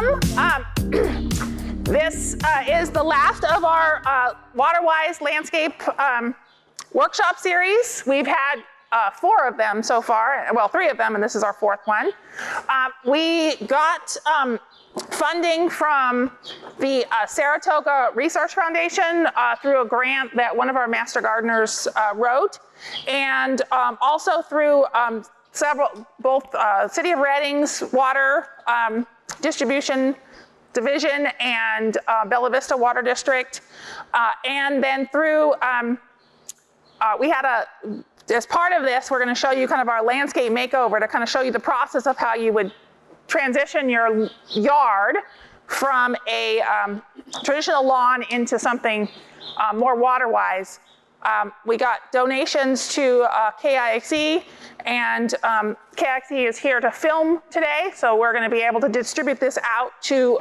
welcome. This is the last of our Waterwise landscape workshop series. We've had 4 of them so far, well, 3 of them, and this is our 4th one. We got funding from the Saratoga Research Foundation through a grant that one of our master gardeners wrote, and also through both City of Reading's water distribution division and Bella Vista Water District, and then through, we had as part of this, we're gonna show you kind of our landscape makeover to kind of show you the process of how you would transition your yard from a traditional lawn into something more water-wise. We got donations to KIXE, and KIXE is here to film today, so we're gonna be able to distribute this out to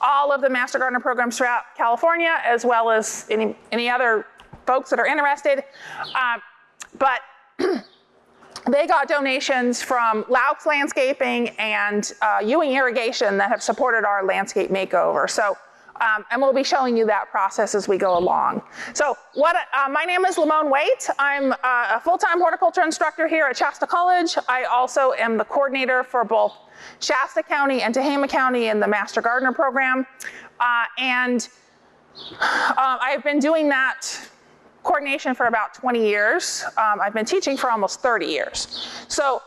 all of the Master Gardener programs throughout California, as well as any other folks that are interested. But they got donations from Laux Landscaping and Ewing Irrigation that have supported our landscape makeover. So, and we'll be showing you that process as we go along. So my name is Lamone Waite. I'm a full-time horticulture instructor here at Shasta College. I also am the coordinator for both Shasta County and Tehama County in the Master Gardener program. And I've been doing that coordination for about 20 years. I've been teaching for almost 30 years. So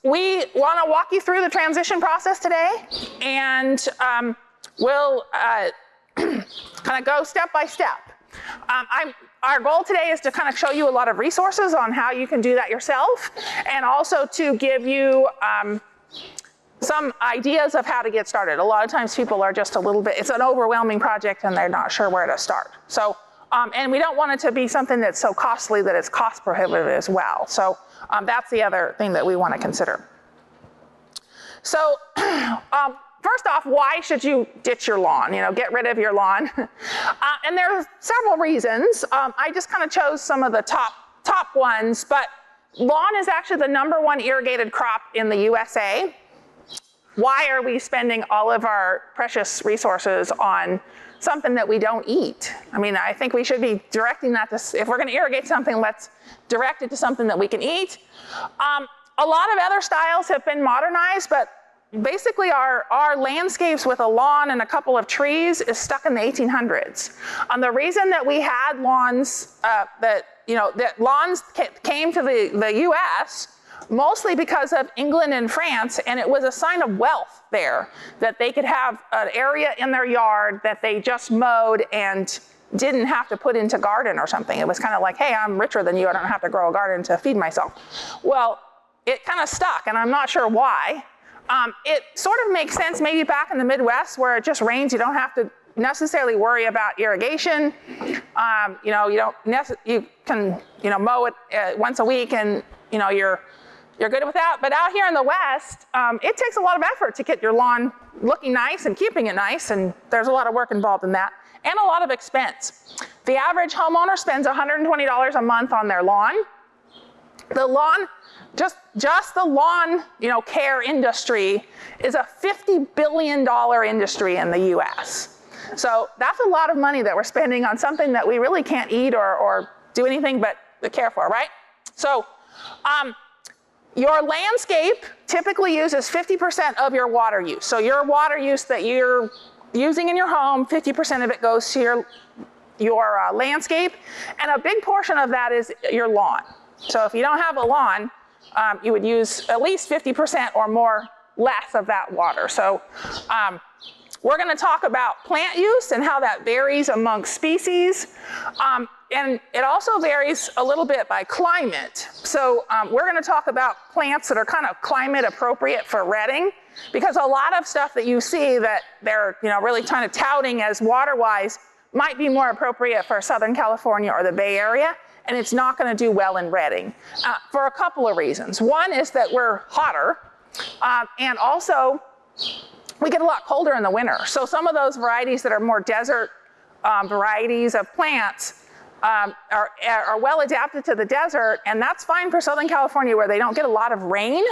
we want to walk you through the transition process today, and we'll kind of go step by step. Our goal today is to kind of show you a lot of resources on how you can do that yourself, and also to give you some ideas of how to get started. A lot of times people are just a little bit, it's an overwhelming project and they're not sure where to start. So, and we don't want it to be something that's so costly that it's cost prohibitive as well. So that's the other thing that we want to consider. So first off, why should you ditch your lawn? You know, get rid of your lawn. And there are several reasons. I just kind of chose some of the top ones, but lawn is actually the #1 irrigated crop in the USA. Why are we spending all of our precious resources on something that we don't eat? I mean, I think we should be directing that to, if we're gonna irrigate something, let's direct it to something that we can eat. A lot of other styles have been modernized, but basically our landscapes with a lawn and a couple of trees is stuck in the 1800s. The reason that we had lawns, that lawns came to the US mostly because of England and France, and it was a sign of wealth there, that they could have an area in their yard that they just mowed and didn't have to put into garden or something. It was kind of like, hey, I'm richer than you, I don't have to grow a garden to feed myself. Well, it kind of stuck, and I'm not sure why. It sort of makes sense maybe back in the Midwest where it just rains, you don't have to necessarily worry about irrigation. You can mow it once a week, and you're good with that. But out here in the West, it takes a lot of effort to get your lawn looking nice and keeping it nice, and there's a lot of work involved in that, and a lot of expense. The average homeowner spends $120 a month on their lawn. The lawn, just the lawn care industry is a $50 billion industry in the US. So that's a lot of money that we're spending on something that we really can't eat or do anything but care for, right? So your landscape typically uses 50% of your water use. So your water use that you're using in your home, 50% of it goes to your landscape, and a big portion of that is your lawn. So if you don't have a lawn, you would use at least 50% or more less of that water. So we're going to talk about plant use and how that varies among species. And it also varies a little bit by climate. So we're going to talk about plants that are kind of climate appropriate for Reading, because a lot of stuff that you see that they're really kind of touting as water-wise might be more appropriate for Southern California or the Bay Area, and it's not going to do well in Reading for a couple of reasons. One is that we're hotter, and also we get a lot colder in the winter. So some of those varieties that are more desert varieties of plants are well adapted to the desert, and that's fine for Southern California where they don't get a lot of rain.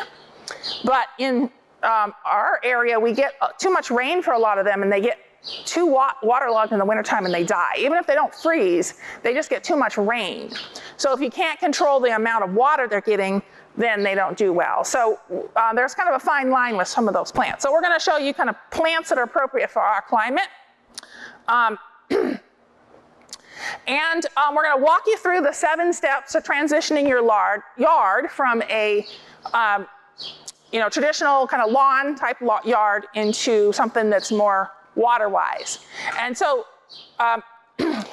But in our area, we get too much rain for a lot of them, and they get too waterlogged in the wintertime and they die. Even if they don't freeze, they just get too much rain. So if you can't control the amount of water they're getting, then they don't do well. So there's kind of a fine line with some of those plants. So we're going to show you kind of plants that are appropriate for our climate. And we're going to walk you through the 7 steps of transitioning your yard from a traditional kind of lawn type yard into something that's more water-wise. And so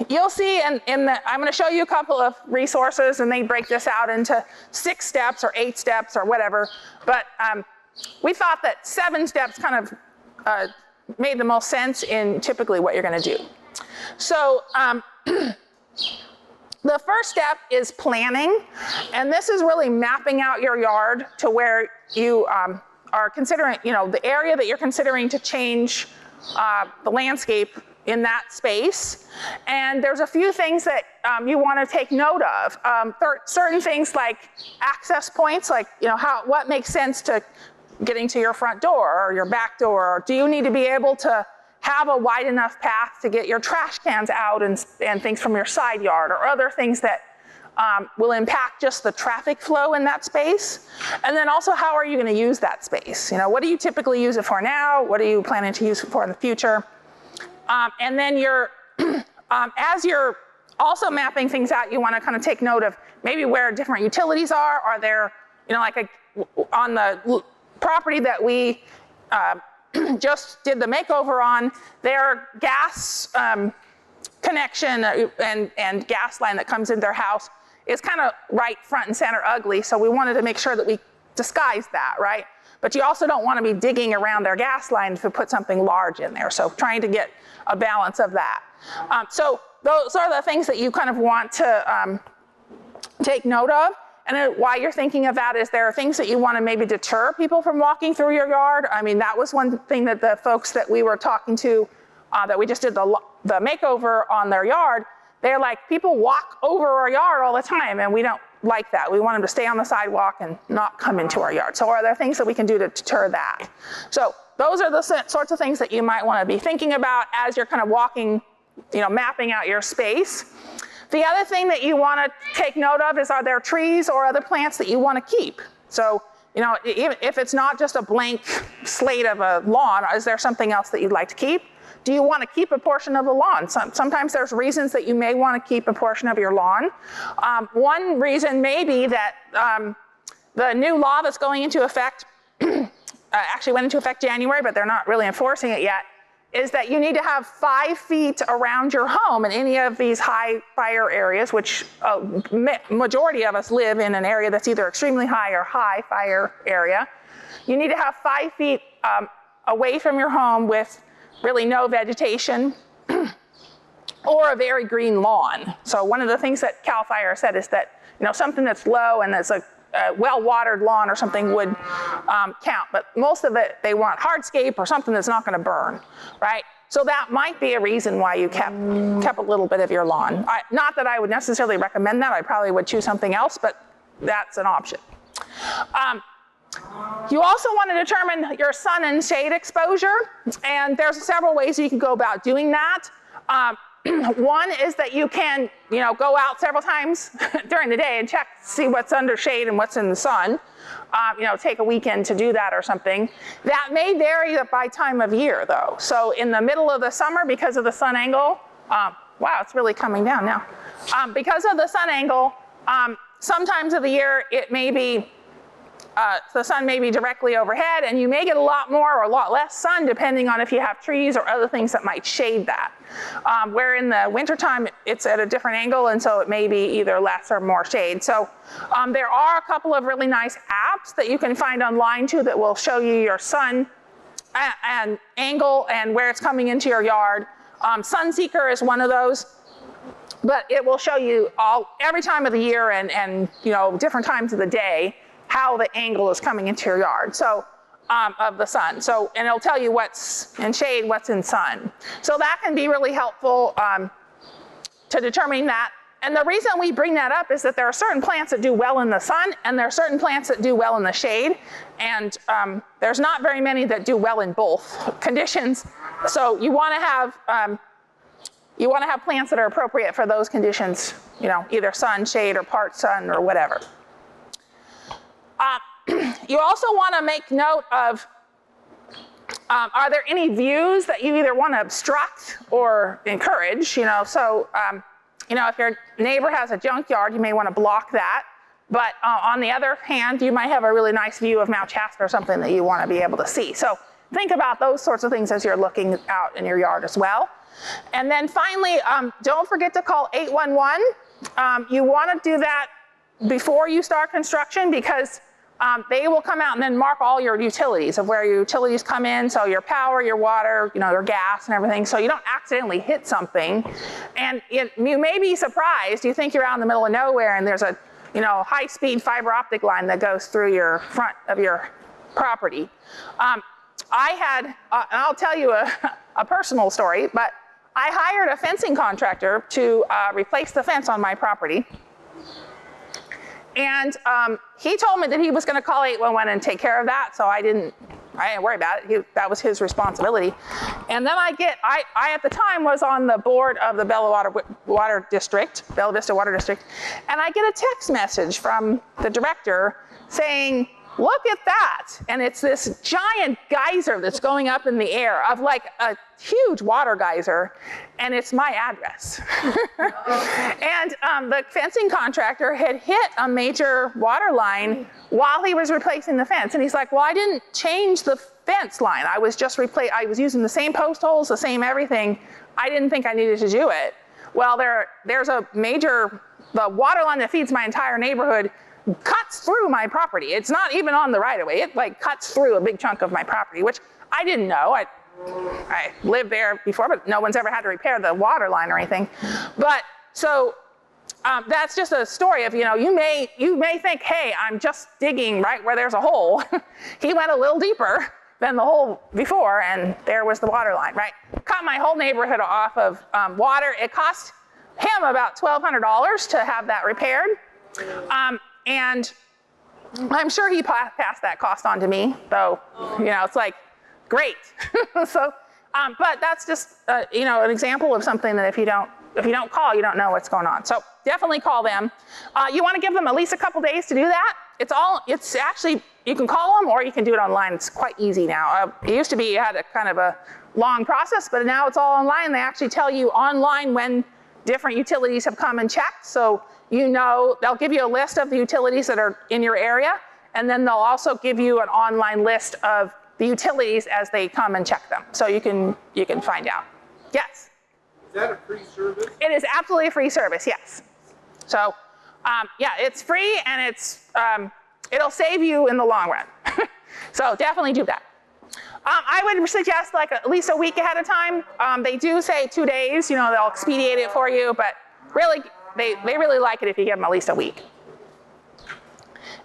you'll see I'm going to show you a couple of resources, and they break this out into 6 steps or 8 steps or whatever. But we thought that 7 steps kind of made the most sense in typically what you're going to do. So the first step is planning, and this is really mapping out your yard to where you are considering, the area that you're considering to change the landscape in that space. And there's a few things that you want to take note of. Certain things like access points, like what makes sense to getting to your front door or your back door, or do you need to be able to have a wide enough path to get your trash cans out and things from your side yard, or other things that will impact just the traffic flow in that space. And then also, how are you going to use that space? What do you typically use it for now? What are you planning to use it for in the future? And then as you're also mapping things out, you want to kind of take note of maybe where different utilities are. Are there, on the property that we just did the makeover on, their gas connection and gas line that comes in their house is kind of right front and center ugly. So we wanted to make sure that we disguised that, right? But you also don't want to be digging around their gas line to put something large in there. So trying to get a balance of that. So those are the things that you kind of want to take note of. And while you're thinking of that, is there things that you want to maybe deter people from walking through your yard? I mean, that was one thing that the folks that we were talking to, that we just did the makeover on their yard, they're like, people walk over our yard all the time, and we don't like that. We want them to stay on the sidewalk and not come into our yard. So are there things that we can do to deter that? So those are the sorts of things that you might want to be thinking about as you're kind of walking, mapping out your space. The other thing that you want to take note of is, are there trees or other plants that you want to keep? So, even if it's not just a blank slate of a lawn, is there something else that you'd like to keep? Do you want to keep a portion of the lawn? Sometimes there's reasons that you may want to keep a portion of your lawn. One reason may be that the new law that's going into effect, actually went into effect January, but they're not really enforcing it yet, is that you need to have 5 feet around your home in any of these high fire areas, which majority of us live in an area that's either extremely high or high fire area. You need to have 5 feet away from your home with really no vegetation or a very green lawn. So one of the things that CAL FIRE said is that, something that's low and that's a well-watered lawn or something would count, but most of it, they want hardscape or something that's not going to burn, right? So that might be a reason why you kept a little bit of your lawn. Not that I would necessarily recommend that. I probably would choose something else, but that's an option. You also want to determine your sun and shade exposure, and there's several ways you can go about doing that. One is that you can, go out several times during the day and check, see what's under shade and what's in the sun. Take a weekend to do that or something. That may vary by time of year, though. So in the middle of the summer, because of the sun angle, wow, it's really coming down now. Because of the sun angle, sometimes of the year it may be the sun may be directly overhead, and you may get a lot more or a lot less sun depending on if you have trees or other things that might shade that. Where in the wintertime, it's at a different angle, and so it may be either less or more shade. So there are a couple of really nice apps that you can find online too that will show you your sun and angle and where it's coming into your yard. Sunseeker is one of those. But it will show you every time of the year and different times of the day how the angle is coming into your yard, so of the sun. So, and it'll tell you what's in shade, what's in sun. So that can be really helpful to determining that. And the reason we bring that up is that there are certain plants that do well in the sun, and there are certain plants that do well in the shade, and there's not very many that do well in both conditions. So you want to have plants that are appropriate for those conditions, you know, either sun, shade, or part sun, or whatever. You also want to make note of, are there any views that you either want to obstruct or encourage, you know, so, you know, if your neighbor has a junkyard, you may want to block that. But on the other hand, you might have a really nice view of Mount Shasta or something that you want to be able to see. So think about those sorts of things as you're looking out in your yard as well. And then finally, don't forget to call 811. You want to do that before you start construction, because they will come out and then mark all your utilities of where your utilities come in, so your power, your water, you know, your gas and everything, so you don't accidentally hit something. And you may be surprised, you think you're out in the middle of nowhere and there's a, you know, high-speed fiber optic line that goes through your front of your property. I had, and I'll tell you a personal story, but I hired a fencing contractor to replace the fence on my property. And he told me that he was going to call 811 and take care of that, so I didn't worry about it. That was his responsibility. And then I at the time was on the board of the Bella Vista Water District, and I get a text message from the director saying, look at that. And it's this giant geyser that's going up in the air, of like a huge water geyser, and it's my address. And the fencing contractor had hit a major water line while he was replacing the fence. And he's like, well, I didn't change the fence line. I was just I was using the same post holes, the same everything. I didn't think I needed to do it. Well, there's a major, the water line that feeds my entire neighborhood cuts through my property. It's not even on the right of way. It like cuts through a big chunk of my property, which I didn't know. I lived there before, but no one's ever had to repair the water line or anything. But so that's just a story of, you know, you may think, hey, I'm just digging right where there's a hole. He went a little deeper than the hole before, and there was the water line, right? Cut my whole neighborhood off of water. It cost him about $1,200 to have that repaired. And I'm sure he passed that cost on to me, though, you know, it's like, great. So, but that's just, you know, an example of something that if you don't call, you don't know what's going on. So definitely call them. You want to give them at least a couple days to do that. It's actually, you can call them or you can do it online. It's quite easy now. It used to be you had a kind of a long process, but now it's all online. They actually tell you online when different utilities have come and checked. So you know, they'll give you a list of the utilities that are in your area, and then they'll also give you an online list of the utilities as they come and check them. So you can find out. Yes? Is that a free service? It is absolutely a free service, yes. So yeah, it's free, and it'll save you in the long run. So definitely do that. I would suggest like at least a week ahead of time. They do say 2 days, you know, they'll expedite it for you, but really, they really like it if you give them at least a week.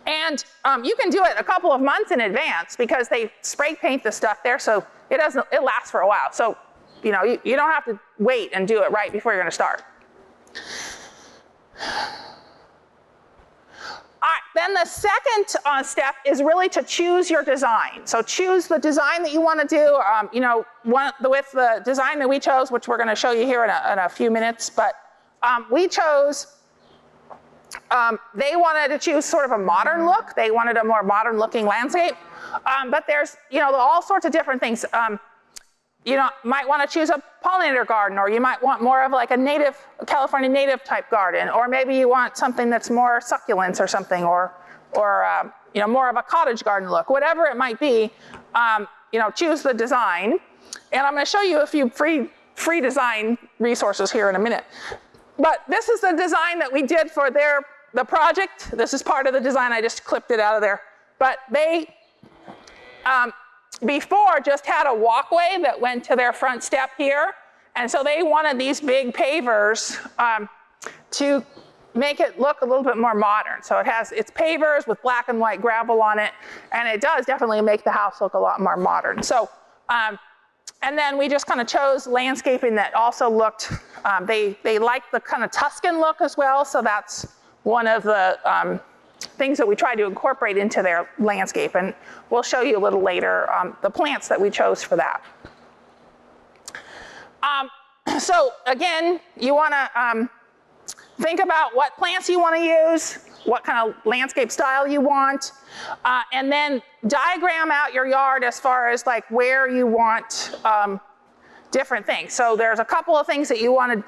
And you can do it a couple of months in advance because they spray paint the stuff there, so it lasts for a while. So, you know, you don't have to wait and do it right before you're gonna start. All right, then the second step is really to choose your design. So choose the design that you want to do. You know, with the design that we chose, which we're going to show you here in a few minutes, but we chose, they wanted to choose sort of a modern look. They wanted a more modern looking landscape. But there's, you know, all sorts of different things. You know, might want to choose a pollinator garden, or you might want more of like a California native type garden, or maybe you want something that's more succulents or something, or you know, more of a cottage garden look. Whatever it might be, you know, choose the design. And I'm going to show you a few free design resources here in a minute. But this is the design that we did for the project. This is part of the design. I just clipped it out of there. But they before just had a walkway that went to their front step here. And so they wanted these big pavers to make it look a little bit more modern. So it's pavers with black and white gravel on it, and it does definitely make the house look a lot more modern. So And then we just kind of chose landscaping that also looked, they liked the kind of Tuscan look as well, so that's one of the things that we tried to incorporate into their landscape, and we'll show you a little later the plants that we chose for that. So again, you want to think about what plants you want to use, what kind of landscape style you want, and then diagram out your yard as far as like where you want different things. So there's a couple of things that you want to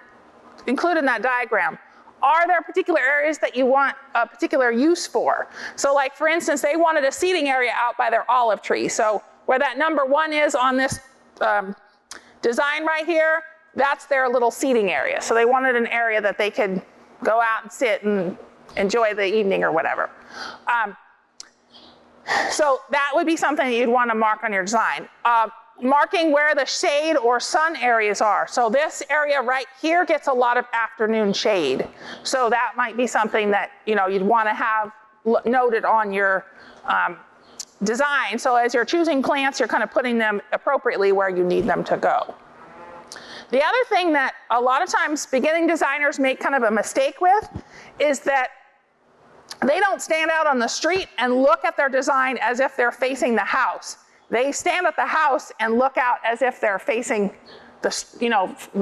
include in that diagram. Are there particular areas that you want a particular use for? So like for instance, they wanted a seating area out by their olive tree. So where that number 1 is on this design right here, that's their little seating area. So they wanted an area that they could go out and sit and enjoy the evening or whatever. So that would be something that you'd want to mark on your design. Marking where the shade or sun areas are. So this area right here gets a lot of afternoon shade. So that might be something that you'd want to have noted on your design. So as you're choosing plants, you're kind of putting them appropriately where you need them to go. The other thing that a lot of times beginning designers make kind of a mistake with is that they don't stand out on the street and look at their design as if they're facing the house. They stand at the house and look out as if they're facing the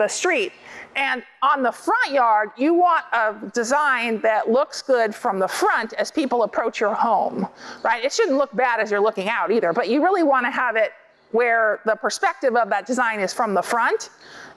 street. And on the front yard, you want a design that looks good from the front as people approach your home, right? It shouldn't look bad as you're looking out either, but you really want to have it where the perspective of that design is from the front.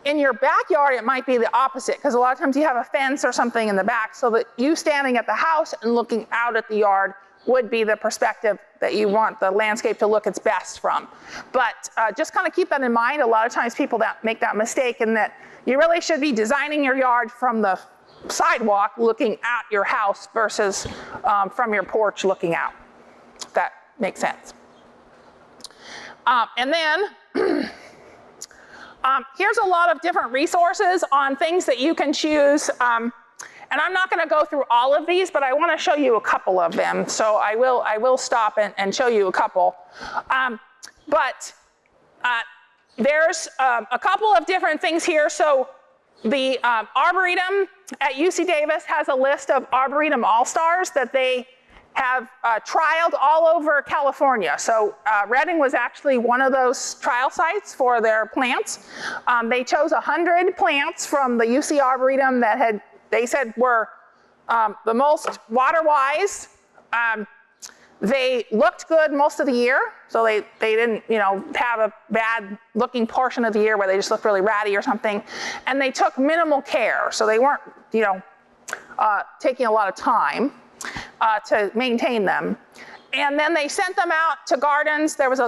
In your backyard, it might be the opposite, because a lot of times you have a fence or something in the back, so that you standing at the house and looking out at the yard would be the perspective that you want the landscape to look its best from. But just kind of keep that in mind. A lot of times people that make that mistake, in that you really should be designing your yard from the sidewalk looking at your house versus from your porch looking out. If that makes sense. And then here's a lot of different resources on things that you can choose. And I'm not going to go through all of these, but I want to show you a couple of them. So I will stop and show you a couple. There's a couple of different things here. So the Arboretum at UC Davis has a list of Arboretum All-Stars that they have trialed all over California. So Redding was actually one of those trial sites for their plants. They chose 100 plants from the UC Arboretum that they said were the most water-wise. They looked good most of the year, so they didn't have a bad looking portion of the year where they just looked really ratty or something. And they took minimal care, so they weren't taking a lot of time to maintain them. And then they sent them out to gardens. There was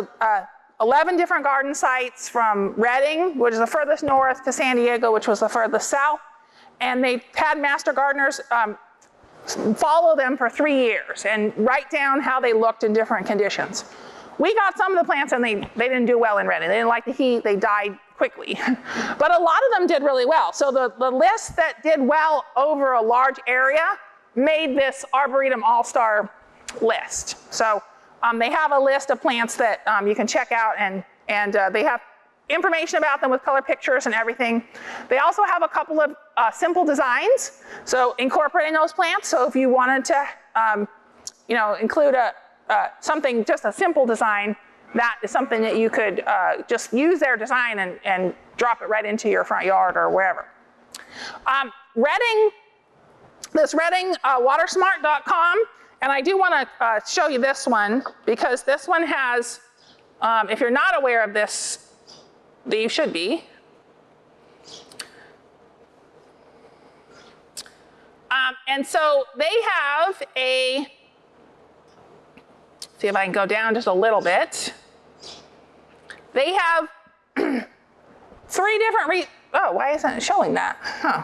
11 different garden sites from Redding, which is the furthest north, to San Diego, which was the furthest south. And they had master gardeners follow them for 3 years and write down how they looked in different conditions. We got some of the plants and they didn't do well in Redding. They didn't like the heat, they died quickly. But a lot of them did really well. So the list that did well over a large area made this Arboretum All-Star list. So they have a list of plants that you can check out, and they have information about them with color pictures and everything. They also have a couple of simple designs, so incorporating those plants. So if you wanted to include something, just a simple design, that is something that you could just use their design and drop it right into your front yard or wherever. Redding, watersmart.com, and I do want to show you this one, because this one has, if you're not aware of this, that you should be. And so they have see if I can go down just a little bit. They have 3 different oh, why isn't it showing that? Huh.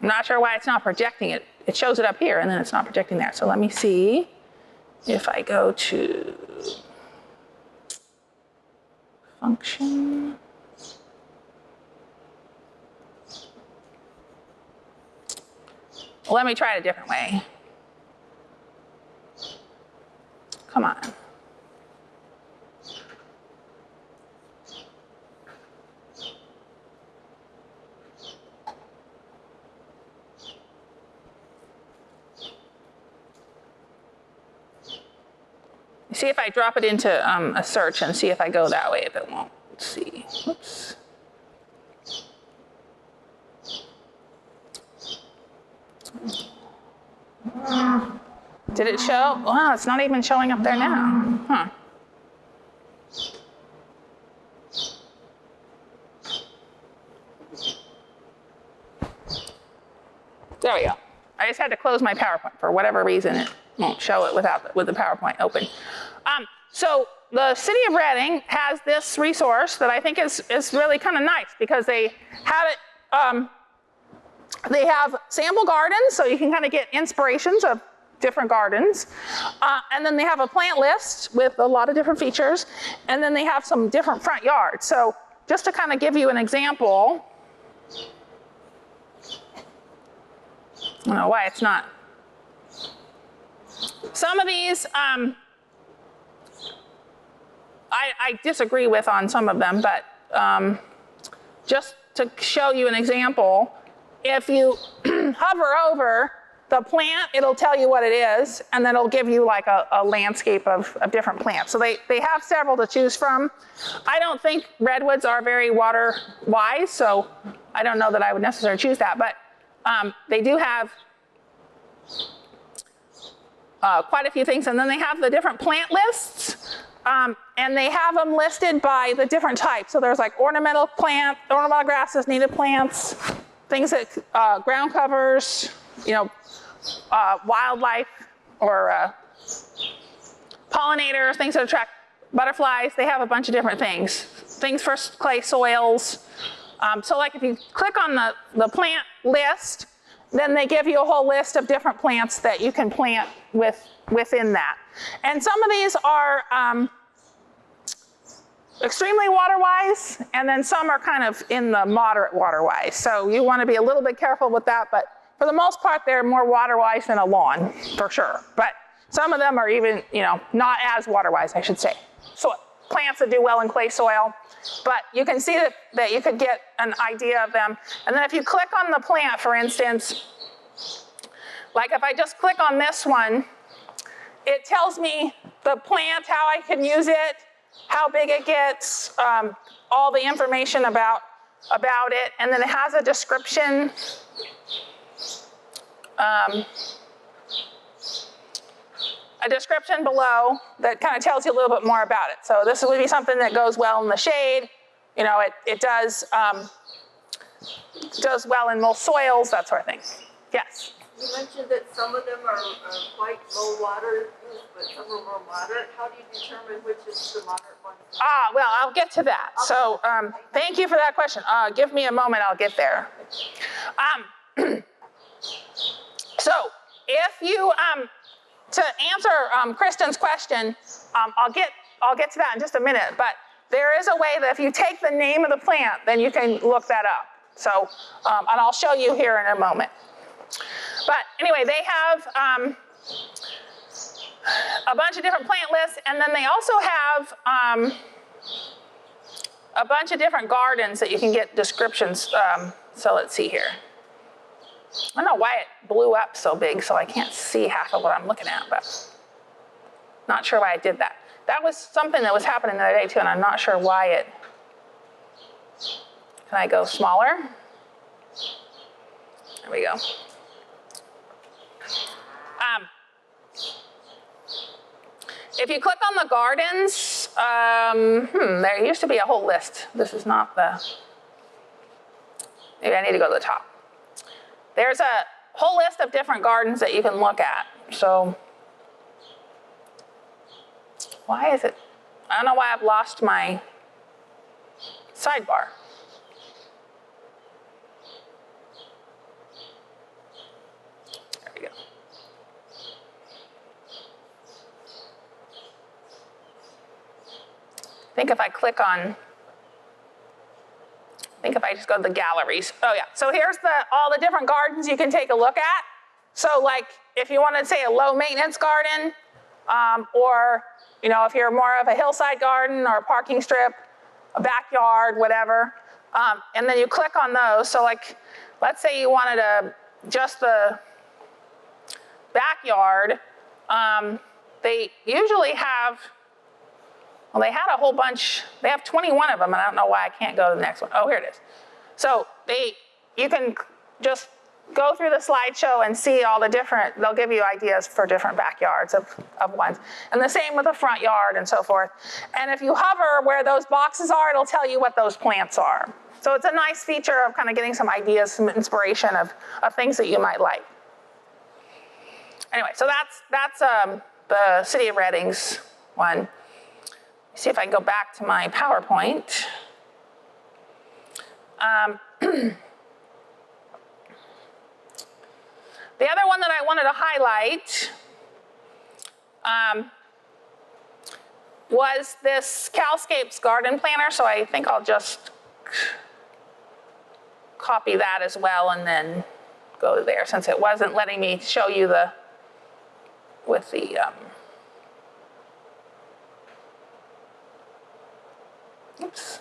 I'm not sure why it's not projecting it. It shows it up here and then it's not projecting there. So let me see if I go to function. Let me try it a different way. Come on. See if I drop it into a search and see if I go that way, if it won't. Let's see. Whoops. Did it show? Wow, it's not even showing up there now. Huh. There we go. I just had to close my PowerPoint. For whatever reason, it won't show it with the PowerPoint open. So the city of Reading has this resource that I think is really kind of nice because they have it. They have sample gardens, so you can kind of get inspirations of different gardens. And then they have a plant list with a lot of different features. And then they have some different front yards. So just to kind of give you an example, I don't know why it's not. Some of these, I disagree with on some of them, but just to show you an example, if you hover over the plant, it'll tell you what it is, and then it'll give you like a landscape of different plants. So they have several to choose from. I don't think redwoods are very water wise, so I don't know that I would necessarily choose that, but they do have quite a few things, and then they have the different plant lists, and they have them listed by the different types. So there's like ornamental grasses, native plants, things that ground covers, wildlife or pollinators, things that attract butterflies. They have a bunch of different things for clay soils. So like if you click on the plant list, then they give you a whole list of different plants that you can plant within that. And some of these are extremely water-wise, and then some are kind of in the moderate water-wise. So you want to be a little bit careful with that, but for the most part, they're more water-wise than a lawn, for sure. But some of them are even, not as water-wise, I should say. So plants that do well in clay soil. But you can see that you could get an idea of them. And then if you click on the plant, for instance, like if I just click on this one, it tells me the plant, how I can use it, how big it gets, all the information about it, and then it has a description. A description below that kind of tells you a little bit more about it. So this would be something that goes well in the shade. It does well in most soils, that sort of thing. Yes? You mentioned that some of them are quite low water use, but some of them are moderate. How do you determine which is the moderate one? Well, I'll get to that. So thank you for that question. Give me a moment, I'll get there. So if you, to answer Kristen's question, I'll get to that in just a minute, but there is a way that if you take the name of the plant, then you can look that up. So, and I'll show you here in a moment. But anyway, they have a bunch of different plant lists, and then they also have a bunch of different gardens that you can get descriptions. So let's see here. I don't know why it blew up so big, so I can't see half of what I'm looking at, but not sure why I did that. That was something that was happening the other day too, and I'm not sure why it. Can I go smaller? There we go. If you click on the gardens, there used to be a whole list. This is not the. Maybe I need to go to the top. There's a whole list of different gardens that you can look at. So why is it? I don't know why I've lost my sidebar. There we go. I think if I click on, if I just go to the galleries. Oh yeah, so here's all the different gardens you can take a look at. So like if you want to say a low maintenance garden, or if you're more of a hillside garden or a parking strip, a backyard, whatever. And then you click on those. So like, let's say you wanted just the backyard. They usually have, well, they had a whole bunch. They have 21 of them, and I don't know why I can't go to the next one. Oh, here it is. So you can just go through the slideshow and see all the different, they'll give you ideas for different backyards of ones. And the same with the front yard and so forth. And if you hover where those boxes are, it'll tell you what those plants are. So it's a nice feature of kind of getting some ideas, some inspiration of things that you might like. Anyway, so that's the City of Redding's one. Let's see if I can go back to my PowerPoint. The other one that I wanted to highlight was this Calscapes garden planner. So I think I'll just copy that as well and then go to there, since it wasn't letting me show you with the oops.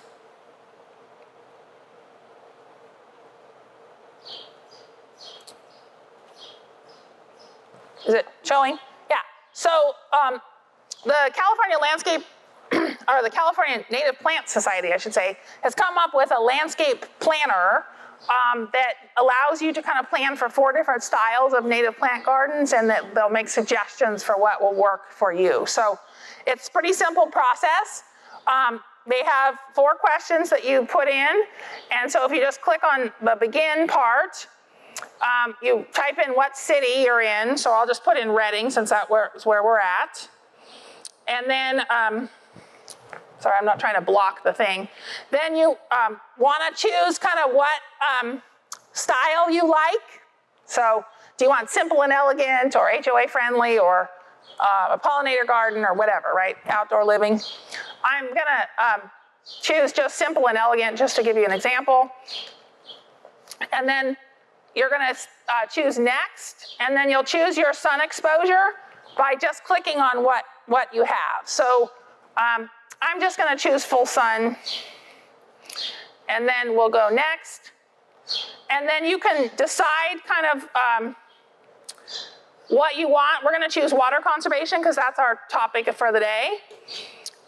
Is it showing? Yeah. So the California Landscape, or the California Native Plant Society, I should say, has come up with a landscape planner that allows you to kind of plan for 4 different styles of native plant gardens, and that they'll make suggestions for what will work for you. So it's a pretty simple process. They have 4 questions that you put in, and so if you just click on the begin part, you type in what city you're in, so I'll just put in Redding since that's where we're at. And then, sorry, I'm not trying to block the thing. Then you want to choose kind of what style you like. So do you want simple and elegant, or HOA friendly, or a pollinator garden, or whatever, right? Outdoor living. I'm gonna choose just simple and elegant just to give you an example. And then you're gonna choose next, and then you'll choose your sun exposure by just clicking on what you have. So I'm just gonna choose full sun, and then we'll go next. And then you can decide kind of what you want. We're gonna choose water conservation because that's our topic for the day.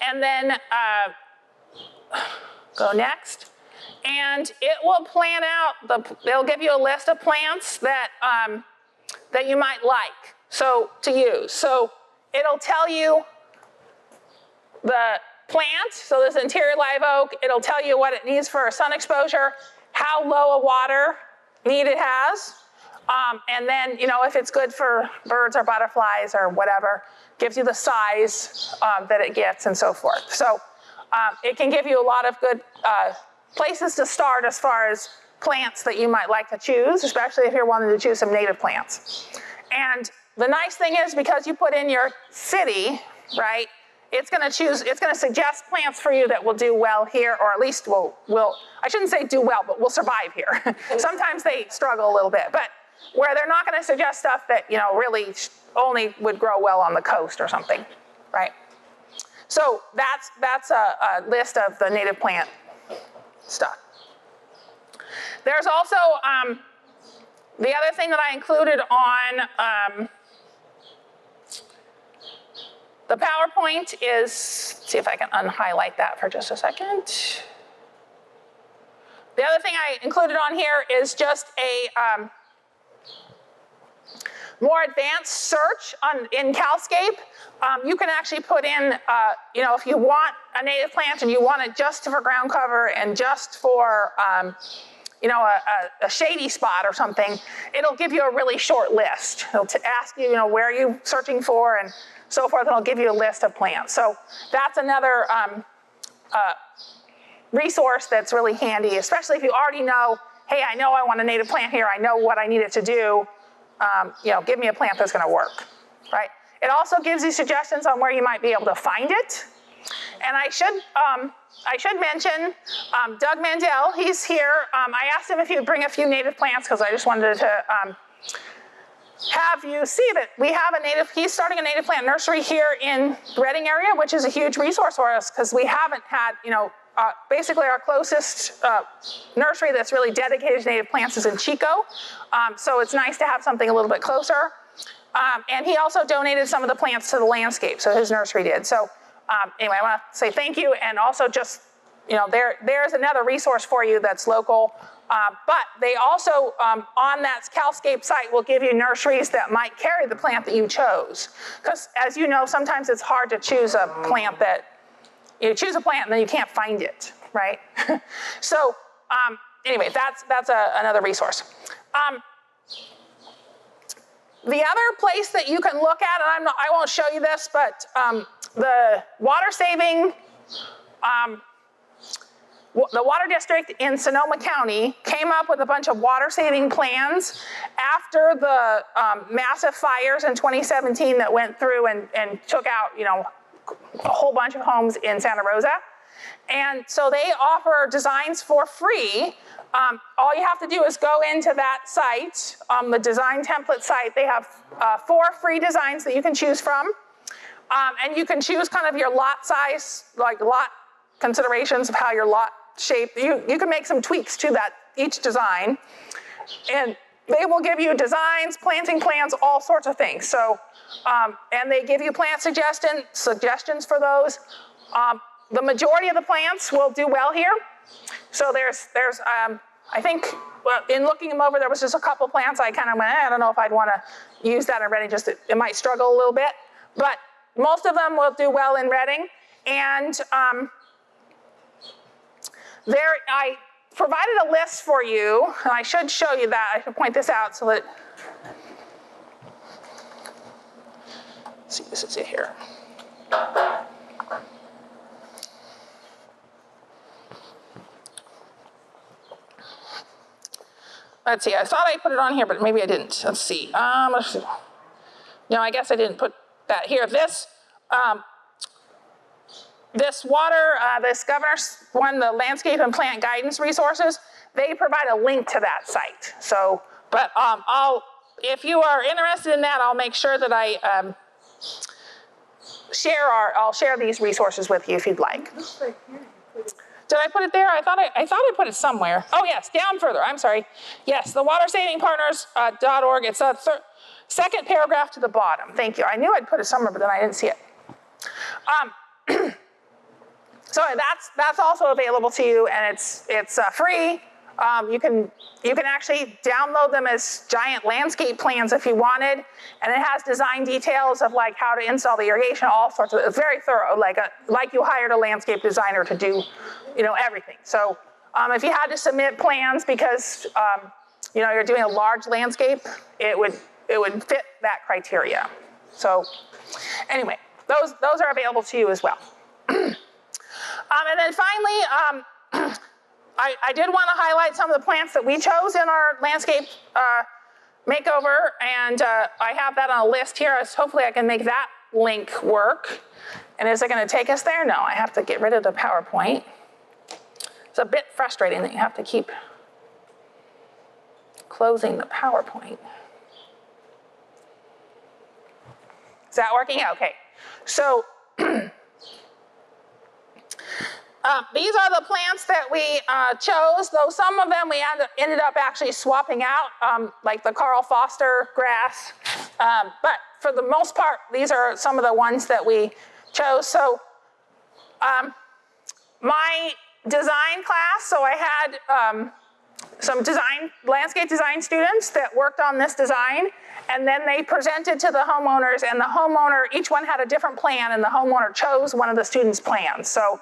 And then go next. And it will plan out, they'll give you a list of plants that you might like to use. So it'll tell you the plant, so this interior live oak, it'll tell you what it needs for sun exposure, how low a water need it has, and then, if it's good for birds or butterflies or whatever, gives you the size that it gets and so forth. So it can give you a lot of good places to start as far as plants that you might like to choose, especially if you're wanting to choose some native plants. And the nice thing is, because you put in your city, right, it's gonna suggest plants for you that will do well here, or at least will I shouldn't say do well, but will survive here. Sometimes they struggle a little bit, but where they're not gonna suggest stuff that, really only would grow well on the coast or something, right? So that's a list of the native plant stuff. There's also the other thing that I included on the PowerPoint is, let's see if I can unhighlight that for just a second. The other thing I included on here is just a more advanced search in Calscape. You can actually put in, if you want a native plant and you want it just for ground cover and just for, a shady spot or something, it'll give you a really short list. It'll ask you, where are you searching for and so forth, and it'll give you a list of plants. So that's another resource that's really handy, especially if you already know, hey, I know I want a native plant here. I know what I need it to do. Give me a plant that's gonna work, right? It also gives you suggestions on where you might be able to find it. And I should mention Doug Mandel, he's here. I asked him if he would bring a few native plants because I just wanted to have you see that we have he's starting a native plant nursery here in the Reading area, which is a huge resource for us because we haven't had, basically our closest nursery that's really dedicated to native plants is in Chico. So it's nice to have something a little bit closer. And he also donated some of the plants to the landscape, so his nursery did. So anyway, I want to say thank you, and also just, there's another resource for you that's local. But they also, on that CalScape site, will give you nurseries that might carry the plant that you chose. Because as you know, sometimes it's hard to choose a plant that, you choose a plant and then you can't find it, right? So anyway, that's another resource. The other place that you can look at, and I won't show you this, but the water saving, the water district in Sonoma County came up with a bunch of water saving plans after the massive fires in 2017 that went through and took out, a whole bunch of homes in Santa Rosa. And so they offer designs for free. All you have to do is go into that site, the design template site. They have 4 free designs that you can choose from. And you can choose kind of your lot size, like lot considerations of how your lot shape. You can make some tweaks to that, each design. And they will give you designs, planting plans, all sorts of things. So, and they give you plant suggestions for those. The majority of the plants will do well here. So there's I think, in looking them over, there was just a couple plants I kind of went, I don't know if I'd want to use that in Reading, it might struggle a little bit. But most of them will do well in Reading. And I provided a list for you, and I should show you that. I should point this out so that, let's see, this is it here. Let's see, I thought I put it on here, but maybe I didn't. Let's see. No, I guess I didn't put that here. This governor's one, the landscape and plant guidance resources, they provide a link to that site. So, but if you are interested in that, I'll make sure that I I'll share these resources with you if you'd like. Did I put it there? I thought I put it somewhere. Oh yes, down further, I'm sorry. Yes, the watersavingpartners.org. It's a second paragraph to the bottom. Thank you. I knew I'd put it somewhere, but then I didn't see it. So that's also available to you, and it's free. You can actually download them as giant landscape plans if you wanted, and it has design details of like how to install the irrigation, all sorts of. It's very thorough, like you hired a landscape designer to do, everything. So if you had to submit plans because you're doing a large landscape, it would fit that criteria. So anyway, those are available to you as well. And then finally, I did want to highlight some of the plants that we chose in our landscape makeover, and I have that on a list here. Hopefully I can make that link work. And is it going to take us there? No, I have to get rid of the PowerPoint. It's a bit frustrating that you have to keep closing the PowerPoint. Is that working? Okay. So these are the plants that we chose, though some of them we ended up actually swapping out, like the Carl Foster grass. But for the most part, these are some of the ones that we chose. So my design class, so I had some landscape design students that worked on this design, and then they presented to the homeowners, and the homeowner, each one had a different plan, and the homeowner chose one of the students' plans. So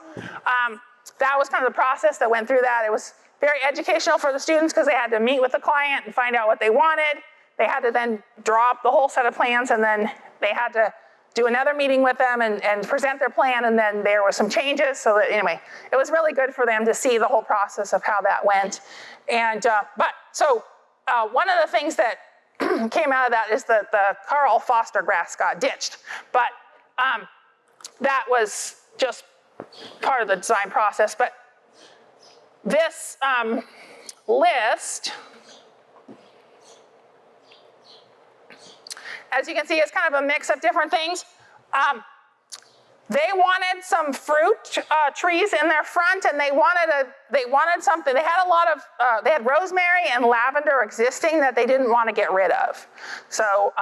that was kind of the process that went through that. It was very educational for the students because they had to meet with the client and find out what they wanted. They had to then draw up the whole set of plans, and then they had to do another meeting with them and present their plan, and then there were some changes. So that, anyway, it was really good for them to see the whole process of how that went. And one of the things that came out of that is that the Carl Foster grass got ditched, but that was just part of the design process. But this list as you can see, it's kind of a mix of different things. They wanted some fruit trees in their front, and they wanted something. They had a lot of, they had rosemary and lavender existing that they didn't want to get rid of. So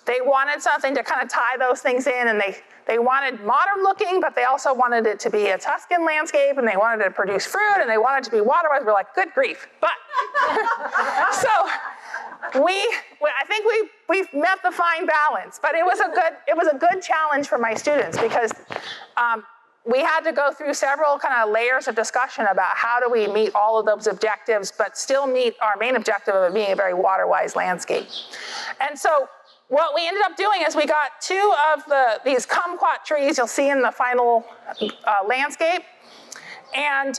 they wanted something to kind of tie those things in, and they wanted modern looking, but they also wanted it to be a Tuscan landscape, and they wanted it to produce fruit, and they wanted it to be water-wise. We're like, good grief. But, so I think we've met the fine balance, but it was a good challenge for my students, because we had to go through several kind of layers of discussion about how do we meet all of those objectives, but still meet our main objective of it being a very water-wise landscape. And so what we ended up doing is we got two of these kumquat trees you'll see in the final landscape. And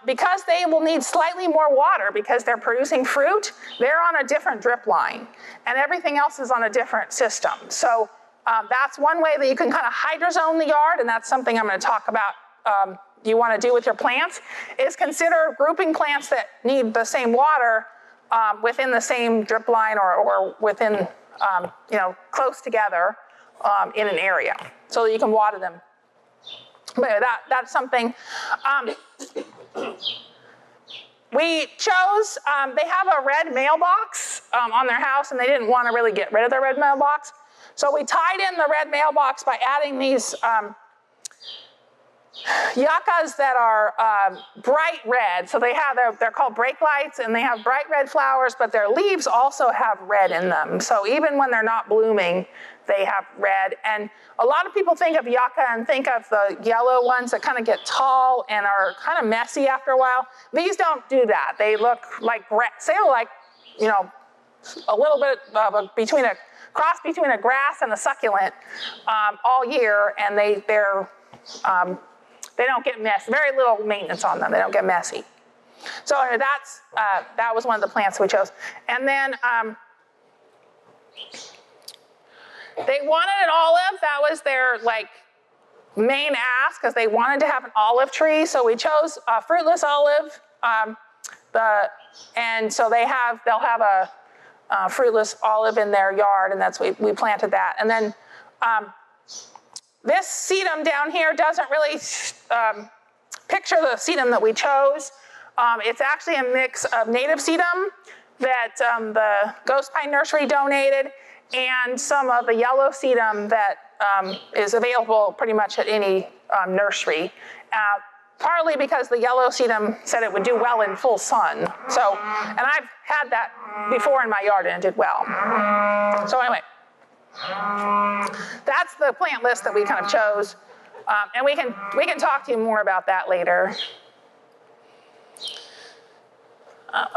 because they will need slightly more water because they're producing fruit, they're on a different drip line. And everything else is on a different system. So that's one way that you can kind of hydrozone the yard, and that's something I'm going to talk about you want to do with your plants, is consider grouping plants that need the same water within the same drip line or within, close together in an area so that you can water them. But that's something. We chose, they have a red mailbox on their house, and they didn't want to really get rid of their red mailbox. So we tied in the red mailbox by adding these yuccas that are bright red. So they're called brake lights, and they have bright red flowers, but their leaves also have red in them. So even when they're not blooming, they have red. And a lot of people think of yucca and think of the yellow ones that kind of get tall and are kind of messy after a while. These don't do that. They look like a little bit between a cross between a grass and a succulent all year, and they don't get messy. Very little maintenance on them. They don't get messy. So that was one of the plants we chose. And then they wanted an olive. That was their main ask, because they wanted to have an olive tree. So we chose a fruitless olive. And so they'll have a fruitless olive in their yard, and that's we planted that. And then this sedum down here doesn't really picture the sedum that we chose. It's actually a mix of native sedum that the Ghost Pine Nursery donated, and some of the yellow sedum that is available pretty much at any nursery. Partly because the yellow sedum said it would do well in full sun. So, and I've had that before in my yard, and it did well. So anyway, that's the plant list that we kind of chose. And we can talk to you more about that later.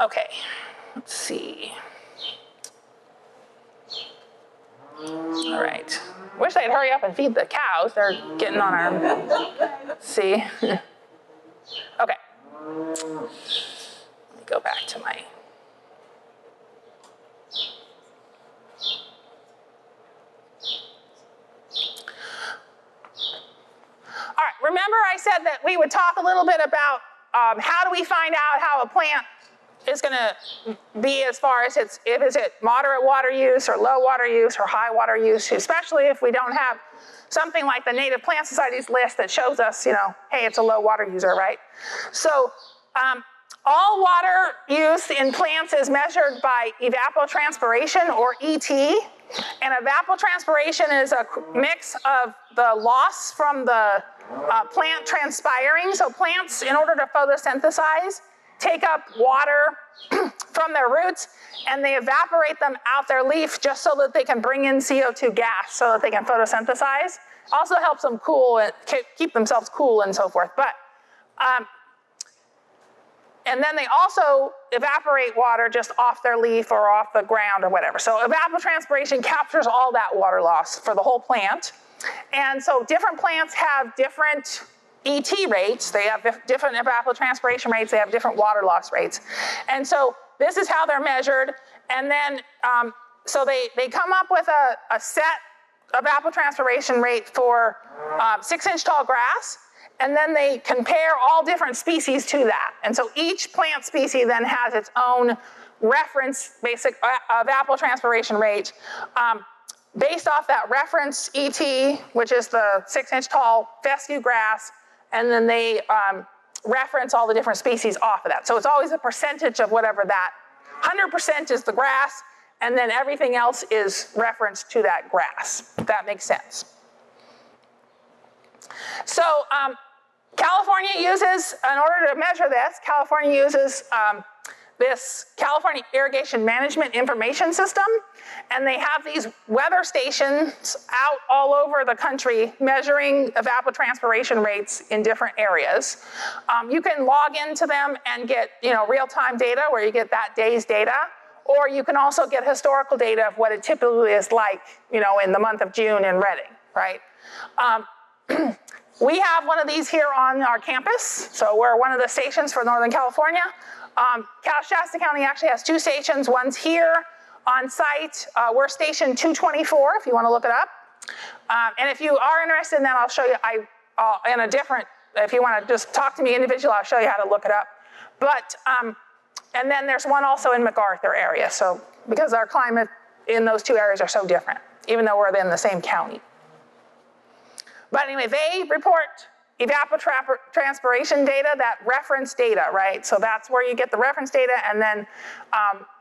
Okay, let's see. All right. Wish they'd hurry up and feed the cows. They're getting on our, see? Okay. Let me go back to my. All right, remember I said that we would talk a little bit about how do we find out how a plant is going to be as far as is it moderate water use or low water use or high water use, especially if we don't have something like the Native Plant Society's list that shows us, hey, it's a low water user, right? So all water use in plants is measured by evapotranspiration, or ET. And evapotranspiration is a mix of the loss from the plant transpiring. So plants, in order to photosynthesize, take up water from their roots, and they evaporate them out their leaf just so that they can bring in CO2 gas so that they can photosynthesize. Also helps them cool and keep themselves cool and so forth. But and then they also evaporate water just off their leaf or off the ground or whatever. So evapotranspiration captures all that water loss for the whole plant. And so different plants have different ET rates. They have different evapotranspiration rates. They have different water loss rates. And so this is how they're measured. And then, so they come up with a set evapotranspiration rate for 6-inch tall grass. And then they compare all different species to that. And so each plant species then has its own reference basic evapotranspiration rate based off that reference ET, which is the 6-inch tall fescue grass, and then they reference all the different species off of that. So it's always a percentage of whatever that, 100% is the grass, and then everything else is referenced to that grass, if that makes sense. So California uses, in order to measure this, California uses this California Irrigation Management Information System, and they have these weather stations out all over the country measuring evapotranspiration rates in different areas. You can log into them and get, real-time data where you get that day's data, or you can also get historical data of what it typically is like, in the month of June in Redding, right? We have one of these here on our campus, so we're one of the stations for Northern California. Shasta County actually has 2 stations. One's here on site. We're station 224, if you want to look it up. And if you are interested in that, I'll show you, if you want to just talk to me individually, I'll show you how to look it up. But, and then there's one also in MacArthur area, so because our climate in those 2 areas are so different, even though we're in the same county. But anyway, they report evapotranspiration data, that reference data, right? So that's where you get the reference data, and then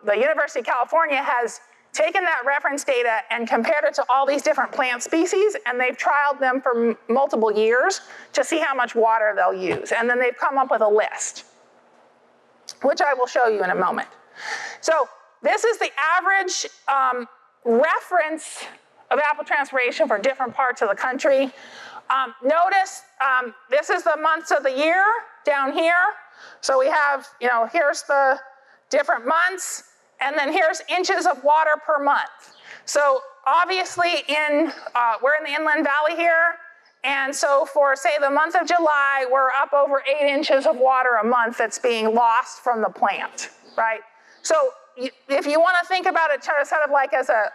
the University of California has taken that reference data and compared it to all these different plant species, and they've trialed them for multiple years to see how much water they'll use. And then they've come up with a list, which I will show you in a moment. So this is the average reference evapotranspiration for different parts of the country. Notice this is the months of the year down here. So we have, here's the different months, and then here's inches of water per month. So obviously we're in the Inland Valley here, and so for, say, the month of July, we're up over 8 inches of water a month that's being lost from the plant, right? So if you want to think about it sort of like as a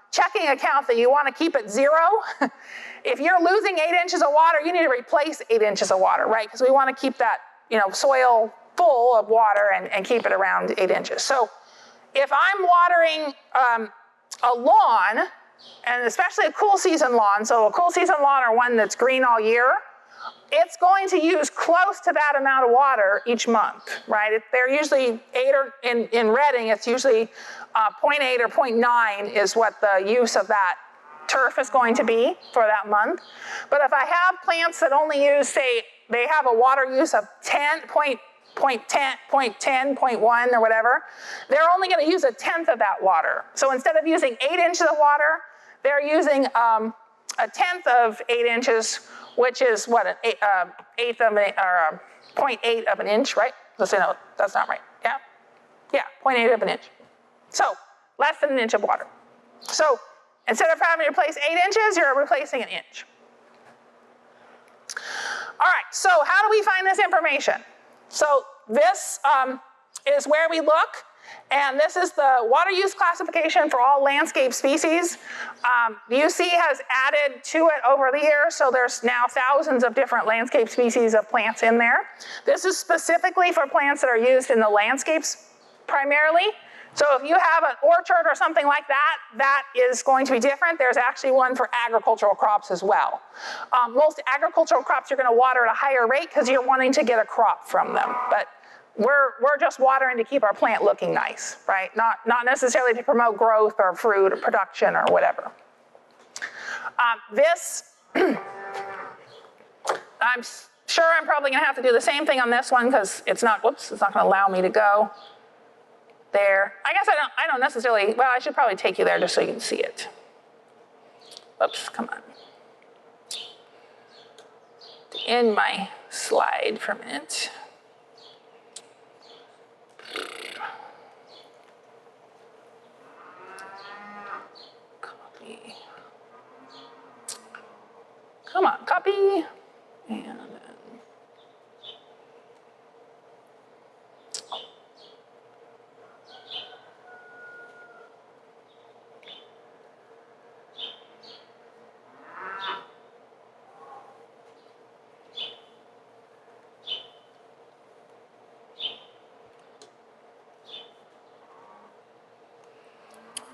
checking account that you want to keep at 0, if you're losing 8 inches of water, you need to replace 8 inches of water, right? Because we want to keep that, soil full of water and keep it around 8 inches. So if I'm watering a lawn, and especially a cool season lawn, so a cool season lawn or one that's green all year, it's going to use close to that amount of water each month, right? They're usually 8 or in Redding, it's usually 0.8 or 0.9 is what the use of that turf is going to be for that month. But if I have plants that only use, say, they have a water use of 0.10, 0.1 or whatever, they're only going to use 1/10 of that water. So instead of using 8 inches of water, they're using 1/10 of 8 inches, which is what, an eighth of an, or 0.8 of an inch, right? Let's say no, that's not right. Yeah, 0.8 of an inch. So less than an inch of water. So instead of having to replace 8 inches, you're replacing an inch. All right, so how do we find this information? So this is where we look, and this is the water use classification for all landscape species. UC has added to it over the years, so there's now thousands of different landscape species of plants in there. This is specifically for plants that are used in the landscapes primarily. So if you have an orchard or something like that, that is going to be different. There's actually one for agricultural crops as well. Most agricultural crops you're going to water at a higher rate because you're wanting to get a crop from them. But we're just watering to keep our plant looking nice, right? Not necessarily to promote growth or fruit or production or whatever. I'm sure I'm probably going to have to do the same thing on this one because it's not going to allow me to go there. I guess I don't necessarily, well, I should probably take you there just so you can see it. Oops, come on. In my slide for a minute. Copy. Come on, copy. And then.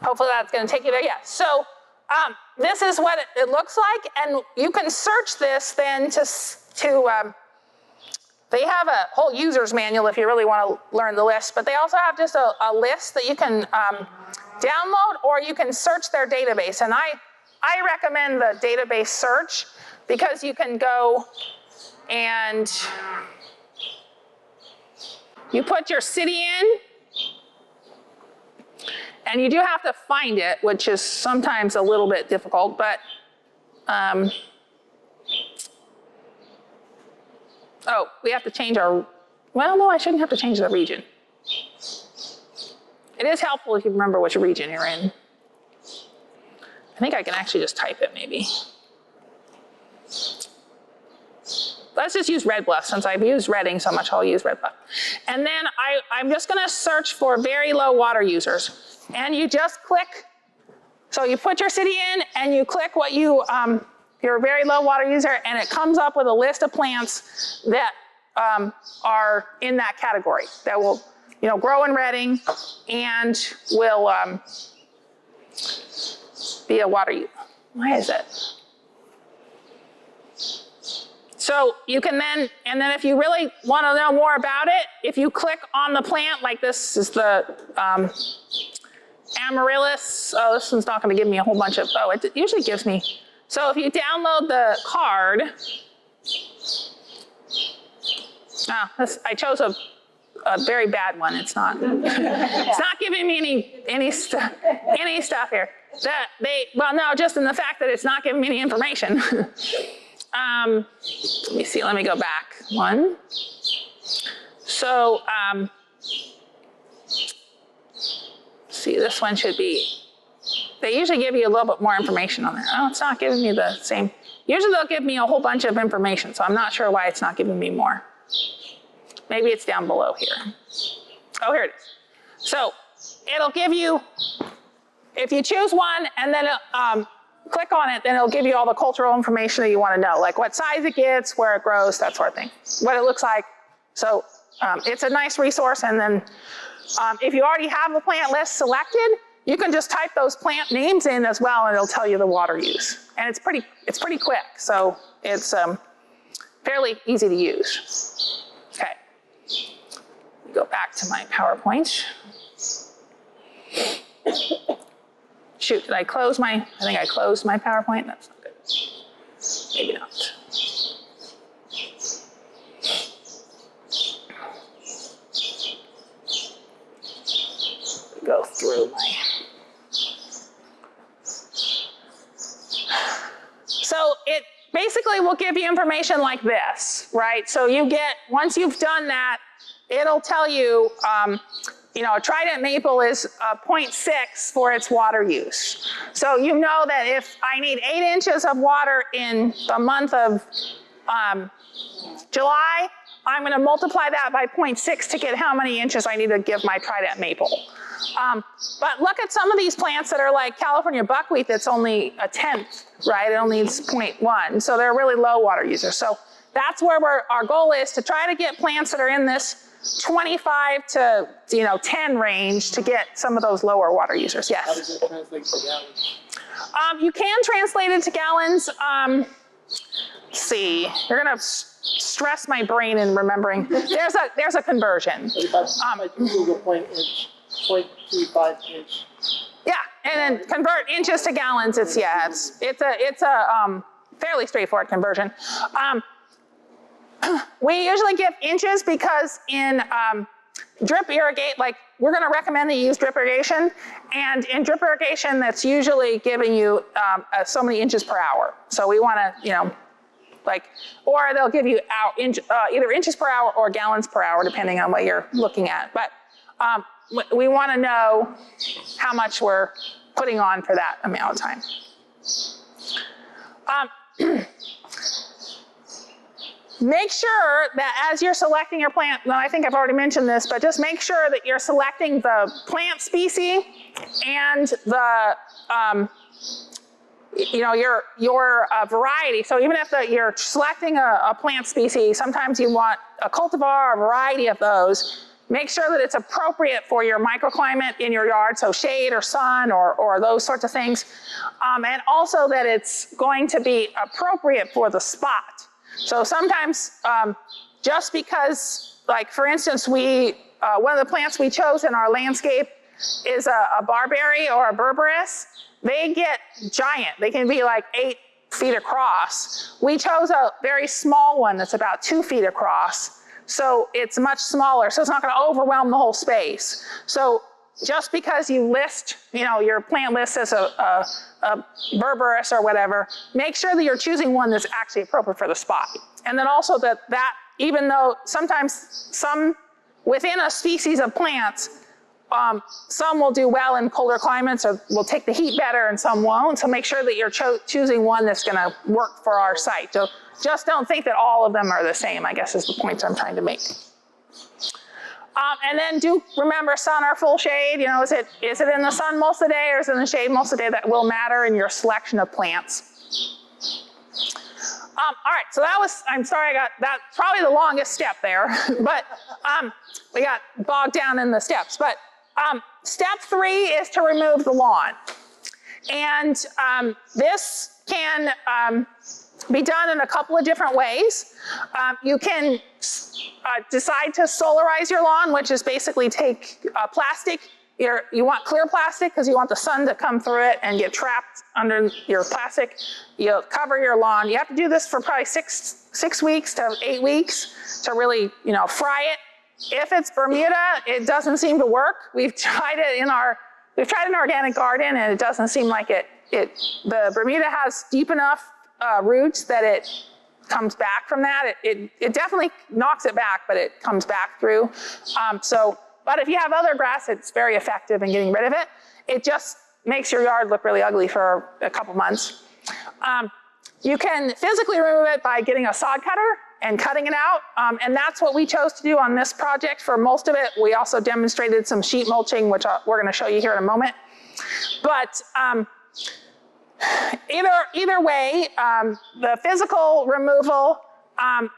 Hopefully that's going to take you there. Yeah. So This is what it looks like, and you can search this then they have a whole user's manual if you really want to learn the list, but they also have just a list that you can download, or you can search their database. And I recommend the database search because you can go and you put your city in, and you do have to find it, which is sometimes a little bit difficult, but oh, we have to change our, well, no, I shouldn't have to change the region. It is helpful if you remember which region you're in. I think I can actually just type it maybe. Let's just use Red Bluff. Since I've used Reading so much, I'll use Red Bluff. And then I'm just gonna search for very low water users. And you just click, so you put your city in and you click what you, you're a very low water user, and it comes up with a list of plants that are in that category that will, grow in Reading and will be a water user. Why is it? So you can then, and then if you really want to know more about it, if you click on the plant, like this is the Amaryllis. Oh, this one's not going to give me a whole bunch of, oh, it usually gives me. So if you download the card, I chose a very bad one. It's not. It's not giving me any stuff here. Well, no, just in the fact that it's not giving me any information. Let me see. Let me go back one. So, see, this one should be. They usually give you a little bit more information on there. Oh, it's not giving me the same. Usually they'll give me a whole bunch of information, so I'm not sure why it's not giving me more. Maybe it's down below here. Oh, here it is. So it'll give you, if you choose one and then click on it, then it'll give you all the cultural information that you want to know, like what size it gets, where it grows, that sort of thing, what it looks like. So it's a nice resource. And then if you already have the plant list selected, you can just type those plant names in as well, and it'll tell you the water use. And it's pretty quick, so it's fairly easy to use. Okay, go back to my PowerPoint. Shoot, did I close I think I closed my PowerPoint. That's not good. Maybe not. Go through my. So it basically will give you information like this, right? So you get, once you've done that, it'll tell you, a trident maple is 0.6 for its water use. So you know that if I need 8 inches of water in the month of July, I'm going to multiply that by 0.6 to get how many inches I need to give my trident maple. But look at some of these plants that are like California buckwheat that's only 1/10, right? It only needs 0.1. So they're really low water users. So that's where our goal is, to try to get plants that are in this 25 to 10 range to get some of those lower water users. Yes? How does it translate to gallons? You can translate it to gallons. Let's see, you're gonna stress my brain in remembering. There's a conversion. Google 0.25 inch. Yeah, and then convert inches to gallons. It's a fairly straightforward conversion. We usually give inches because in drip irrigate, like we're going to recommend that you use drip irrigation, and in drip irrigation, that's usually giving you so many inches per hour. So we want to, or they'll give you either inches per hour or gallons per hour, depending on what you're looking at. But we want to know how much we're putting on for that amount of time. Make sure that as you're selecting your plant, well, I think I've already mentioned this, but just make sure that you're selecting the plant species and the, your variety. So even if you're selecting a plant species, sometimes you want a cultivar or a variety of those. make sure that it's appropriate for your microclimate in your yard, so shade or sun or those sorts of things. And also that it's going to be appropriate for the spot. So sometimes just because, like for instance, one of the plants we chose in our landscape is a barberry or a berberis. They get giant. They can be like 8 feet across. We chose a very small one that's about 2 feet across. So it's much smaller, so it's not going to overwhelm the whole space. So just because you list, your plant list as a berberis or whatever, make sure that you're choosing one that's actually appropriate for the spot. And then also that even though sometimes within a species of plants, some will do well in colder climates or will take the heat better and some won't. So make sure that you're choosing one that's going to work for our site. So just don't think that all of them are the same, I guess is the point I'm trying to make. And then do remember sun or full shade. Is it in the sun most of the day or is it in the shade most of the day? That will matter in your selection of plants. All right, so I'm sorry I got that, probably the longest step there, but we got bogged down in the steps. But step 3 is to remove the lawn. And this can be done in a couple of different ways. You can decide to solarize your lawn, which is basically take plastic. You want clear plastic because you want the sun to come through it and get trapped under your plastic. You'll cover your lawn. You have to do this for probably 6 weeks to 8 weeks to really, fry it. If it's Bermuda, it doesn't seem to work. We've tried it in our organic garden, and it doesn't seem like the Bermuda has deep enough roots that it comes back from that. It definitely knocks it back, but it comes back through. But if you have other grass, it's very effective in getting rid of it. It just makes your yard look really ugly for a couple months. You can physically remove it by getting a sod cutter and cutting it out. And that's what we chose to do on this project for most of it. We also demonstrated some sheet mulching, which we're going to show you here in a moment. But either way, the physical removal,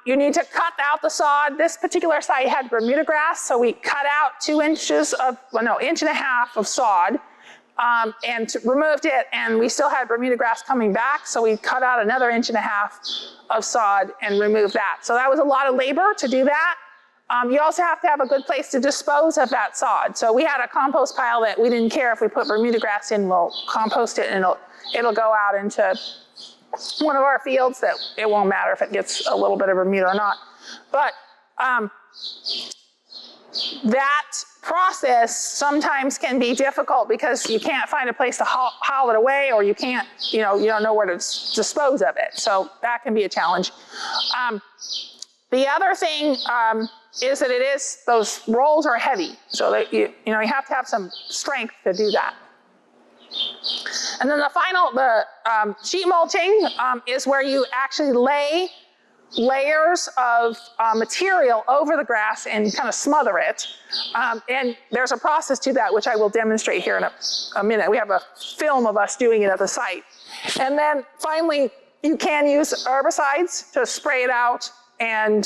you need to cut out the sod. This particular site had Bermuda grass, so we cut out 2 inches inch and a half of sod and removed it, and we still had Bermuda grass coming back, so we cut out another 1.5 inches of sod and removed that. So that was a lot of labor to do that. You also have to have a good place to dispose of that sod. So we had a compost pile that we didn't care if we put Bermuda grass in, we'll compost it and it'll go out into one of our fields that it won't matter if it gets a little bit of Bermuda or not. But that process sometimes can be difficult because you can't find a place to haul it away, or you can't, you don't know where to dispose of it. So that can be a challenge. The other thing is that those rolls are heavy. So that you have to have some strength to do that. And then the sheet mulching is where you actually lay layers of material over the grass and kind of smother it. And there's a process to that, which I will demonstrate here in a minute. We have a film of us doing it at the site. And then finally, you can use herbicides to spray it out, and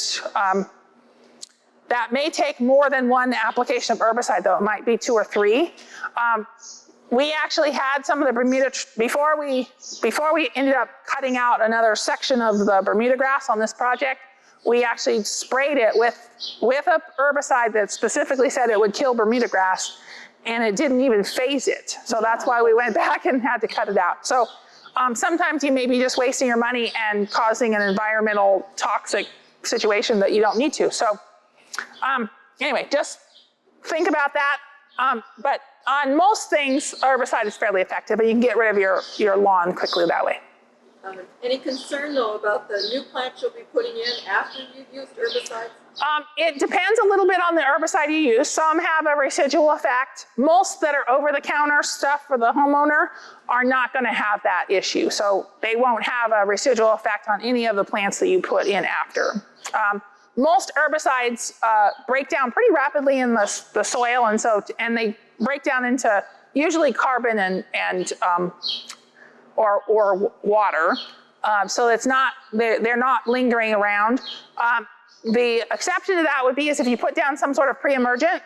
that may take more than one application of herbicide, though. It might be 2 or 3. We actually had some of the Bermuda, before we ended up cutting out another section of the Bermuda grass on this project, we actually sprayed it with a herbicide that specifically said it would kill Bermuda grass, and it didn't even phase it. So that's why we went back and had to cut it out. So sometimes you may be just wasting your money and causing an environmental toxic situation that you don't need to. So anyway, just think about that. But on most things, herbicide is fairly effective, and you can get rid of your lawn quickly that way. Any concern, though, about the new plants you'll be putting in after you've used herbicides? It depends a little bit on the herbicide you use. Some have a residual effect. Most that are over-the-counter stuff for the homeowner are not going to have that issue. So they won't have a residual effect on any of the plants that you put in after. Most herbicides break down pretty rapidly in the soil, and they break down into usually carbon or water. So it's not, they're not lingering around. The exception to that would be is if you put down some sort of pre-emergent,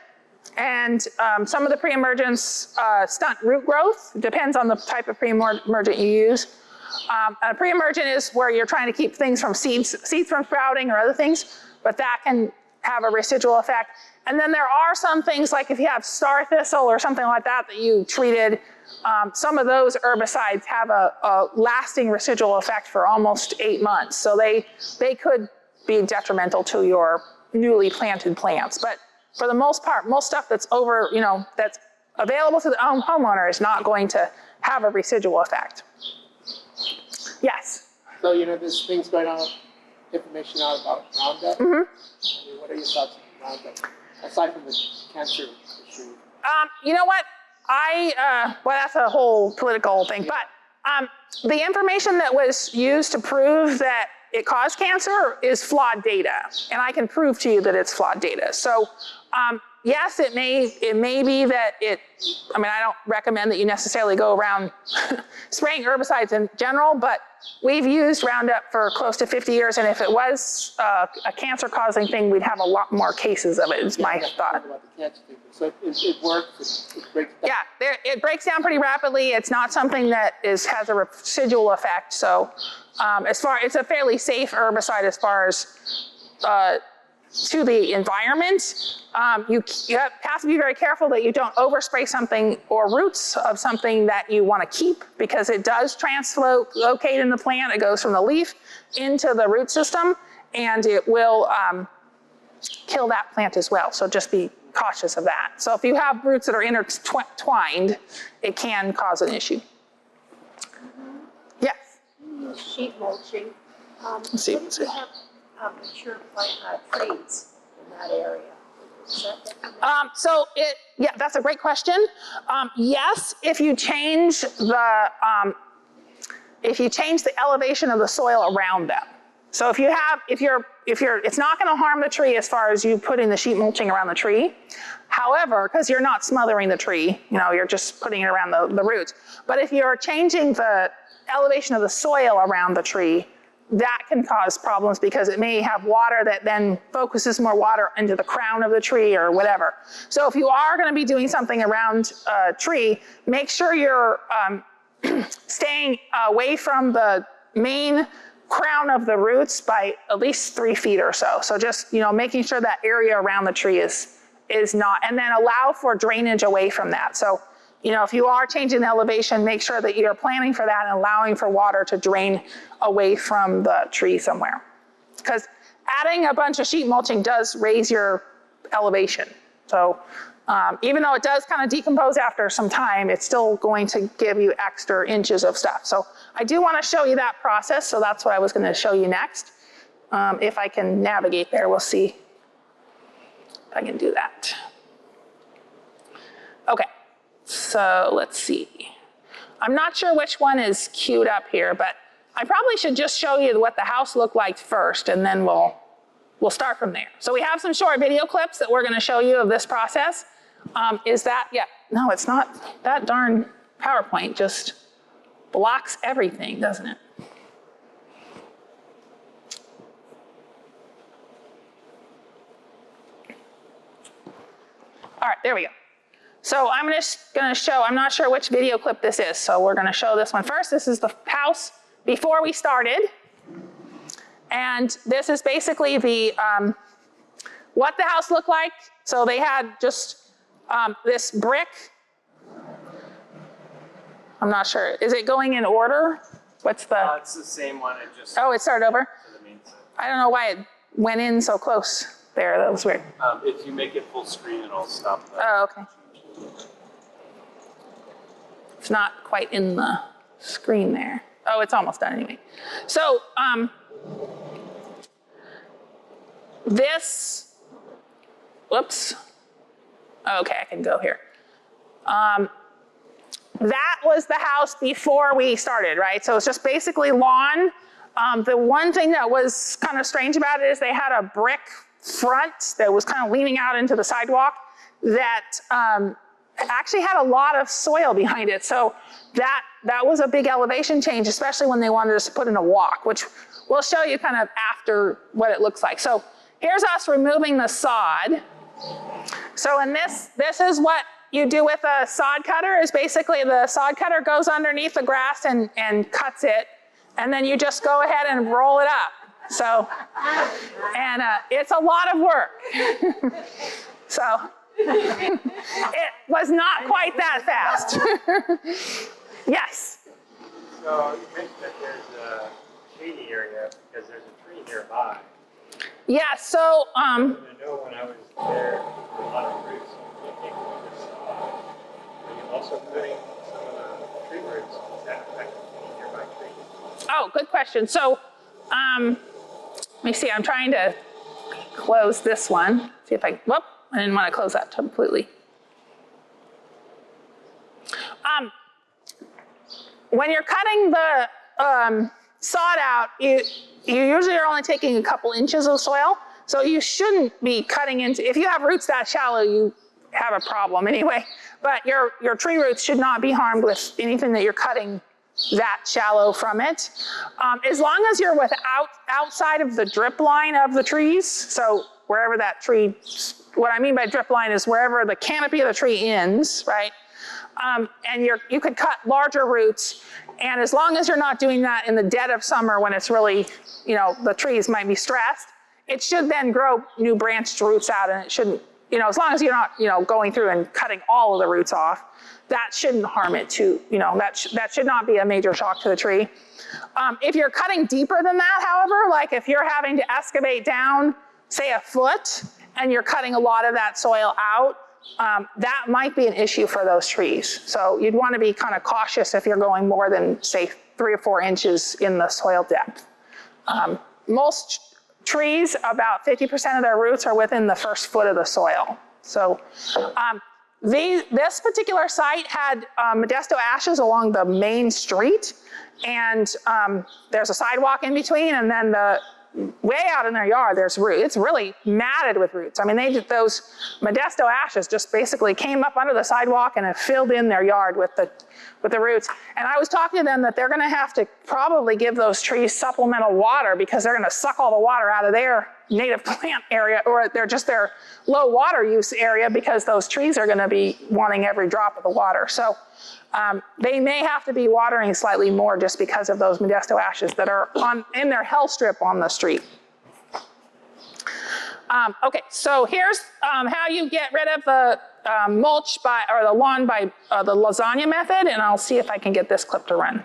and some of the pre-emergents stunt root growth. Depends on the type of pre-emergent you use. A pre-emergent is where you're trying to keep things from seeds from sprouting or other things, but that can have a residual effect. And then there are some things like if you have star thistle or something like that that you treated, some of those herbicides have a lasting residual effect for almost 8 months. So they could be detrimental to your newly planted plants. But for the most part, most stuff that's over, that's available to the homeowner is not going to have a residual effect. Yes? So, there's things going on, information out about Roundup. I mean, what are your thoughts on Roundup, aside from the cancer issue? You know what? Well, that's a whole political thing, but the information that was used to prove that it caused cancer is flawed data, and I can prove to you that it's flawed data. So yes, it may be that I don't recommend that you necessarily go around spraying herbicides in general, but we've used Roundup for close to 50 years, and if it was a cancer-causing thing, we'd have a lot more cases of it, is my thought. About the cancer thing. So it works, it breaks down. Yeah, it breaks down pretty rapidly. It's not something that has a residual effect, so it's a fairly safe herbicide as far as to the environment. You have to be very careful that you don't overspray something or roots of something that you want to keep, because it does translocate in the plant. It goes from the leaf into the root system, and it will kill that plant as well. So just be cautious of that. So if you have roots that are intertwined, it can cause an issue. Yes? Sheet mulching. Let's see. What if you have mature trees in that area? Is that that's a great question. Yes, if you change the elevation of the soil around them. So it's not going to harm the tree as far as you putting the sheet mulching around the tree. However, because you're not smothering the tree, you're just putting it around the roots. But if you're changing the elevation of the soil around the tree, that can cause problems because it may have water that then focuses more water into the crown of the tree or whatever. So if you are going to be doing something around a tree, make sure you're staying away from the main crown of the roots by at least 3 feet or so. So just, making sure that area around the tree is not, and then allow for drainage away from that. So, if you are changing the elevation, make sure that you're planning for that and allowing for water to drain away from the tree somewhere. Because adding a bunch of sheet mulching does raise your elevation. So even though it does kind of decompose after some time, it's still going to give you extra inches of stuff. So I do want to show you that process. So that's what I was going to show you next. If I can navigate there, we'll see if I can do that. Okay. So let's see. I'm not sure which one is queued up here, but I probably should just show you what the house looked like first, and then we'll start from there. So we have some short video clips that we're going to show you of this process. No, it's not. That darn PowerPoint just blocks everything, doesn't it? All right, there we go. So I'm just going to show, I'm not sure which video clip this is, so we're going to show this one first. This is the house before we started. And this is basically what the house looked like. So they had just this brick. I'm not sure. Is it going in order? What's the? It's the same one. It just. Oh, it started over? To the main side. I don't know why it went in so close there. That was weird. If you make it full screen, it'll stop that. Oh, okay. It's not quite in the screen there. Oh, it's almost done anyway. So this, whoops. Okay, I can go here. That was the house before we started, right? So it's just basically lawn. The one thing that was kind of strange about it is they had a brick front that was kind of leaning out into the sidewalk that actually had a lot of soil behind it. So that was a big elevation change, especially when they wanted us to put in a walk, which we'll show you kind of after what it looks like. So here's us removing the sod. So in this is what you do with a sod cutter, is basically the sod cutter goes underneath the grass and cuts it, and then you just go ahead and roll it up. So, and it's a lot of work. So, it was not quite that fast. Yes? So you mentioned that there's a shady area because there's a tree nearby. Yeah, so, I know when I was there, there were a lot of roots. You can't take this off. Are you also cutting some of the tree roots? Does that affect any nearby trees? oh, good question. So, let me see, I'm trying to close this one. See if I, whoop, I didn't want to close that completely. When you're cutting the sod out, you usually are only taking a couple inches of soil. So you shouldn't be cutting into, if you have roots that shallow, you have a problem anyway. But your tree roots should not be harmed with anything that you're cutting that shallow from it. As long as you're outside of the drip line of the trees, so wherever that tree, what I mean by drip line is wherever the canopy of the tree ends, right? And you could cut larger roots, and as long as you're not doing that in the dead of summer when it's really, the trees might be stressed, it should then grow new branched roots out, and it shouldn't, as long as you're not, going through and cutting all of the roots off, that shouldn't harm it too. That should not be a major shock to the tree. If you're cutting deeper than that, however, like if you're having to excavate down, say a foot, and you're cutting a lot of that soil out, that might be an issue for those trees. So you'd want to be kind of cautious if you're going more than, say, 3 or 4 inches in the soil depth. Most trees, about 50% of their roots are within the first foot of the soil. So this particular site had Modesto ashes along the main street, and there's a sidewalk in between, and then way out in their yard, there's roots. It's really matted with roots. I mean, those Modesto ashes just basically came up under the sidewalk and have filled in their yard with the roots. And I was talking to them that they're gonna have to probably give those trees supplemental water because they're gonna suck all the water out of their native plant area, or they're just their low water use area, because those trees are gonna be wanting every drop of the water. So they may have to be watering slightly more just because of those Modesto ashes that are in their health strip on the street. Okay, so here's how you get rid of the mulch or the lawn by the lasagna method, and I'll see if I can get this clip to run.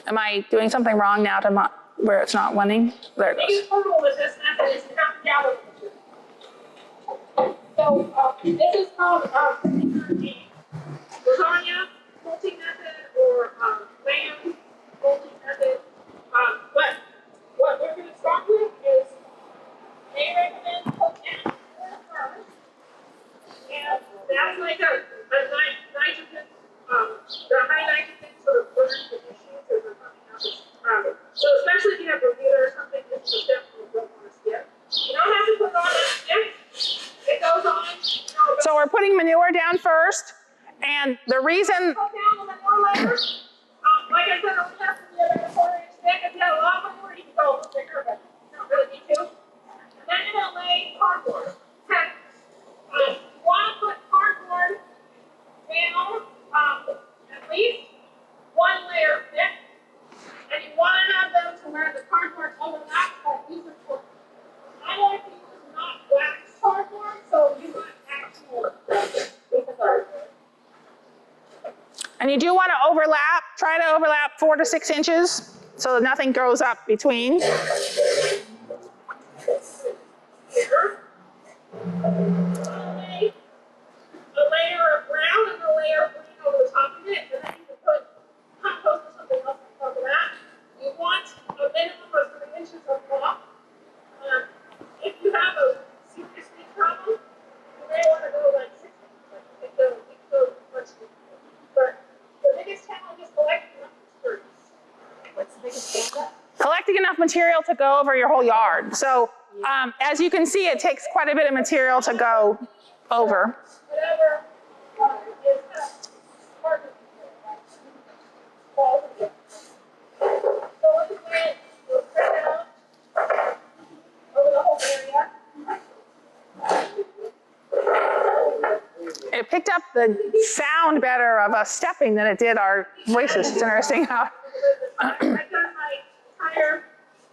Am I doing something wrong now where it's not running? There it goes. The biggest hurdle with this method is to come together. So this is called the lasagna mulching method, or lamb mulching method. But what we're going to start with is they recommend putting down first, and that's like a nitrogen, the high nitrogen sort of burn that you shoot as we're coming out. So especially if you have Bermuda or something, this is a step you don't want to skip. You don't have to put it on that stick. It goes on. So we're putting manure down first, and the reason. Put down the manure layer. Like I said, only have to be about a 4-inch thick. If you have a lot of manure, you can go a little bigger, but you don't really need to. And then you're going to lay cardboard. Okay. You want to put cardboard down at least 1 layer thick, and you want to have them to where the cardboard overlaps that these are for. I like to use not wax cardboard, so you want actual piece of cardboard. And you do want to try to overlap 4 to 6 inches so that nothing grows up between. Here. A layer of brown and a layer of green over the top of it, and then you can put compost or something else on top of that. You want a minimum of 3 inches of rock. If you have a serious leak problem, you may want to go like 6 inches. Like you can go much deeper. But the biggest challenge is collecting enough materials. What's the biggest challenge? Collecting enough material to go over your whole yard. So as you can see, it takes quite a bit of material to go over. Whatever is part of it. So let's say you'll spread it out. the sound better of us stepping than it did our voices. It's interesting how. I've done my entire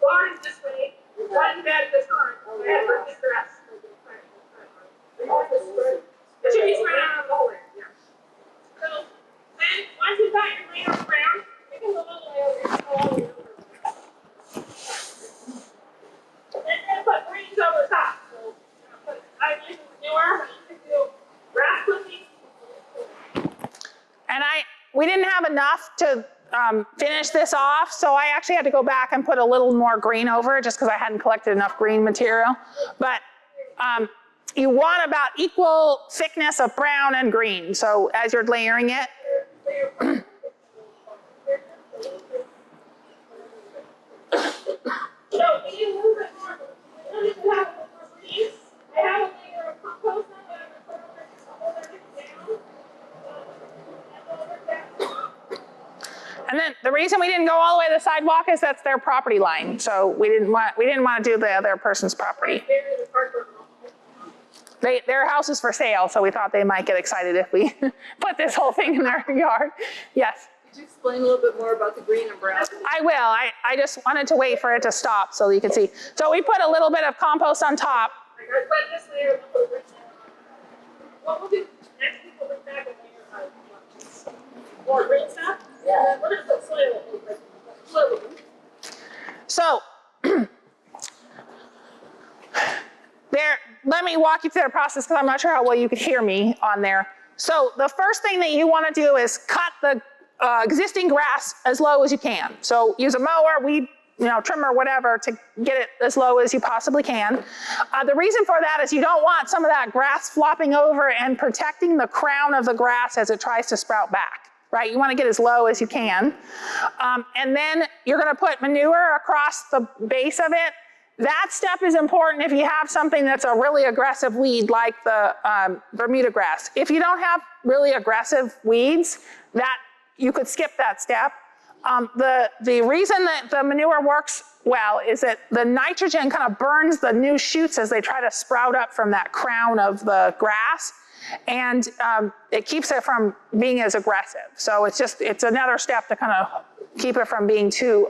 lawn this way, one bed this time. I had to get grass. It should be spread out on the whole area. Yeah. So then once you've got your layer of ground, make a little layer all over. Then you're gonna put greens over the top. So I use manure, you can do grass clippings. And we didn't have enough to finish this off, so I actually had to go back and put a little more green over it just because I hadn't collected enough green material. But you want about equal thickness of brown and green. So as you're layering it, So we need a little bit more. We need to have a little more greens. I have a layer of compost now that I'm going to put over just to hold everything down. and then the reason we didn't go all the way to the sidewalk is that's their property line. So we didn't want to do the other person's property. Their house is for sale, so we thought they might get excited if we put this whole thing in their yard. Yes. Could you explain a little bit more about the green and brown? I will. I just wanted to wait for it to stop so you could see. So we put a little bit of compost on top. I put this layer of the greens. What we'll do next week, we'll bring back a layer of more green stuff. Yeah. And we're going to put soil over it. Slowly. So let me walk you through the process because I'm not sure how well you could hear me on there. So the first thing that you want to do is cut the existing grass as low as you can. So use a mower, weed, trimmer, whatever, to get it as low as you possibly can. The reason for that is you don't want some of that grass flopping over and protecting the crown of the grass as it tries to sprout back, right? You want to get as low as you can. And then you're going to put manure across the base of it. That step is important if you have something that's a really aggressive weed like the Bermuda grass. If you don't have really aggressive weeds, you could skip that step. The reason that the manure works well is that the nitrogen kind of burns the new shoots as they try to sprout up from that crown of the grass, and it keeps it from being as aggressive. So it's another step to kind of keep it from being too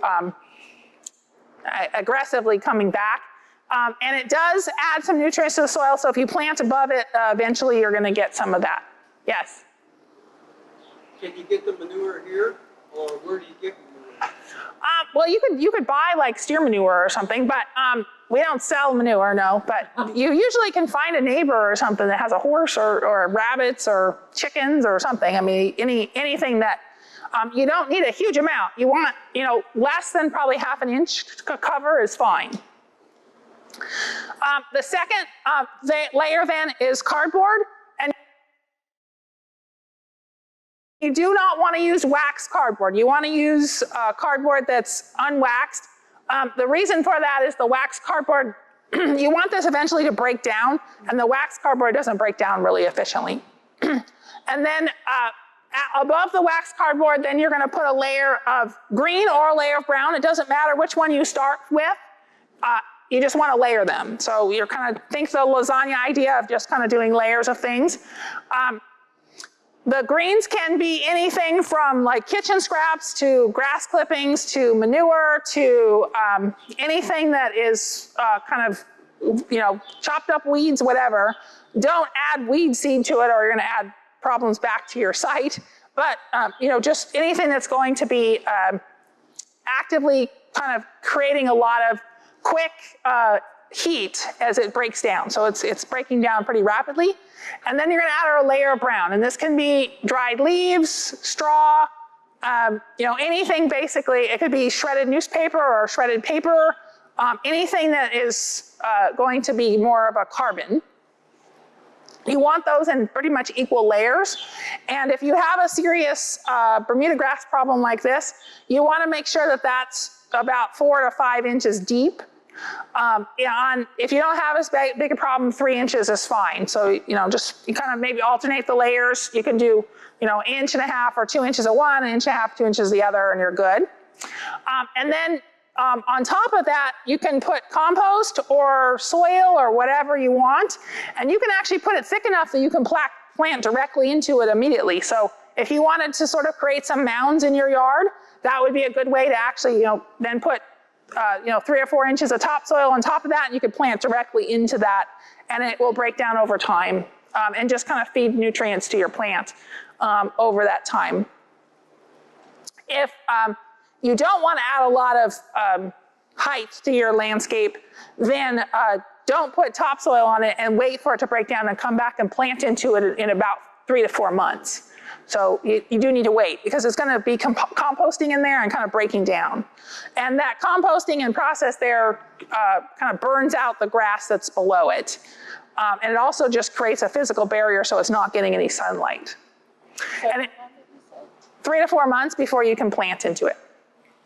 aggressively coming back. And it does add some nutrients to the soil, so if you plant above it, eventually you're gonna get some of that. Yes? Can you get the manure here, or where do you get manure? Well, you could buy like steer manure or something, but we don't sell manure, no. But you usually can find a neighbor or something that has a horse or rabbits or chickens or something. I mean, anything that you don't need a huge amount. You want, less than probably half an inch cover is fine. The second layer then is cardboard. And you do not want to use waxed cardboard. You want to use cardboard that's unwaxed. The reason for that is the waxed cardboard, you want this eventually to break down, and the waxed cardboard doesn't break down really efficiently. And then above the waxed cardboard, then you're going to put a layer of green or a layer of brown. It doesn't matter which one you start with. You just want to layer them. So you're kind of, think the lasagna idea of just kind of doing layers of things. The greens can be anything from like kitchen scraps to grass clippings to manure to anything that is kind of, chopped up weeds, whatever. Don't add weed seed to it or you're going to add problems back to your site. But, just anything that's going to be actively kind of creating a lot of quick heat as it breaks down. So it's breaking down pretty rapidly. And then you're going to add a layer of brown. And this can be dried leaves, straw, anything basically. It could be shredded newspaper or shredded paper, anything that is going to be more of a carbon. You want those in pretty much equal layers. And if you have a serious Bermuda grass problem like this, you want to make sure that that's about 4 to 5 inches deep. If you don't have as big a problem, 3 inches is fine. So, you kind of maybe alternate the layers. You can do, 1.5 inches or 2 inches of one, 1.5 inches, 2 inches the other, and you're good. And then on top of that, you can put compost or soil or whatever you want. And you can actually put it thick enough that you can plant directly into it immediately. So if you wanted to sort of create some mounds in your yard, that would be a good way to actually, then put 3 or 4 inches of topsoil on top of that, and you could plant directly into that, and it will break down over time and just kind of feed nutrients to your plant over that time. If you don't want to add a lot of height to your landscape, then don't put topsoil on it and wait for it to break down and come back and plant into it in about 3 to 4 months. So you do need to wait because it's going to be composting in there and kind of breaking down. And that composting and process there kind of burns out the grass that's below it. And it also just creates a physical barrier so it's not getting any sunlight. And 3 to 4 months before you can plant into it.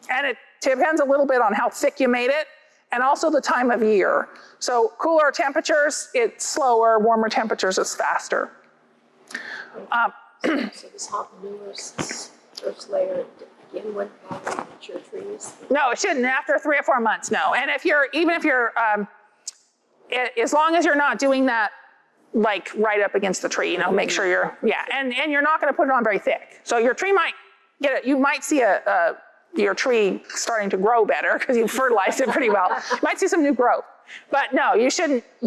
And it depends a little bit on how thick you made it and also the time of year. So cooler temperatures, it's slower, warmer temperatures, it's faster. So this hop manure's first layer again wouldn't bother mature trees? No, it shouldn't after 3 or 4 months, no. And even if you're, as long as you're not doing that like right up against the tree, make sure you're, and you're not gonna put it on very thick. So your tree might you might see your tree starting to grow better because you fertilized it pretty well. You might see some new growth. But no,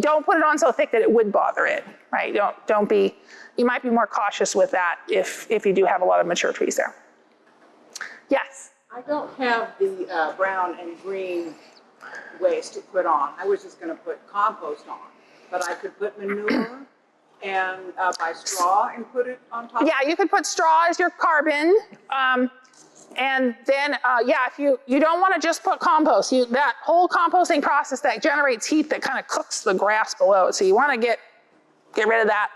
don't put it on so thick that it would bother it, right? You might be more cautious with that if you do have a lot of mature trees there. Yes? I don't have the brown and green waste to put on. I was just gonna put compost on, but I could put manure and buy straw and put it on top. Yeah, you could put straw as your carbon. And then, if you don't want to just put compost, that whole composting process that generates heat that kind of cooks the grass below. So you want to get rid of that.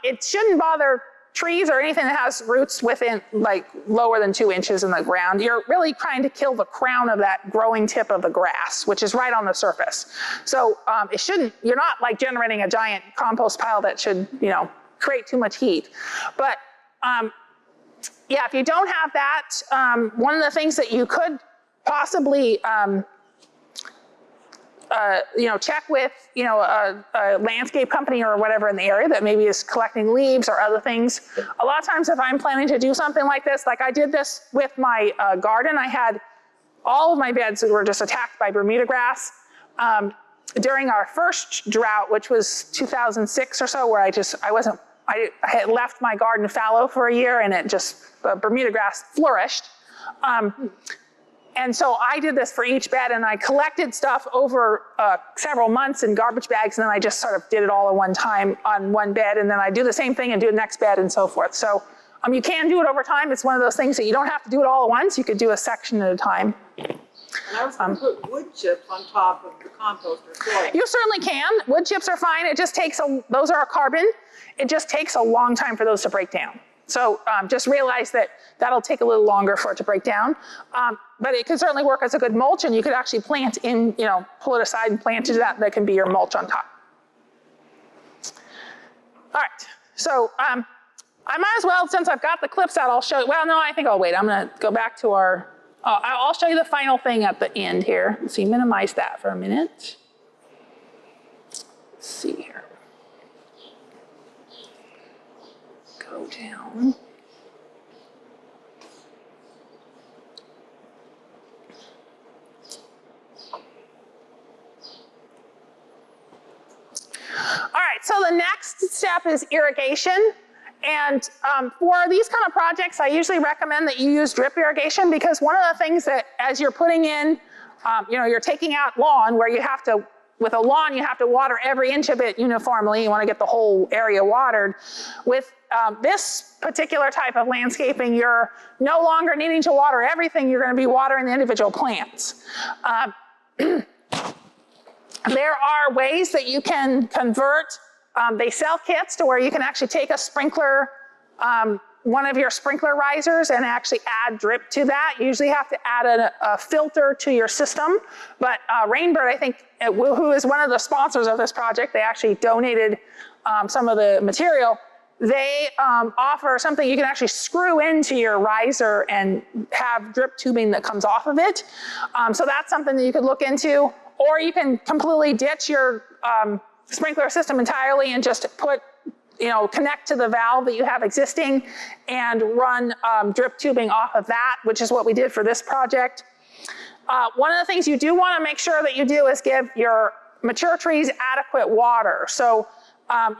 It shouldn't bother trees or anything that has roots within like lower than 2 inches in the ground. You're really trying to kill the crown of that growing tip of the grass, which is right on the surface. So you're not like generating a giant compost pile that should, create too much heat. But if you don't have that, one of the things that you could possibly check with, a landscape company or whatever in the area that maybe is collecting leaves or other things. A lot of times if I'm planning to do something like this, like I did this with my garden, I had all of my beds that were just attacked by Bermuda grass. During our first drought, which was 2006 or so, where I had left my garden fallow for a year and Bermuda grass flourished. And so I did this for each bed and I collected stuff over several months in garbage bags, and then I just sort of did it all at one time on one bed, and then I do the same thing and do the next bed and so forth. So you can do it over time. It's one of those things that you don't have to do it all at once. You could do a section at a time. And I was going to put wood chips on top of the compost or soil. You certainly can. Wood chips are fine. It just takes those are carbon. It just takes a long time for those to break down. So just realize that that'll take a little longer for it to break down. But it can certainly work as a good mulch, and you could actually plant in, pull it aside and plant into that. That can be your mulch on top. All right, so I might as well, since I've got the clips out, I'll show you. Well, no, I think I'll wait. I'm gonna go back to I'll show you the final thing at the end here. So you minimize that for a minute. Let's see here. Go down. All right, so the next step is irrigation. And for these kind of projects, I usually recommend that you use drip irrigation, because one of the things that as you're putting in, you're taking out lawn where with a lawn, you have to water every inch of it uniformly. You want to get the whole area watered. With this particular type of landscaping, you're no longer needing to water everything. You're going to be watering the individual plants. There are ways that you can convert. They sell kits to where you can actually take a sprinkler, one of your sprinkler risers, and actually add drip to that. You usually have to add a filter to your system. But Rainbird, I think, who is one of the sponsors of this project, they actually donated some of the material. They offer something you can actually screw into your riser and have drip tubing that comes off of it. So that's something that you could look into. Or you can completely ditch your sprinkler system entirely and just put connect to the valve that you have existing and run drip tubing off of that, which is what we did for this project. One of the things you do want to make sure that you do is give your mature trees adequate water. So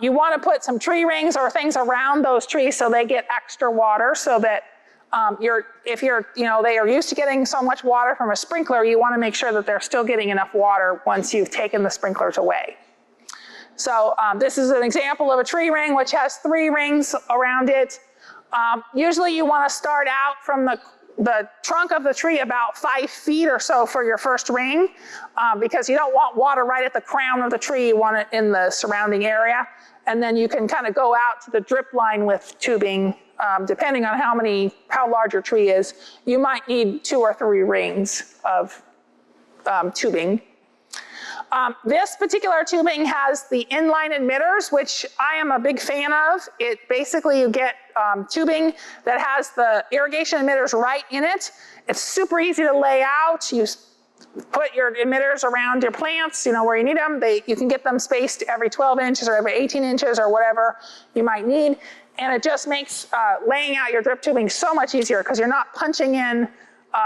you want to put some tree rings or things around those trees so they get extra water, so that they are used to getting so much water from a sprinkler, you want to make sure that they're still getting enough water once you've taken the sprinklers away. So this is an example of a tree ring which has 3 rings around it. Usually you want to start out from the trunk of the tree about 5 feet or so for your first ring, because you don't want water right at the crown of the tree, you want it in the surrounding area. And then you can kind of go out to the drip line with tubing, depending on how large your tree is. You might need 2 or 3 rings of tubing. This particular tubing has the inline emitters, which I am a big fan of. It basically, you get tubing that has the irrigation emitters right in it. It's super easy to lay out. You put your emitters around your plants, where you need them. You can get them spaced every 12 inches or every 18 inches or whatever you might need. And it just makes laying out your drip tubing so much easier, because you're not punching in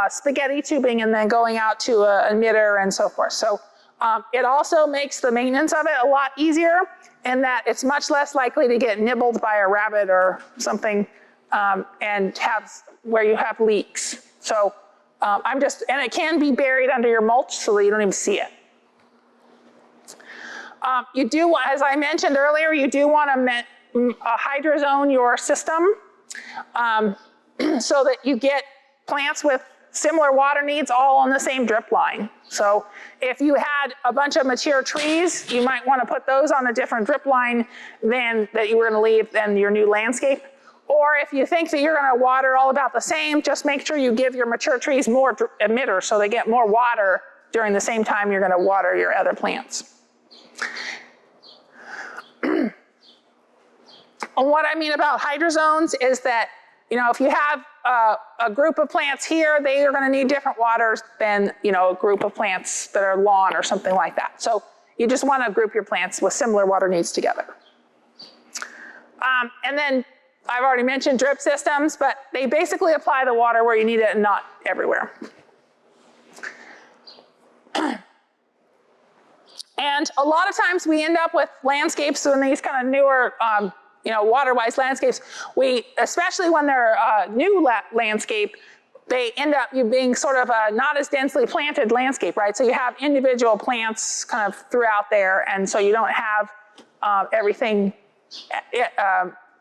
spaghetti tubing and then going out to an emitter and so forth. So it also makes the maintenance of it a lot easier, in that it's much less likely to get nibbled by a rabbit or something, and where you have leaks. So and it can be buried under your mulch so that you don't even see it. You do, as I mentioned earlier, you do want to hydrozone your system so that you get plants with similar water needs all on the same drip line. So if you had a bunch of mature trees, you might want to put those on a different drip line that you were going to leave than your new landscape. Or if you think that you're going to water all about the same, just make sure you give your mature trees more emitters so they get more water during the same time you're going to water your other plants. And what I mean about hydrozones is that, if you have a group of plants here, they are going to need different waters than, a group of plants that are lawn or something like that. So you just want to group your plants with similar water needs together. And then I've already mentioned drip systems, but they basically apply the water where you need it and not everywhere. And a lot of times we end up with landscapes in these kind of newer water-wise landscapes, especially when they're a new landscape, they end up being sort of a not as densely planted landscape, right? So you have individual plants kind of throughout there, and so you don't have everything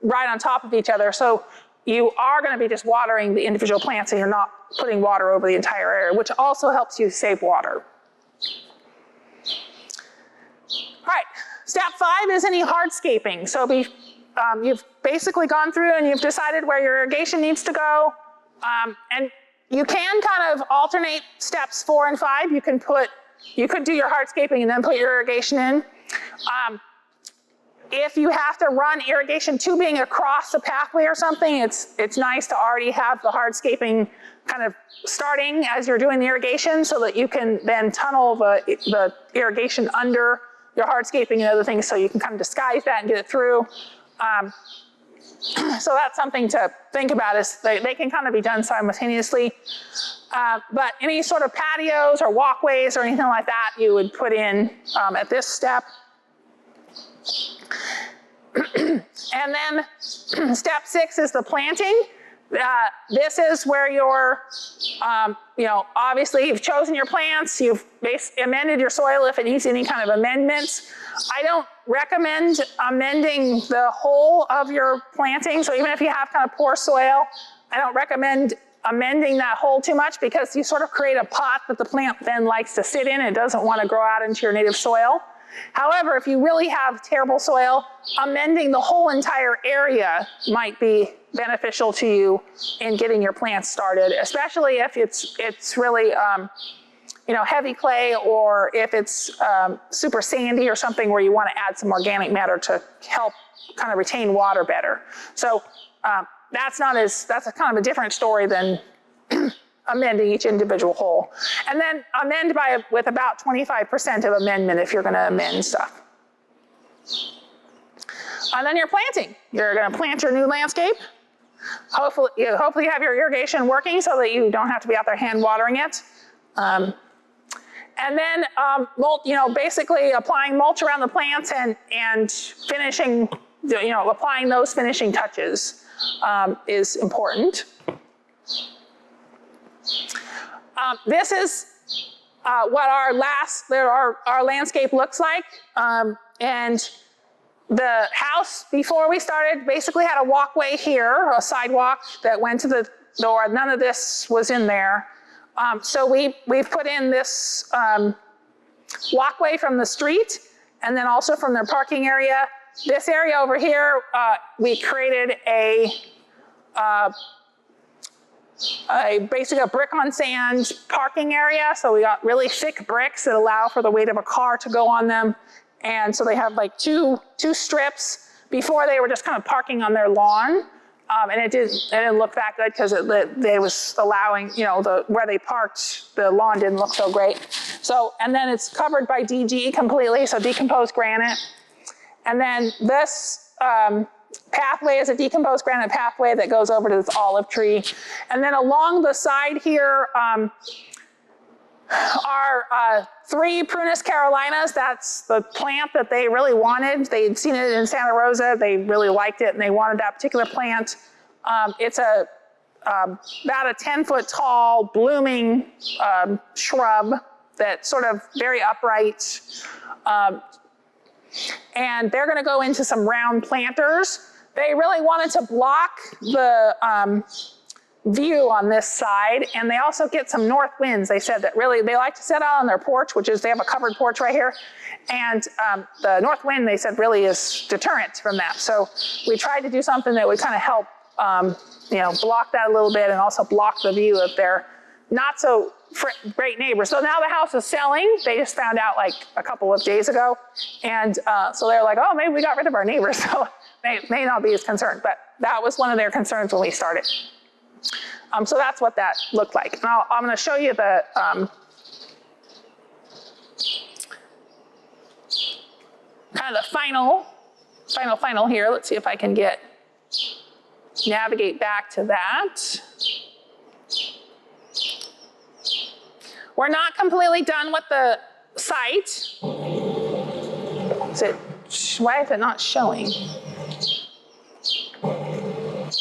right on top of each other. So you are going to be just watering the individual plants, and you're not putting water over the entire area, which also helps you save water. All right, step 5 is any hardscaping. So you've basically gone through and you've decided where your irrigation needs to go. And you can kind of alternate steps 4 and 5. You could do your hardscaping and then put your irrigation in. If you have to run irrigation tubing across a pathway or something, it's nice to already have the hardscaping kind of starting as you're doing the irrigation, so that you can then tunnel the irrigation under your hardscaping and other things, so you can kind of disguise that and get it through. So that's something to think about, is they can kind of be done simultaneously. But any sort of patios or walkways or anything like that, you would put in at this step. And then step 6 is the planting. This is where you're, obviously you've chosen your plants, you've amended your soil if it needs any kind of amendments. I don't recommend amending the whole of your planting. So even if you have kind of poor soil, I don't recommend amending that hole too much, because you sort of create a pot that the plant then likes to sit in. It doesn't want to grow out into your native soil. However, if you really have terrible soil, amending the whole entire area might be beneficial to you in getting your plants started, especially if it's really heavy clay, or if it's super sandy or something where you want to add some organic matter to help kind of retain water better. So that's a kind of a different story than amending each individual hole. And then amend with about 25% of amendment if you're going to amend stuff. And then you're planting. You're gonna plant your new landscape. Hopefully you have your irrigation working so that you don't have to be out there hand watering it. And then, basically applying mulch around the plants and finishing, applying those finishing touches is important. This is what our landscape looks like. And the house before we started basically had a walkway here, a sidewalk that went to the door. None of this was in there. So we've put in this walkway from the street and then also from their parking area. This area over here, we created basically a brick on sand parking area. So we got really thick bricks that allow for the weight of a car to go on them. And so they have like two strips. Before they were just kind of parking on their lawn. And it didn't look that good because they was allowing, where they parked, the lawn didn't look so great. So, and then it's covered by DG completely, so decomposed granite. And then this pathway is a decomposed granite pathway that goes over to this olive tree. And then along the side here are 3 Prunus carolinas. That's the plant that they really wanted. They'd seen it in Santa Rosa. They really liked it and they wanted that particular plant. It's about a 10-foot tall blooming shrub that's sort of very upright. And they're gonna go into some round planters. They really wanted to block the view on this side, and they also get some north winds. They said that really they like to sit out on their porch, which is they have a covered porch right here, and the north wind, they said, really is deterrent from that. So we tried to do something that would kind of help block that a little bit and also block the view of their not so great neighbors. So now the house is selling. They just found out like a couple of days ago, and so they're like, oh, maybe we got rid of our neighbors, so they may not be as concerned, but that was one of their concerns when we started. So that's what that looked like. Now I'm going to show you the kind of the final here. Let's see if I can navigate back to that. We're not completely done with the site. Why is it not showing?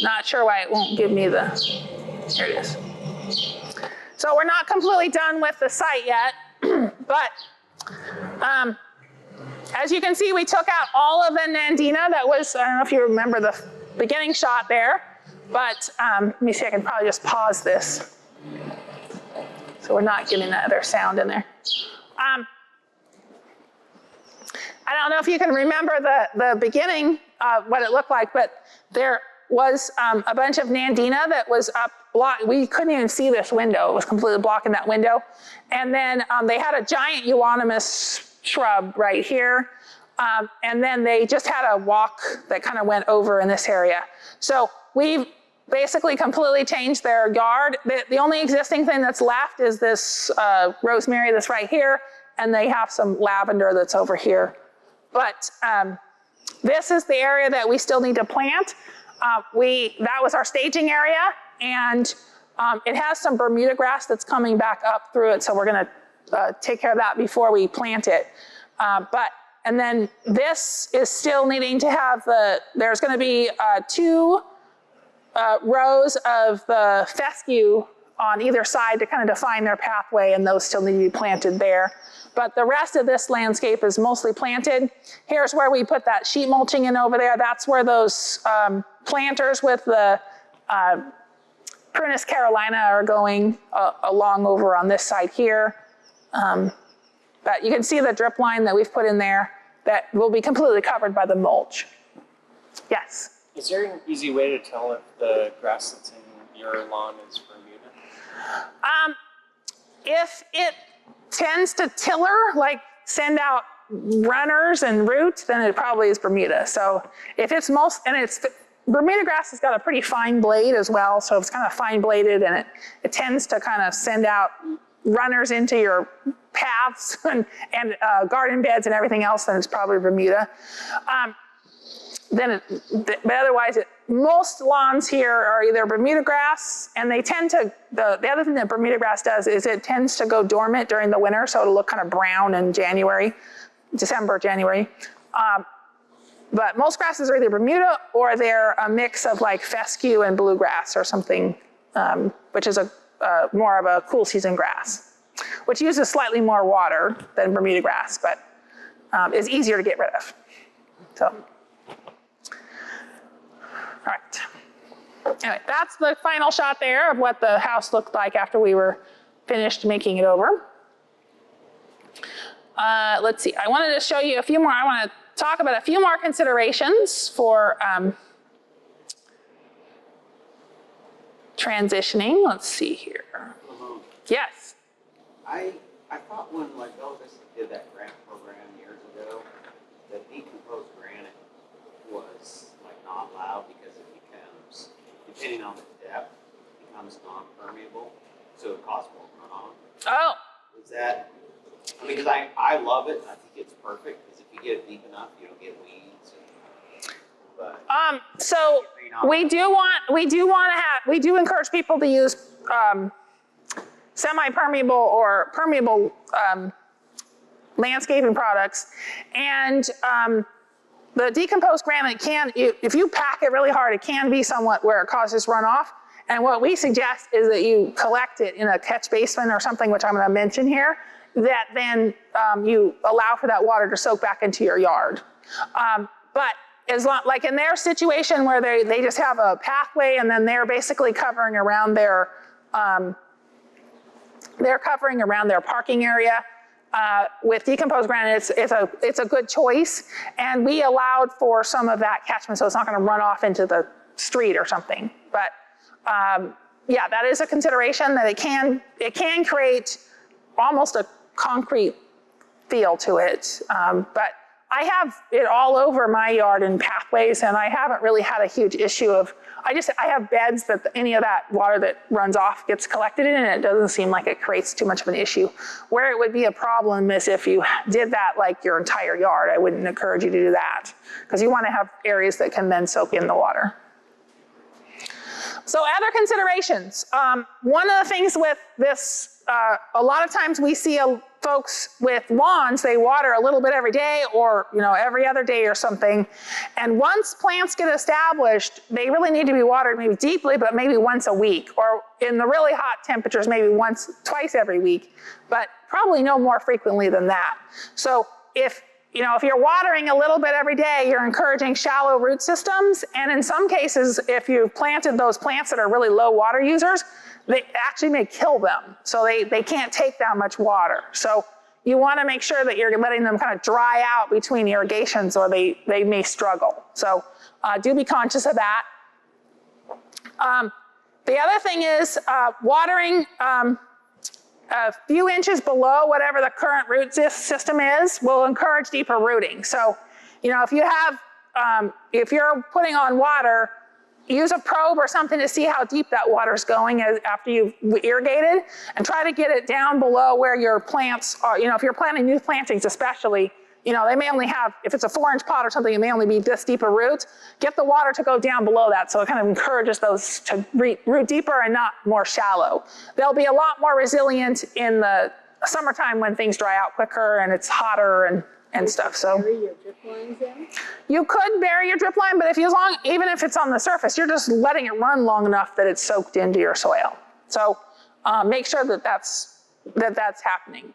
Not sure why it won't give me here it is. So we're not completely done with the site yet, but as you can see, we took out all of the Nandina. That was, I don't know if you remember the beginning shot there, but let me see, I can probably just pause this. So we're not getting that other sound in there. I don't know if you can remember the beginning of what it looked like, but there was a bunch of Nandina that was up blocked. We couldn't even see this window. It was completely blocking that window. And then they had a giant euonymus shrub right here. And then they just had a walk that kind of went over in this area. So we've basically completely changed their yard. The only existing thing that's left is this rosemary that's right here. And they have some lavender that's over here. But this is the area that we still need to plant. That was our staging area, and it has some Bermuda grass that's coming back up through it, so we're gonna take care of that before we plant it. And then this is still needing to have there's gonna be 2 rows of the fescue on either side to kind of define their pathway, and those still need to be planted there. But the rest of this landscape is mostly planted. Here's where we put that sheet mulching in over there. That's where those planters with the Prunus carolina are going along over on this side here. But you can see the drip line that we've put in there that will be completely covered by the mulch. Yes? Is there an easy way to tell if the grass that's in your lawn is Bermuda? If it tends to tiller, like send out runners and roots, then it probably is Bermuda. So if it's Bermuda grass has got a pretty fine blade as well, so it's kind of fine bladed, and it tends to kind of send out runners into your paths and garden beds and everything else, then it's probably Bermuda. but otherwise, most lawns here are either Bermuda grass, and they tend to, the other thing that Bermuda grass does is it tends to go dormant during the winter, so it'll look kind of brown in December, January. But most grasses are either Bermuda or they're a mix of like fescue and bluegrass or something, which is more of a cool season grass, which uses slightly more water than Bermuda grass, but is easier to get rid of. So, all right. Anyway, that's the final shot there of what the house looked like after we were finished making it over. Let's see, I wanted to show you a few more. I want to talk about a few more considerations for transitioning. Let's see here. Yes? I thought when like Elvis did that grant program years ago, that decomposed granite was like not allowed because it becomes, depending on the depth, becomes non-permeable, so it causes more runoff. Oh. Is that, I mean, because I love it, I think it's perfect, because if you get it deep enough, you don't get weeds. But so we do encourage people to use semi-permeable or permeable landscaping products, and the decomposed granite can, if you pack it really hard, it can be somewhat where it causes runoff. And what we suggest is that you collect it in a catch basin or something, which I'm going to mention here, that then you allow for that water to soak back into your yard. But as long, like in their situation where they just have a pathway and then they're basically covering around their parking area, with decomposed granite, it's a good choice. And we allowed for some of that catchment, so it's not going to run off into the street or something. But yeah, that is a consideration, that it can create almost a concrete feel to it. But I have it all over my yard in pathways, and I haven't really had a huge issue of, I have beds that any of that water that runs off gets collected in, and it doesn't seem like it creates too much of an issue. Where it would be a problem is if you did that like your entire yard. I wouldn't encourage you to do that, because you want to have areas that can then soak in the water. So other considerations. One of the things with this, a lot of times we see folks with lawns, they water a little bit every day or every other day or something. And once plants get established, they really need to be watered maybe deeply, but maybe once a week, or in the really hot temperatures, maybe twice every week, but probably no more frequently than that. So if you're watering a little bit every day, you're encouraging shallow root systems. And in some cases, if you've planted those plants that are really low water users, they actually may kill them. So they can't take that much water. So you want to make sure that you're letting them kind of dry out between irrigations, or they may struggle. So do be conscious of that. The other thing is watering a few inches below whatever the current root system is will encourage deeper rooting. So, if you're putting on water, use a probe or something to see how deep that water's going after you've irrigated, and try to get it down below where your plants are. If you're planting new plantings especially, they may only have, if it's a 4-inch pot or something, it may only be this deep a root. Get the water to go down below that, so it kind of encourages those to root deeper and not more shallow. They'll be a lot more resilient in the summertime when things dry out quicker and it's hotter and stuff. So Bury your drip lines in? you could bury your drip line, but even if it's on the surface, you're just letting it run long enough that it's soaked into your soil. So make sure that that's happening.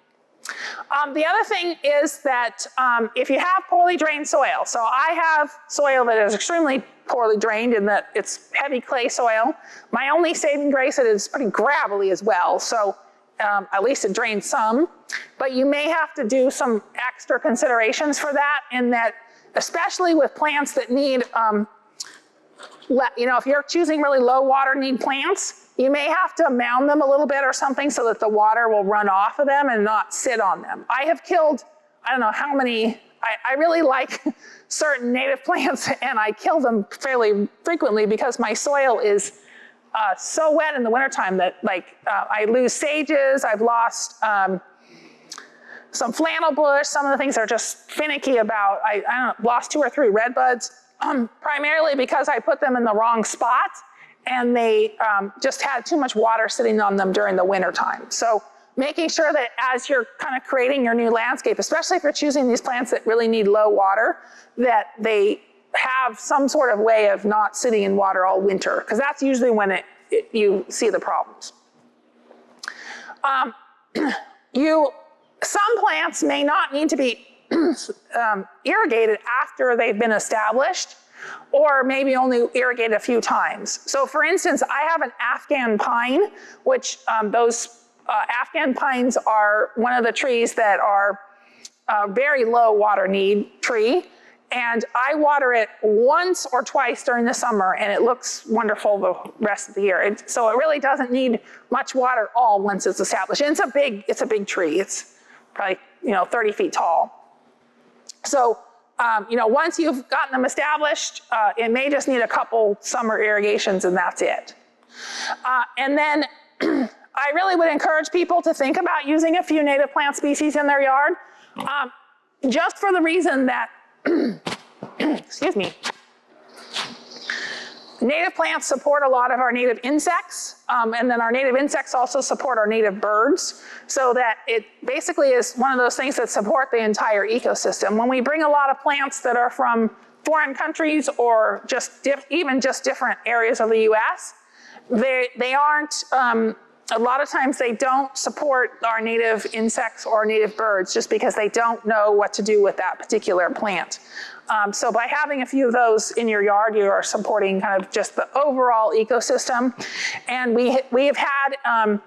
The other thing is that if you have poorly drained soil, so I have soil that is extremely poorly drained in that it's heavy clay soil. My only saving grace is it's pretty gravelly as well, so at least it drains some. But you may have to do some extra considerations for that, in that, especially with plants that need, if you're choosing really low water need plants, you may have to mound them a little bit or something so that the water will run off of them and not sit on them. I have killed, I don't know how many, I really like certain native plants, and I kill them fairly frequently because my soil is so wet in the wintertime that I lose sages, I've lost some flannel bush, some of the things are just finicky about, I don't know, lost 2 or 3 red buds. primarily because I put them in the wrong spot and they just had too much water sitting on them during the winter time. So making sure that as you're kind of creating your new landscape, especially if you're choosing these plants that really need low water, that they have some sort of way of not sitting in water all winter, because that's usually when you see the problems. Some plants may not need to be irrigated after they've been established, or maybe only irrigate a few times. So for instance, I have an Afghan pine, which those Afghan pines are one of the trees that are very low water need tree. And I water it once or twice during the summer, and it looks wonderful the rest of the year. So it really doesn't need much water at all once it's established. And it's a big tree. It's probably 30 feet tall. So once you've gotten them established, it may just need a couple summer irrigations, and that's it. And then I really would encourage people to think about using a few native plant species in their yard, just for the reason that excuse me. Native plants support a lot of our native insects, and then our native insects also support our native birds, so that it basically is one of those things that support the entire ecosystem. When we bring a lot of plants that are from foreign countries or just even just different areas of the US, they aren't, a lot of times they don't support our native insects or native birds just because they don't know what to do with that particular plant. So by having a few of those in your yard, you are supporting kind of just the overall ecosystem. And we have had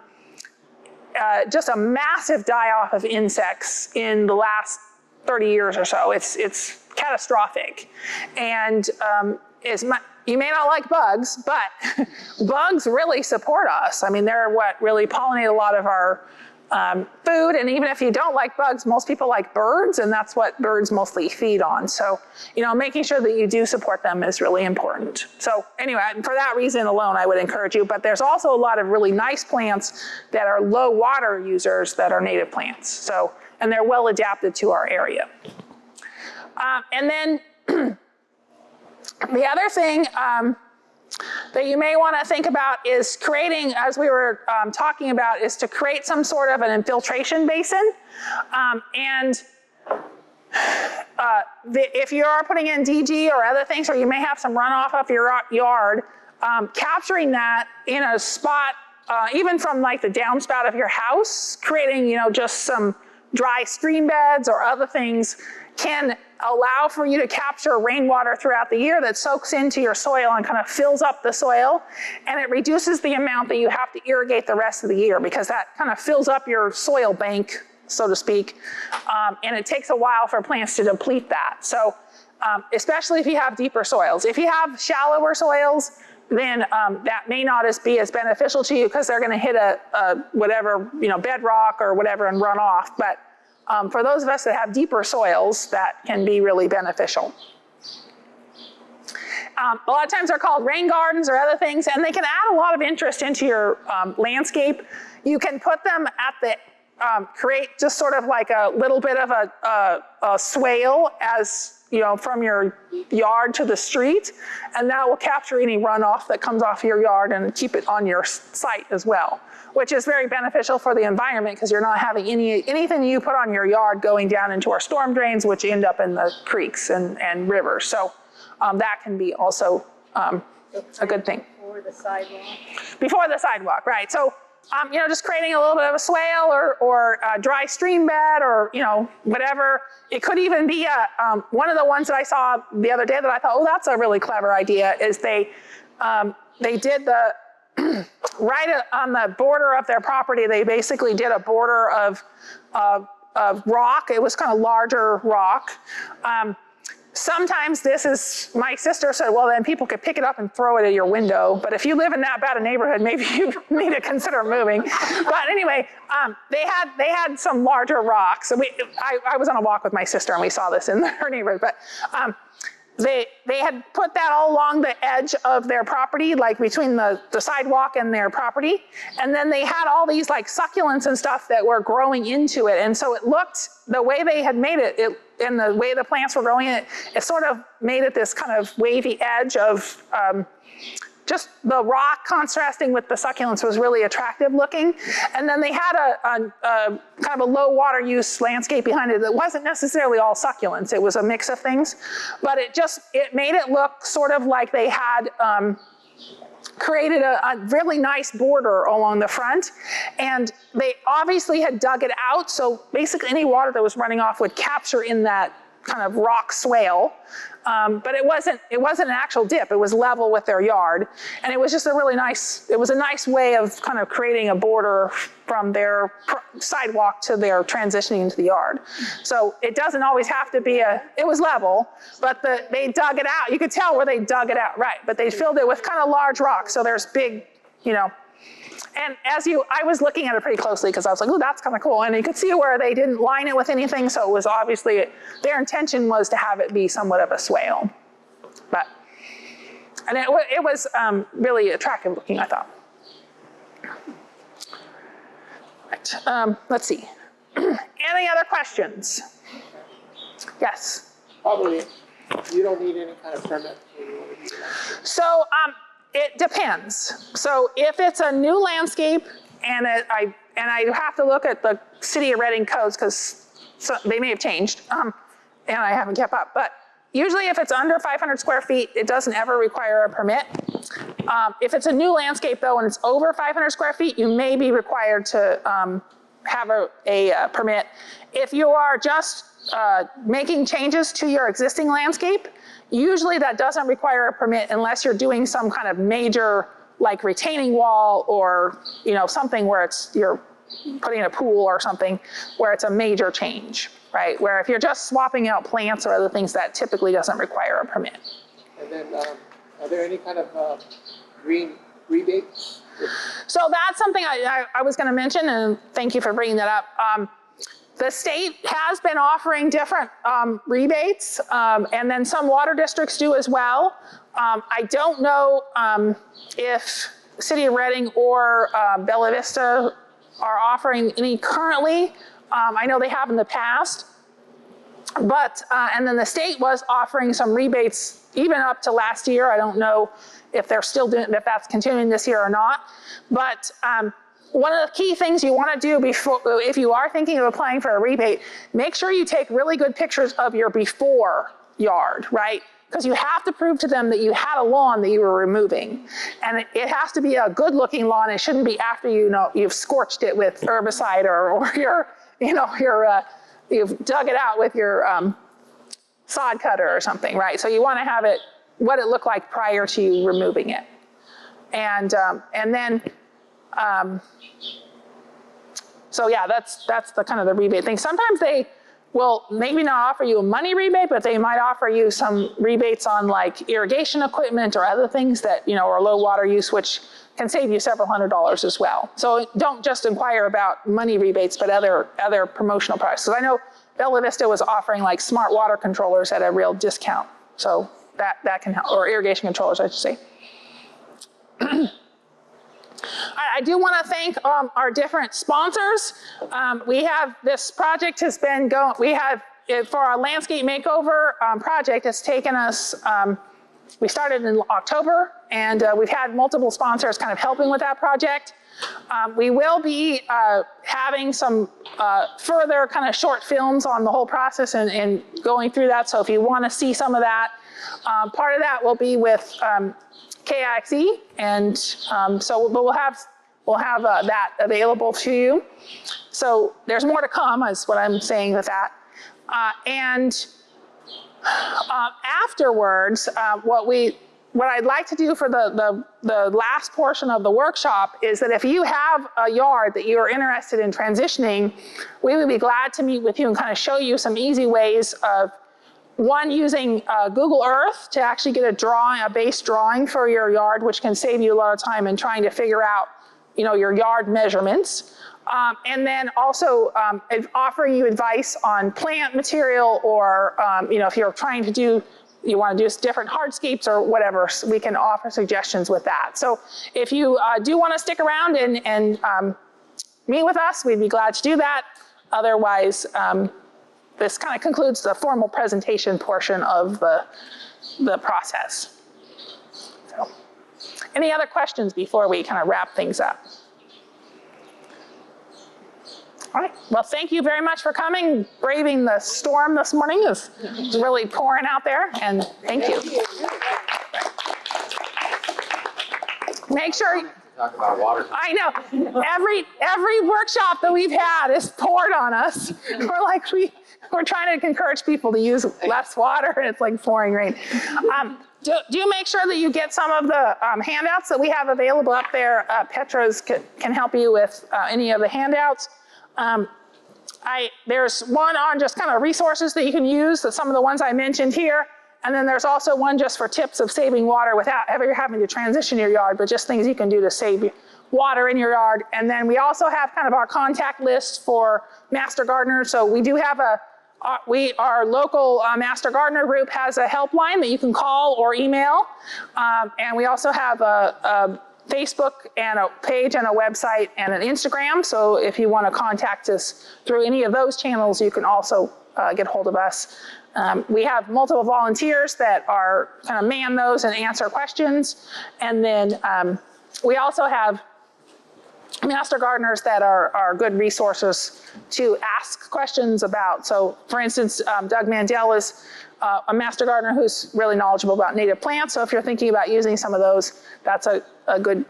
just a massive die-off of insects in the last 30 years or so. It's catastrophic. And you may not like bugs, but bugs really support us. I mean, they're what really pollinate a lot of our food. And even if you don't like bugs, most people like birds, and that's what birds mostly feed on. So, making sure that you do support them is really important. So anyway, for that reason alone, I would encourage you. But there's also a lot of really nice plants that are low water users that are native plants. So, and they're well adapted to our area. And then the other thing that you may want to think about is creating, as we were talking about, is to create some sort of an infiltration basin. If you are putting in DG or other things, or you may have some runoff of your yard, capturing that in a spot, even from like the downspout of your house, creating, just some dry stream beds or other things can allow for you to capture rainwater throughout the year that soaks into your soil and kind of fills up the soil, and it reduces the amount that you have to irrigate the rest of the year, because that kind of fills up your soil bank, so to speak, and it takes a while for plants to deplete that. So especially if you have deeper soils. If you have shallower soils, then that may not be as beneficial to you, because they're going to hit a whatever, bedrock or whatever and run off. But for those of us that have deeper soils, that can be really beneficial. A lot of times they're called rain gardens or other things, and they can add a lot of interest into your landscape. You can put them at the, create just sort of like a little bit of a swale as, from your yard to the street, and that will capture any runoff that comes off your yard and keep it on your site as well, which is very beneficial for the environment, because you're not having anything you put on your yard going down into our storm drains, which end up in the creeks and rivers. So that can be also a good thing. Before the sidewalk? Before the sidewalk, right. So just creating a little bit of a swale or a dry stream bed, or, whatever. It could even be one of the ones that I saw the other day that I thought, oh, that's a really clever idea, is they did the, right on the border of their property, they basically did a border of rock. It was kind of larger rock. Sometimes my sister said, well, then people could pick it up and throw it at your window. But if you live in that bad a neighborhood, maybe you need to consider moving. But anyway, they had some larger rocks. I was on a walk with my sister and we saw this in her neighborhood. But they had put that all along the edge of their property, like between the sidewalk and their property. And then they had all these like succulents and stuff that were growing into it. And so it looked, the way they had made it, and the way the plants were growing, it sort of made it this kind of wavy edge of just the rock contrasting with the succulents was really attractive looking. And then they had a kind of a low water use landscape behind it that wasn't necessarily all succulents. It was a mix of things, but it made it look sort of like they had created a really nice border along the front. And they obviously had dug it out. So basically any water that was running off would capture in that kind of rock swale. But it wasn't an actual dip. It was level with their yard. And it was just it was a nice way of kind of creating a border from their sidewalk to their transitioning into the yard. So it doesn't always have to be it was level, but they dug it out. You could tell where they dug it out, right. But they filled it with kind of large rocks. So there's big, and I was looking at it pretty closely because I was like, oh, that's kind of cool. And you could see where they didn't line it with anything. So it was obviously, their intention was to have it be somewhat of a swale. And it was really attractive looking, I thought. Right, let's see. Any other questions? Yes? Probably, you don't need any kind of permit. So, it depends. So if it's a new landscape and I have to look at the City of Reading codes because they may have changed and I haven't kept up. But usually if it's under 500 square feet, it doesn't ever require a permit. If it's a new landscape though and it's over 500 square feet, you may be required to have a permit. If you are just making changes to your existing landscape, usually that doesn't require a permit unless you're doing some kind of major like retaining wall or something where you're putting in a pool or something where it's a major change, right? Where if you're just swapping out plants or other things, that typically doesn't require a permit. And then are there any kind of green rebates? So that's something I was going to mention, and thank you for bringing that up. The state has been offering different rebates, and then some water districts do as well. I don't know if City of Reading or Bella Vista are offering any currently. I know they have in the past, but, and then the state was offering some rebates even up to last year. I don't know if they're still doing, if that's continuing this year or not, but one of the key things you want to do before, if you are thinking of applying for a rebate, make sure you take really good pictures of your before yard, right? Because you have to prove to them that you had a lawn that you were removing. And it has to be a good looking lawn. It shouldn't be after you've scorched it with herbicide or you've dug it out with your sod cutter or something, right? So you want to have it, what it looked like prior to you removing it. And then, so yeah, that's the kind of the rebate thing. Sometimes they will maybe not offer you a money rebate, but they might offer you some rebates on like irrigation equipment or other things that, are low water use, which can save you several $100s as well. So don't just inquire about money rebates, but other promotional products. So I know Bella Vista was offering like smart water controllers at a real discount. So that can help, or irrigation controllers, I should say. I do want to thank our different sponsors. We have, this project has been going, for our landscape makeover project, it's taken us, we started in October, and we've had multiple sponsors kind of helping with that project. We will be having some further kind of short films on the whole process and going through that. So if you want to see some of that, part of that will be with KIXE, and so we'll have that available to you. So there's more to come, is what I'm saying with that. And afterwards, what I'd like to do for the last portion of the workshop is that if you have a yard that you're interested in transitioning, we would be glad to meet with you and kind of show you some easy ways of, one, using Google Earth to actually get a base drawing for your yard, which can save you a lot of time in trying to figure out, your yard measurements. And then also offering you advice on plant material, or if you're trying to you want to do different hardscapes or whatever, so we can offer suggestions with that. So if you do want to stick around and meet with us, we'd be glad to do that. Otherwise, this kind of concludes the formal presentation portion of the process. So, any other questions before we kind of wrap things up? All right, well, thank you very much for coming, braving the storm this morning. It's really pouring out there, and thank you. Make sure, Talk about water. I know, every workshop that we've had is poured on us. We're trying to encourage people to use less water, and it's like pouring rain. Do make sure that you get some of the handouts that we have available up there. Petra's can help you with any of the handouts. There's one on just kind of resources that you can use, some of the ones I mentioned here. And then there's also one just for tips of saving water without ever having to transition your yard, but just things you can do to save water in your yard. And then we also have kind of our contact list for master gardeners. So we do have our local master gardener group has a helpline that you can call or email. And we also have a Facebook and a page and a website and an Instagram. So if you want to contact us through any of those channels, you can also get hold of us. We have multiple volunteers that are kind of man those and answer questions. And then we also have master gardeners that are good resources to ask questions about. So for instance, Doug Mandel is a master gardener who's really knowledgeable about native plants. So if you're thinking about using some of those, that's a good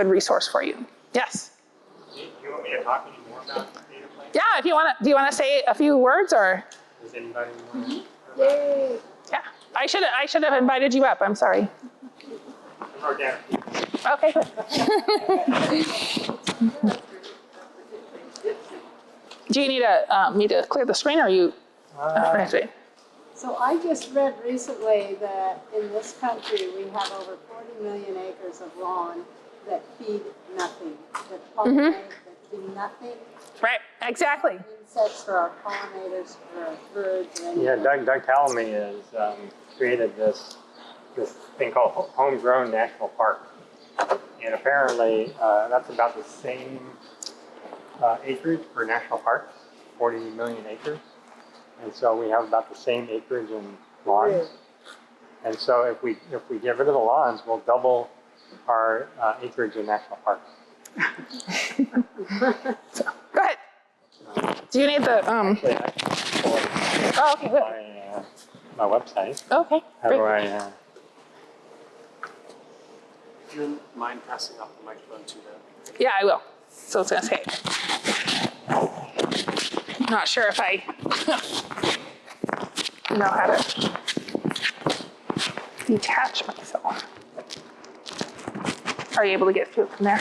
resource for you. Yes? Do you want me to talk any more about native plants? Yeah, if you want to, do you want to say a few words or? Does anybody want to? Yeah, I should have invited you up, I'm sorry. Or down? Okay, good. Do you need me to clear the screen or are you? So I just read recently that in this country we have over 40 million acres of lawn that feed nothing, that pollinate, that do nothing. Right, exactly. Insects for our pollinators, for our birds, or anything. Yeah, Doug Tallamy has created this thing called Homegrown National Park. And apparently that's about the same acreage for national parks, 40 million acres. And so we have about the same acreage in lawns. Really? And so if we get rid of the lawns, we'll double our acreage in national parks. So, go ahead. Do you need the Actually, I can pull up Oh, okay, good. my website. Okay. How do I? If you wouldn't mind passing off the microphone to them. Yeah, I will. So it's gonna say. Not sure if I know how to detach myself. Are you able to get through from there?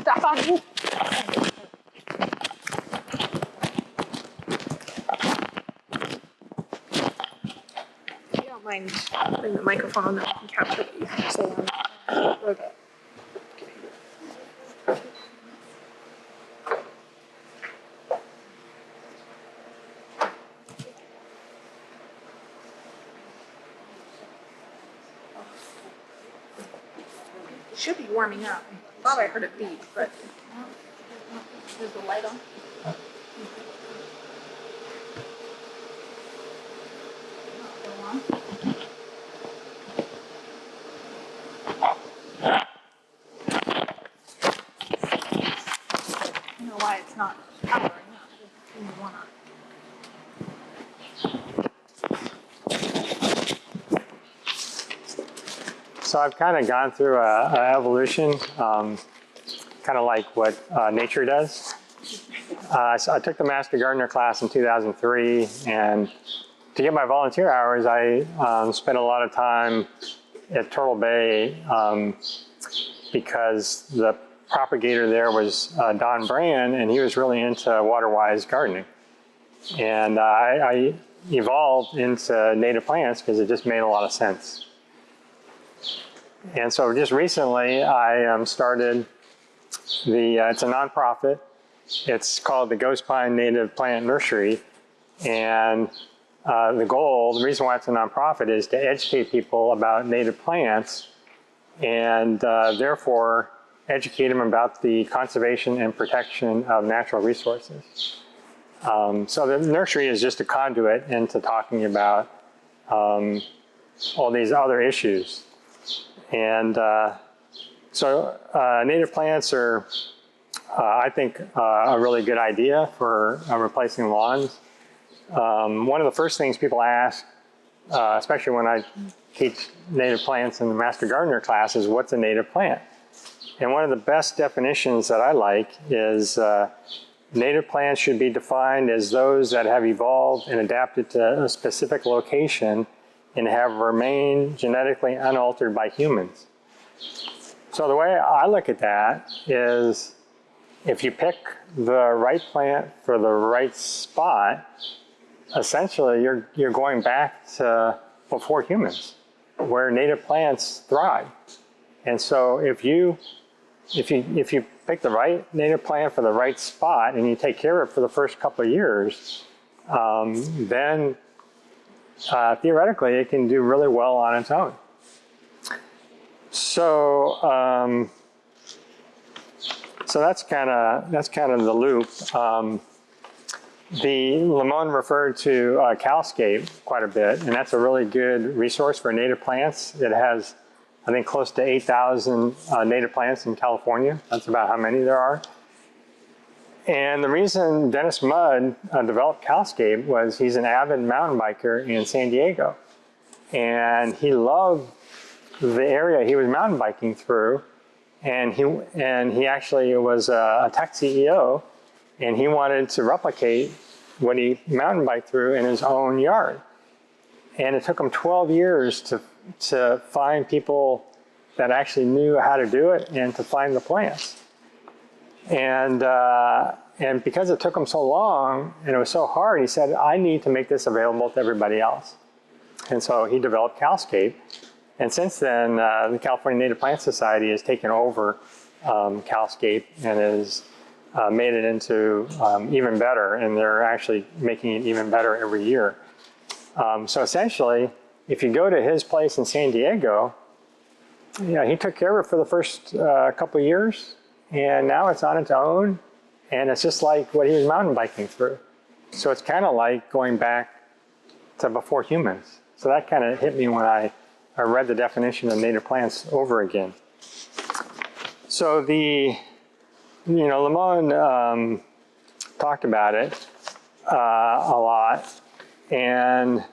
Stuff on you. If you don't mind putting the microphone on that and capture what you have to say on that. Okay. It should be warming up. I thought I heard it beep, but is the light on? I don't know why it's not powering up. Give me one on. So I've kind of gone through a evolution, kind of like what nature does. So I took the Master Gardener class in 2003, and to get my volunteer hours, I spent a lot of time at Turtle Bay because the propagator there was Don Brand, and he was really into water-wise gardening. And I evolved into native plants because it just made a lot of sense. And so just recently, I started it's a nonprofit. It's called the Ghost Pine Native Plant Nursery. And the reason why it's a nonprofit is to educate people about native plants and therefore educate them about the conservation and protection of natural resources. So the nursery is just a conduit into talking about all these other issues. And so native plants are, I think, a really good idea for replacing lawns. One of the first things people ask, especially when I teach native plants in the Master Gardener class, is what's a native plant? And one of the best definitions that I like is native plants should be defined as those that have evolved and adapted to a specific location and have remained genetically unaltered by humans. So the way I look at that is if you pick the right plant for the right spot, essentially you're going back to before humans, where native plants thrive. And so if you pick the right native plant for the right spot and you take care of it for the first couple of years, then theoretically it can do really well on its own. So so that's kind of the loop. The Lamone referred to Calscape quite a bit, and that's a really good resource for native plants. It has, I think, close to 8,000 native plants in California. That's about how many there are. And the reason Dennis Mudd developed Calscape was he's an avid mountain biker in San Diego. And he loved the area he was mountain biking through. And he actually was a tech CEO, and he wanted to replicate what he mountain biked through in his own yard. And it took him 12 years to find people that actually knew how to do it and to find the plants. And because it took him so long and it was so hard, he said, I need to make this available to everybody else. And so he developed Calscape. And since then, the California Native Plant Society has taken over Calscape and has made it into even better, and they're actually making it even better every year. So essentially, if you go to his place in San Diego, he took care of it for the first couple of years, and now it's on its own, and it's just like what he was mountain biking through. So it's kind of like going back to before humans. So that kind of hit me when I read the definition of native plants over again. So Lamone talked about it a lot, and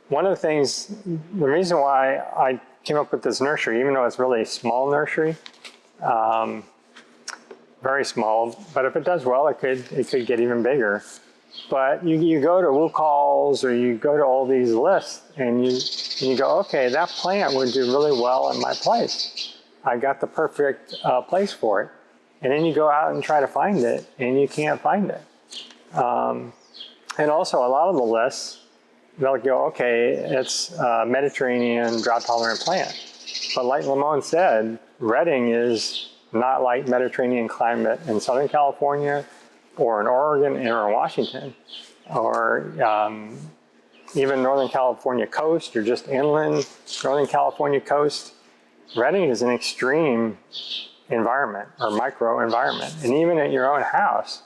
one of the things, the reason why I came up with this nursery, even though it's really a small nursery, very small, but if it does well, it could get even bigger. But you go to WooCalls or you go to all these lists and you go, okay, that plant would do really well in my place. I got the perfect place for it. And then you go out and try to find it and you can't find it. And also a lot of the lists, they'll go, okay, it's a Mediterranean drought-tolerant plant. But like Lamone said, Redding is not like Mediterranean climate in Southern California or in Oregon or in Washington, or even Northern California coast, or just inland Northern California coast. Redding is an extreme environment or micro environment. And even at your own house,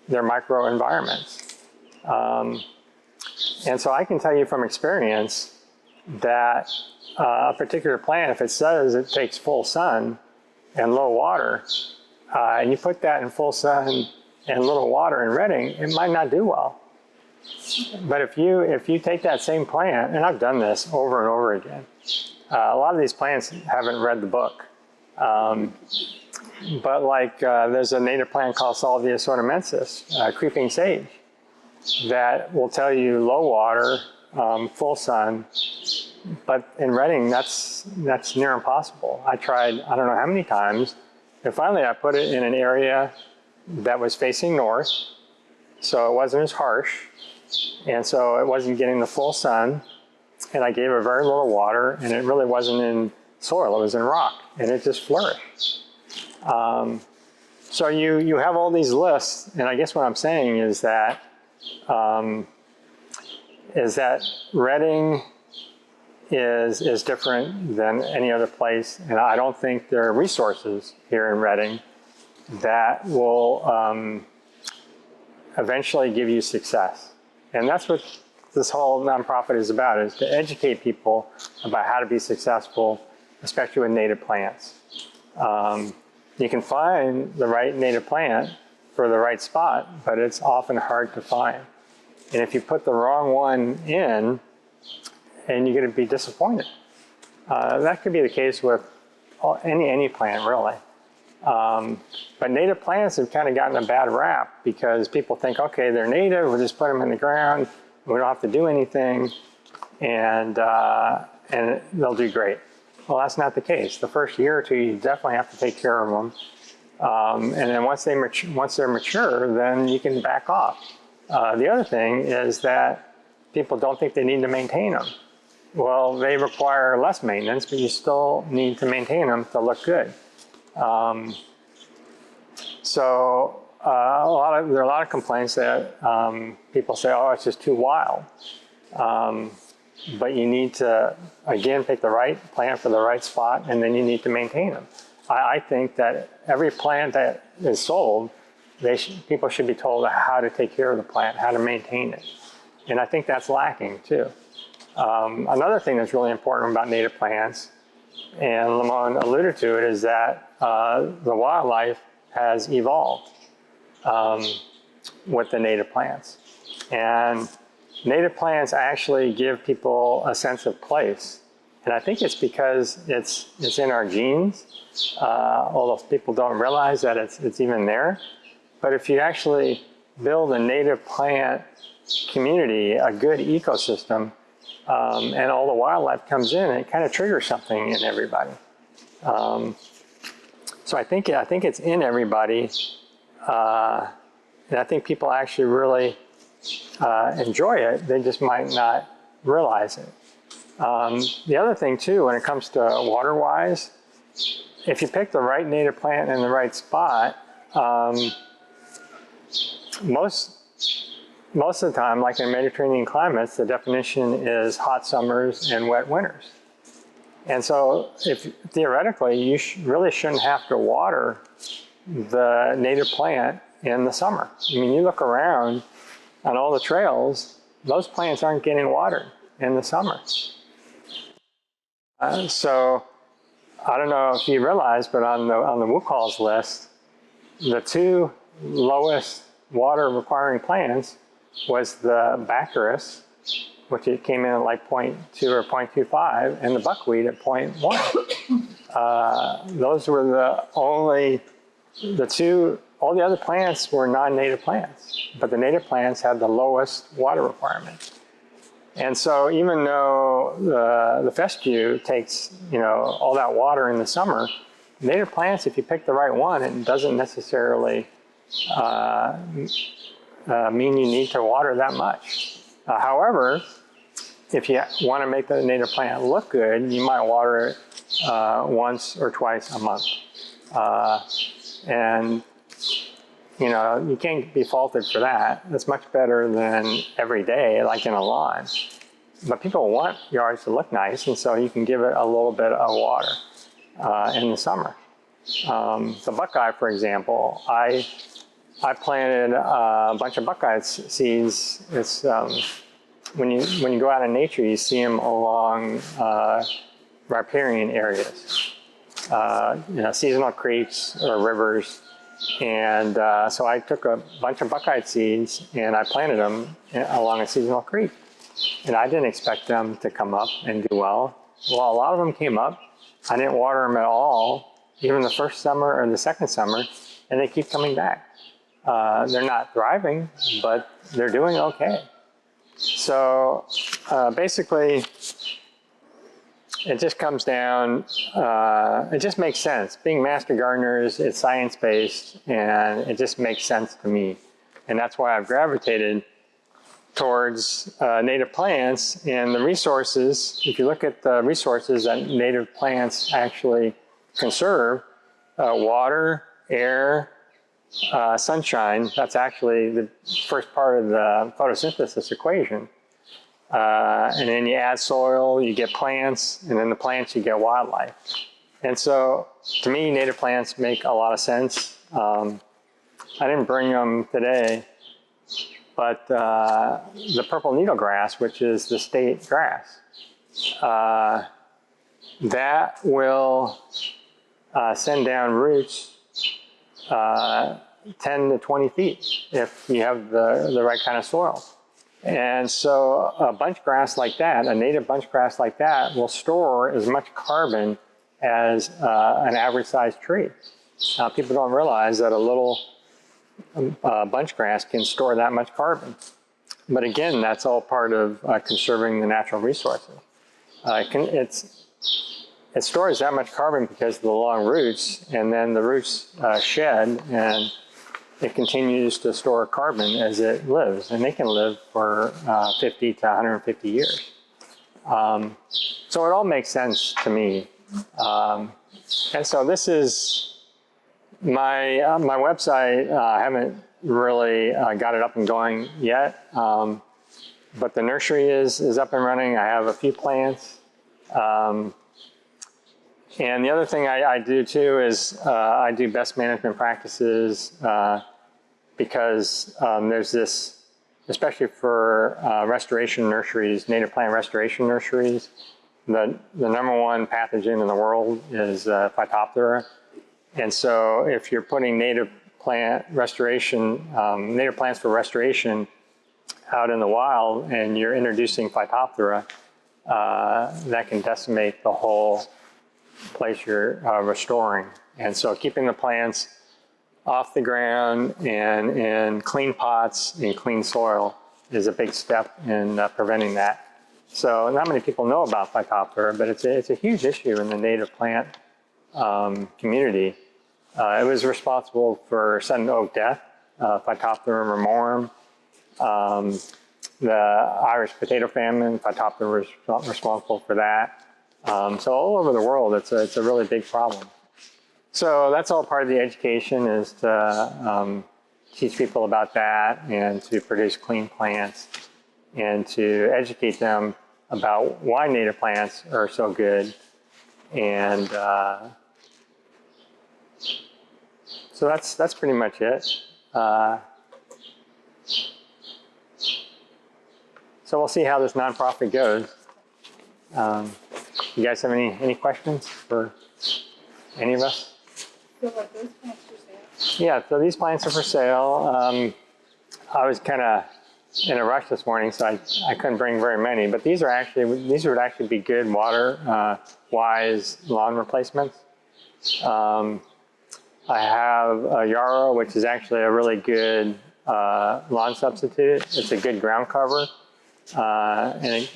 they're micro environments. And so I can tell you from experience that a particular plant, if it says it takes full sun and low water, and you put that in full sun and little water in Redding, it might not do well. But if you take that same plant, and I've done this over and over again, a lot of these plants haven't read the book. But like there's a native plant called Salvia sornamensis, creeping sage, that will tell you low water, full sun. But in Redding, that's near impossible. I tried, I don't know how many times, and finally I put it in an area that was facing north, so it wasn't as harsh, and so it wasn't getting the full sun, and I gave it very little water, and it really wasn't in soil, it was in rock, and it just flourished. So you have all these lists, and I guess what I'm saying is that Redding is different than any other place, and I don't think there are resources here in Reading that will eventually give you success. And that's what this whole nonprofit is about, is to educate people about how to be successful, especially with native plants. You can find the right native plant for the right spot, but it's often hard to find. And if you put the wrong one in, and you're going to be disappointed. That could be the case with any plant, really. But native plants have kind of gotten a bad rap because people think, okay, they're native, we'll just put them in the ground, we don't have to do anything, and they'll do great. Well, that's not the case. The first year or two, you definitely have to take care of them. And then once they're mature, then you can back off. The other thing is that people don't think they need to maintain them. Well, they require less maintenance, but you still need to maintain them to look good. There are a lot of complaints that people say, oh, it's just too wild. But you need to, again, pick the right plant for the right spot, and then you need to maintain them. I think that every plant that is sold, people should be told how to take care of the plant, how to maintain it. And I think that's lacking too. Another thing that's really important about native plants, and Lamont alluded to it, is that the wildlife has evolved with the native plants. And native plants actually give people a sense of place. And I think it's because it's in our genes, although people don't realize that it's even there. But if you actually build a native plant community, a good ecosystem, and all the wildlife comes in, it kind of triggers something in everybody. So I think it's in everybody, and I think people actually really enjoy it. They just might not realize it. The other thing too, when it comes to water-wise, if you pick the right native plant in the right spot, most of the time, like in Mediterranean climates, the definition is hot summers and wet winters. And so theoretically, you really shouldn't have to water the native plant in the summer. I mean, you look around on all the trails, those plants aren't getting watered in the summer. So I don't know if you realize, but on the WCALS list, the two lowest water requiring plants was the Baccharis, which it came in at like 0.2 or 0.25, and the buckwheat at 0.1. Those were the two, all the other plants were non-native plants, but the native plants had the lowest water requirement. And so even though the fescue takes, all that water in the summer, native plants, if you pick the right one, it doesn't necessarily mean you need to water that much. However, if you want to make the native plant look good, you might water it once or twice a month. And you can't be faulted for that. That's much better than every day, like in a lawn. But people want yards to look nice, and so you can give it a little bit of water in the summer. The buckeye, for example, I planted a bunch of buckeye seeds. It's when you go out in nature, you see them along riparian areas, seasonal creeks or rivers. And so I took a bunch of buckeye seeds and I planted them along a seasonal creek. And I didn't expect them to come up and do well. Well, a lot of them came up. I didn't water them at all, even the first summer or the second summer, and they keep coming back. They're not thriving, but they're doing okay. So basically, it just comes down, it just makes sense. Being master gardeners, it's science-based, and it just makes sense to me. And that's why I've gravitated towards native plants and the resources. If you look at the resources that native plants actually conserve, water, air, sunshine, that's actually the first part of the photosynthesis equation. and then you add soil, you get plants, and then the plants, you get wildlife. And so, to me, native plants make a lot of sense. I didn't bring them today, but the purple needlegrass, which is the state grass, that will send down roots 10 to 20 feet if you have the right kind of soil. And so a bunch grass like that, a native bunch grass like that, will store as much carbon as an average sized tree. Now, people don't realize that a little bunch grass can store that much carbon. But again, that's all part of conserving the natural resources. It stores that much carbon because of the long roots, and then the roots shed, and it continues to store carbon as it lives, and they can live for 50 to 150 years. So it all makes sense to me. And so this is my website. I haven't really got it up and going yet, but the nursery is up and running. I have a few plants. And the other thing I do too is I do best management practices because there's this, especially for restoration nurseries, native plant restoration nurseries, the number one pathogen in the world is Phytophthora. And so if you're putting native plants for restoration out in the wild and you're introducing Phytophthora, that can decimate the whole place you're restoring. And so keeping the plants off the ground and in clean pots and clean soil is a big step in preventing that. So not many people know about Phytophthora, but it's a huge issue in the native plant community. It was responsible for sudden oak death, Phytophthora ramorum, the Irish potato famine. Phytophthora was responsible for that. So all over the world, it's a really big problem. So that's all part of the education, is to teach people about that and to produce clean plants and to educate them about why native plants are so good. And so that's pretty much it. So we'll see how this nonprofit goes. You guys have any questions for any of us? So are those plants for sale? Yeah, so these plants are for sale. I was kind of in a rush this morning, so I couldn't bring very many. But these would actually be good water-wise lawn replacements. I have a yarrow, which is actually a really good lawn substitute. It's a good ground cover, and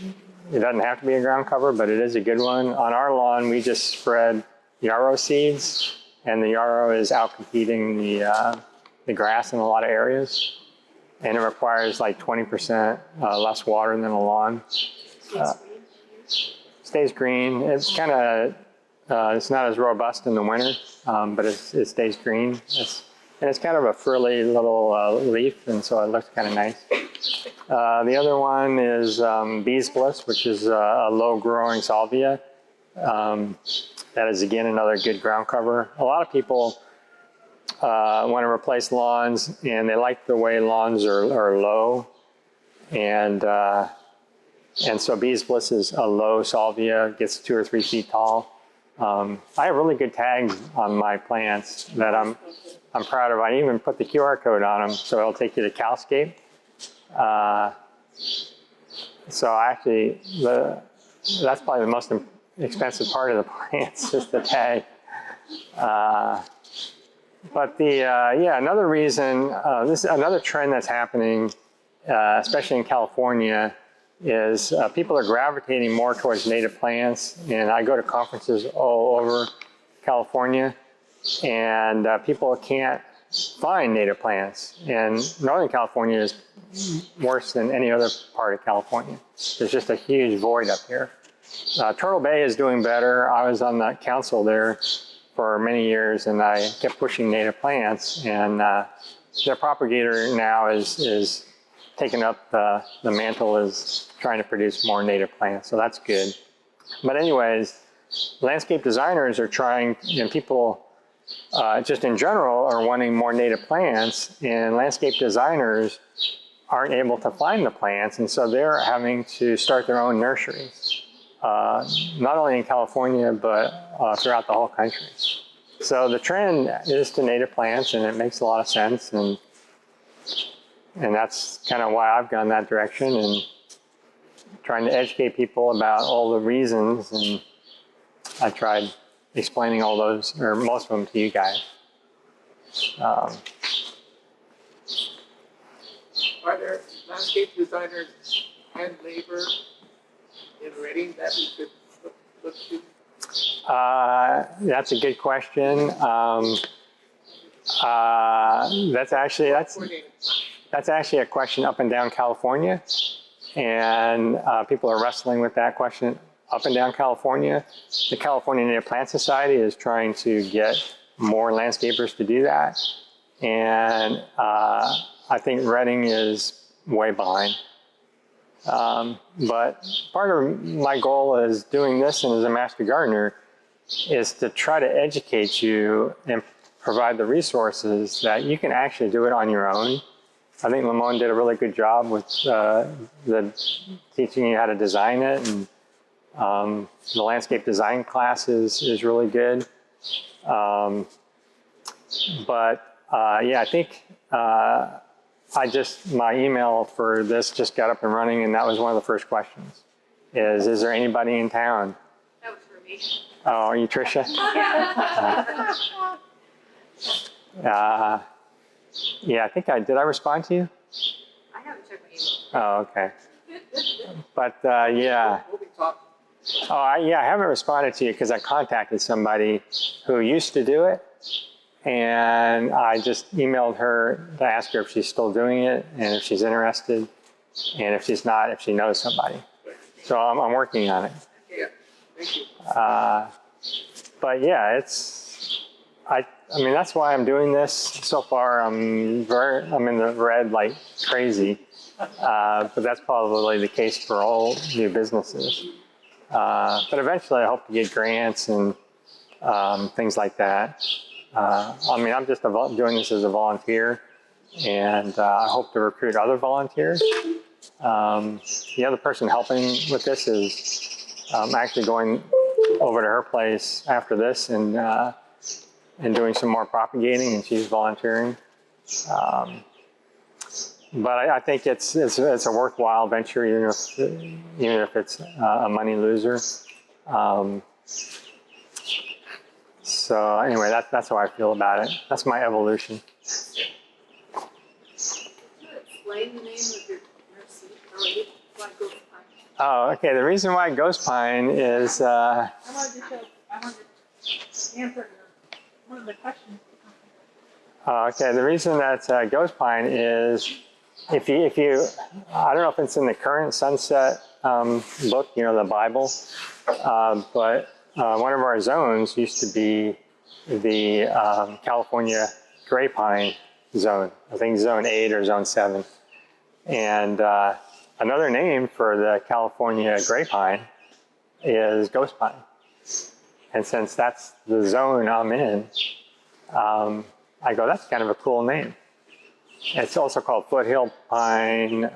it doesn't have to be a ground cover, but it is a good one. On our lawn, we just spread yarrow seeds, and the yarrow is out-competing the grass in a lot of areas. And it requires like 20% less water than a lawn. Stays green. It's kind of, it's not as robust in the winter, but it stays green. And it's kind of a frilly little leaf, and so it looks kind of nice. The other one is Bee's Bliss, which is a low-growing salvia. That is, again, another good ground cover. A lot of people want to replace lawns, and they like the way lawns are low. And so Bee's Bliss is a low salvia, gets 2 or 3 feet tall. I have really good tags on my plants that I'm proud of. I even put the QR code on them, so it'll take you to Calscape. So actually, that's probably the most expensive part of the plants, is the tag. But another reason, this is another trend that's happening, especially in California, is people are gravitating more towards native plants. And I go to conferences all over California, and people can't find native plants. And Northern California is worse than any other part of California. There's just a huge void up here. Turtle Bay is doing better. I was on the council there for many years, and I kept pushing native plants, and their propagator now is taken up the mantle is trying to produce more native plants, so that's good. But anyways, landscape designers are trying, and people just in general are wanting more native plants, and landscape designers aren't able to find the plants, and so they're having to start their own nurseries, not only in California, but throughout the whole country. So the trend is to native plants, and it makes a lot of sense, and that's kind of why I've gone that direction, and trying to educate people about all the reasons, and I tried explaining all those, or most of them, to you guys. Are there landscape designers and labor in Reading that we could look to? That's a good question. That's actually a question up and down California, and people are wrestling with that question up and down California. The California Native Plant Society is trying to get more landscapers to do that, and I think Reading is way behind. But part of my goal is doing this, and as a master gardener, is to try to educate you and provide the resources that you can actually do it on your own. I think Lamone did a really good job with the teaching you how to design it, and the landscape design class is really good. Yeah, I think my email for this just got up and running, and that was one of the first questions. Is there anybody in town? That was for me. Oh, are you Tricia? Yeah, I think did I respond to you? I haven't checked my email. Oh, okay. But yeah. Oh, I haven't responded to you because I contacted somebody who used to do it, and I just emailed her to ask her if she's still doing it and if she's interested, and if she's not, if she knows somebody. So I'm working on it. Yeah, thank you. But yeah, I mean, that's why I'm doing this. So far, I'm in the red like crazy, but that's probably the case for all new businesses. But eventually I hope to get grants and things like that. I mean, I'm just doing this as a volunteer, and I hope to recruit other volunteers. The other person helping with this is actually going over to her place after this and doing some more propagating, and she's volunteering. But I think it's a worthwhile venture, even if it's a money loser. So anyway, that's how I feel about it. That's my evolution. Can you explain the name of your nursery? Or why Ghost Pine? Oh, okay. The reason why Ghost Pine is. I wanted to answer one of the questions. Okay. The reason that Ghost Pine is, if you, I don't know if it's in the current Sunset book, the Bible, but one of our zones used to be the California Gray Pine zone. I think Zone 8 or Zone 7. And another name for the California Gray Pine is Ghost Pine. And since that's the zone I'm in, I go, that's kind of a cool name. It's also called Foothill Pine.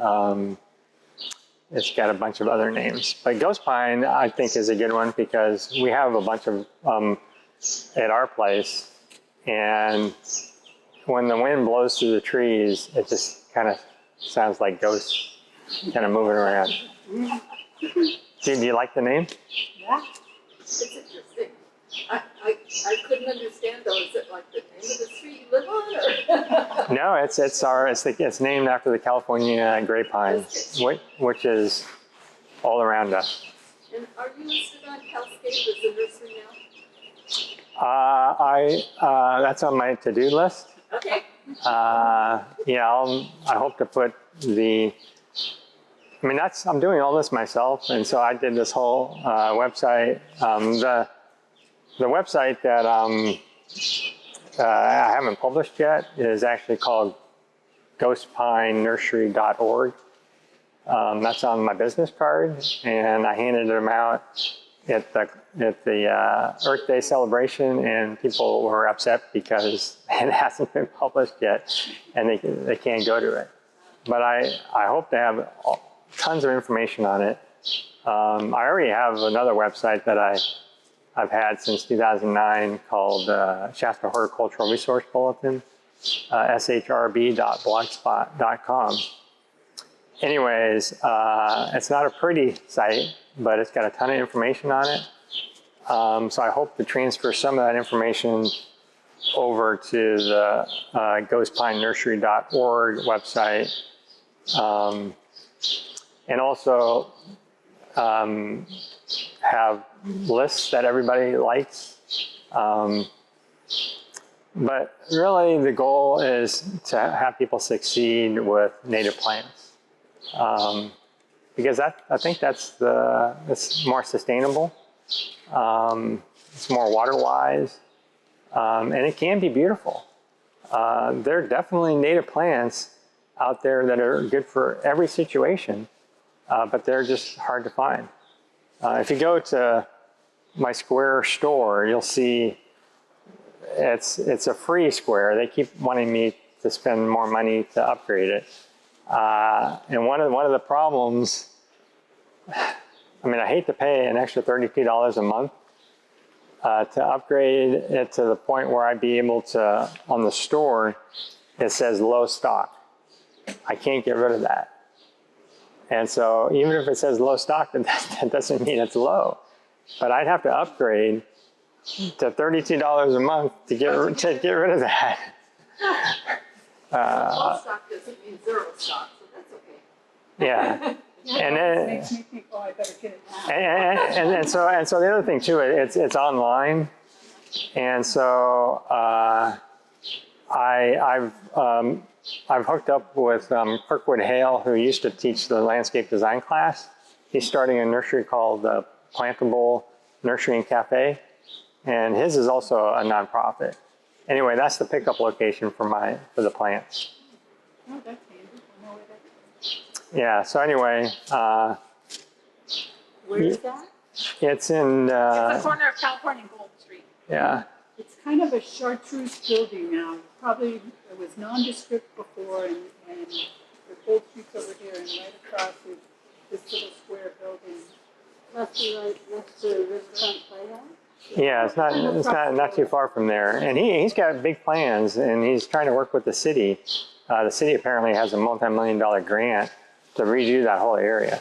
It's got a bunch of other names. But Ghost Pine, I think, is a good one because we have a bunch of at our place. And when the wind blows through the trees, it just kind of sounds like ghosts kind of moving around. Do you like the name? Yeah. It's interesting. I couldn't understand though. Is it like the name of the street you live on, or? No, it's named after the California Gray Pine, which is all around us. And are you listed on Calscape as a nursery now? That's on my to-do list. Okay. Yeah, I hope to put I'm doing all this myself, and so I did this whole website. The website that I haven't published yet is actually called ghostpinenursery.org. That's on my business card, and I handed them out at the Earth Day celebration, and people were upset because it hasn't been published yet, and they can't go to it. But I hope to have tons of information on it. I already have another website that I've had since 2009 called Shasta Horticultural Resource Bulletin, shrb.blogspot.com. Anyways, it's not a pretty site, but it's got a ton of information on it. So I hope to transfer some of that information over to the ghostpinenursery.org website, and also have lists that everybody likes. But really the goal is to have people succeed with native plants. Because I think it's more sustainable. It's more water wise, and it can be beautiful. There are definitely native plants out there that are good for every situation, but they're just hard to find. If you go to my Square store, you'll see it's a free Square. They keep wanting me to spend more money to upgrade it. And one of the problems, I mean, I hate to pay an extra $32 a month to upgrade it to the point where I'd be able to, on the store, it says low stock. I can't get rid of that. And so even if it says low stock, that doesn't mean it's low. But I'd have to upgrade to $32 a month to get rid of that. Low stock doesn't mean zero stock, so that's okay. Yeah. And then, Makes me think, oh, I better get it now. and so the other thing too, it's online, and so I've hooked up with Kirkwood Hale, who used to teach the landscape design class. He's starting a nursery called Plantable Nursery and Cafe, and his is also a nonprofit. Anyway, that's the pickup location for the plants. Oh, that's handy. I know where that is. Yeah. So anyway, Where is that? it's in. It's the corner of California and Gold Street. Yeah. It's kind of a chartreuse building now. Probably it was nondescript before, and the Gold Street's over here, and right across is this little square building. That's the riverfront playhouse? Yeah, it's not too far from there, and he's got big plans, and he's trying to work with the city. The city apparently has a multi-million-dollar grant to redo that whole area,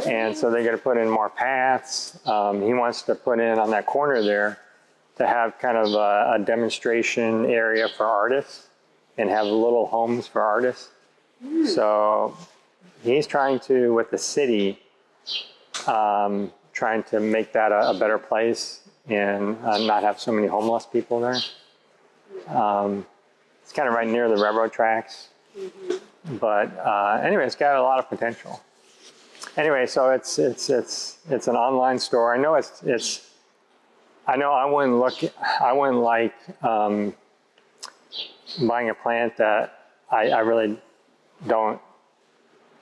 and so they're going to put in more paths. He wants to put in on that corner there to have kind of a demonstration area for artists and have little homes for artists. So he's trying to, with the city, trying to make that a better place and not have so many homeless people there. It's kind of right near the railroad tracks. But anyway, it's got a lot of potential. Anyway, so it's an online store. I know I wouldn't like buying a plant that I really don't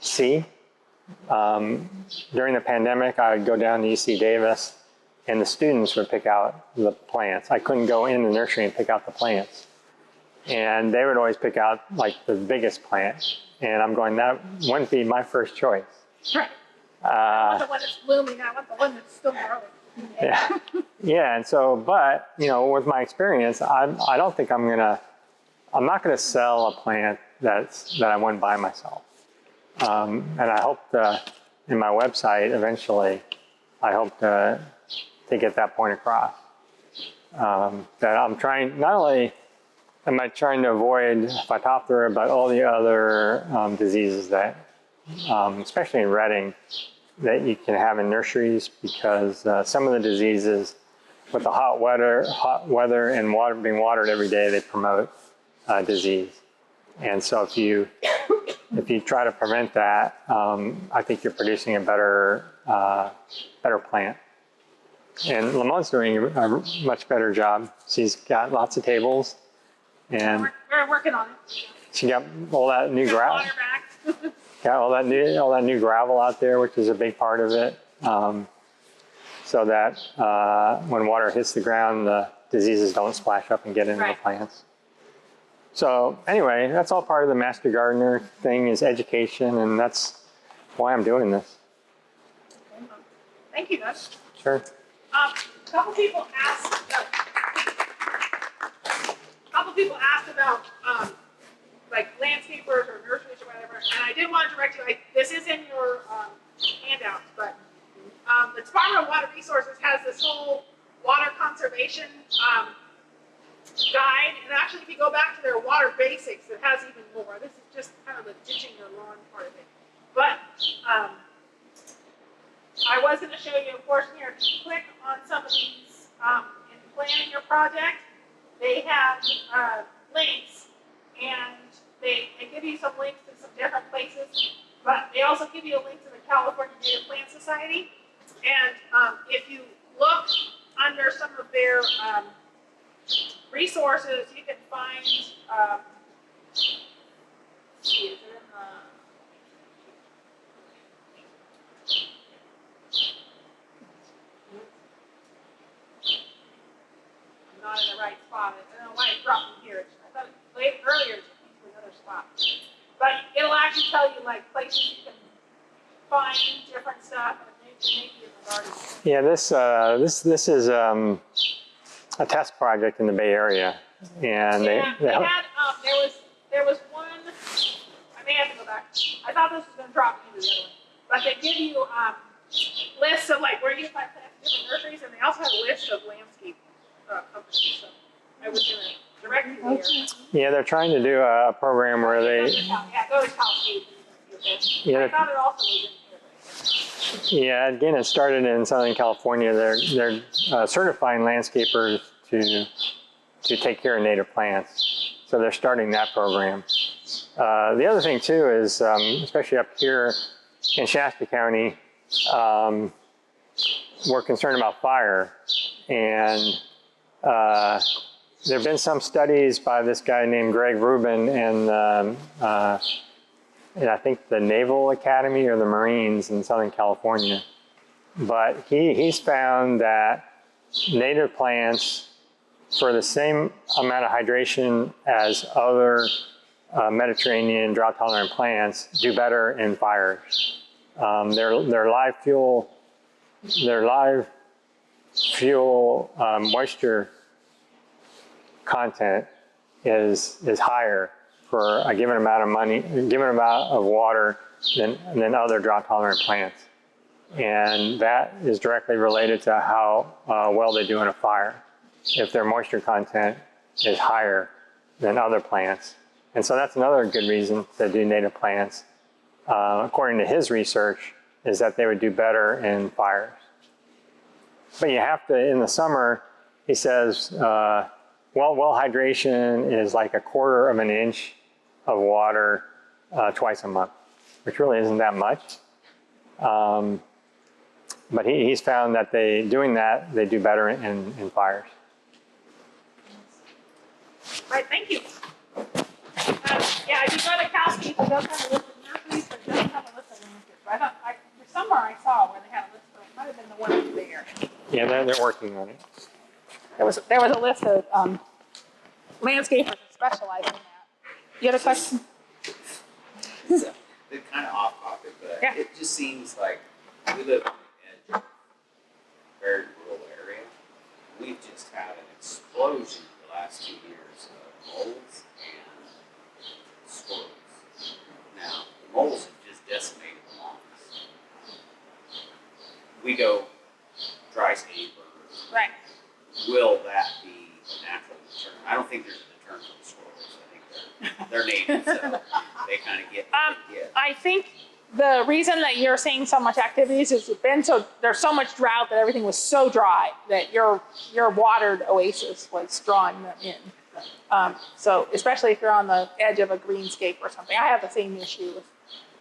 see. During the pandemic, I would go down to UC Davis, and the students would pick out the plants. I couldn't go in the nursery and pick out the plants. And they would always pick out like the biggest plant. And I'm going, that wouldn't be my first choice. Right. I want the one that's blooming. I want the one that's still growing. Yeah. Yeah. And so, but, you know, with my experience, I don't think I'm not going to sell a plant that I wouldn't buy myself. And I hope in my website eventually, I hope to get that point across. That I'm trying, not only am I trying to avoid Phytophthora, but all the other diseases that, especially in Reading, that you can have in nurseries, because some of the diseases with the hot weather and water being watered every day, they promote disease. And so if you try to prevent that, I think you're producing a better plant. And Lamont's doing a much better job. She's got lots of tables, and We're working on it. She got all that new gravel. Water back. Got all that new gravel out there, which is a big part of it, so that when water hits the ground, the diseases don't splash up and get into the plants. So anyway, that's all part of the Master Gardener thing, is education, and that's why I'm doing this. Thank you, Gus. Sure. A couple people asked about like landscapers or nurseries or whatever, and I did want to direct you. This is in your handouts, but the Department of Water Resources has this whole water conservation guide, and actually, if you go back to their water basics, it has even more. This is just kind of the ditching your lawn part of it, but. I was going to show you a portion here. If you click on some of these in planning your project, they have links, and they give you some links to some different places, but they also give you a link to the California Native Plant Society. And if you look under some of their resources, you can find, is it in the, not in the right spot. I don't know why it dropped me here. I thought it earlier it took me to another spot. But it'll actually tell you like places you can find different stuff, and maybe in the garden. Yeah, this is a test project in the Bay Area, and they had there was one. I may have to go back. I thought this was going to drop me into the other one, but they give you lists of like where you can find plants in different nurseries, and they also have a list of landscape companies. So I was going to direct you there. Yeah, they're trying to do a program where they. Go to Calscape. Yeah. I thought it also was in here. Yeah, again, it started in Southern California. They're certifying landscapers to take care of native plants. So they're starting that program. The other thing too is, especially up here in Shasta County, we're concerned about fire. And there have been some studies by this guy named Greg Rubin and I think the Naval Academy or the Marines in Southern California. But he's found that native plants, for the same amount of hydration as other Mediterranean drought-tolerant plants, do better in fires. Their live fuel moisture content is higher for a given amount of water than other drought-tolerant plants. And that is directly related to how well they do in a fire, if their moisture content is higher than other plants. And so that's another good reason to do native plants, according to his research, is that they would do better in fires. But you have to, in the summer, he says, well hydration is like 1/4 of an inch of water twice a month, which really isn't that much. But he's found that they do better in fires. All right, thank you. Yeah, if you go to Calscape, it does have a list of nurseries, but it doesn't have a list of landscapes. I thought somewhere I saw where they had a list of, it might have been the one over there. Yeah, they're working on it. There was a list of landscapers that specialize in that. You had a question? So, they're kind of off topic, but Yeah. it just seems like we live on the edge of a very rural area. We've just had an explosion the last 2 years of moles and squirrels. Now, the moles have just decimated the lawns. We go dry state burgers. Right. Will that be a natural deterrent? I don't think there's a deterrent for the squirrels. I think they're native, so they kind of get what they get. I think the reason that you're seeing so much activities is there's so much drought that everything was so dry that your watered oasis was drawing them in. So especially if you're on the edge of a greenscape or something, I have the same issue with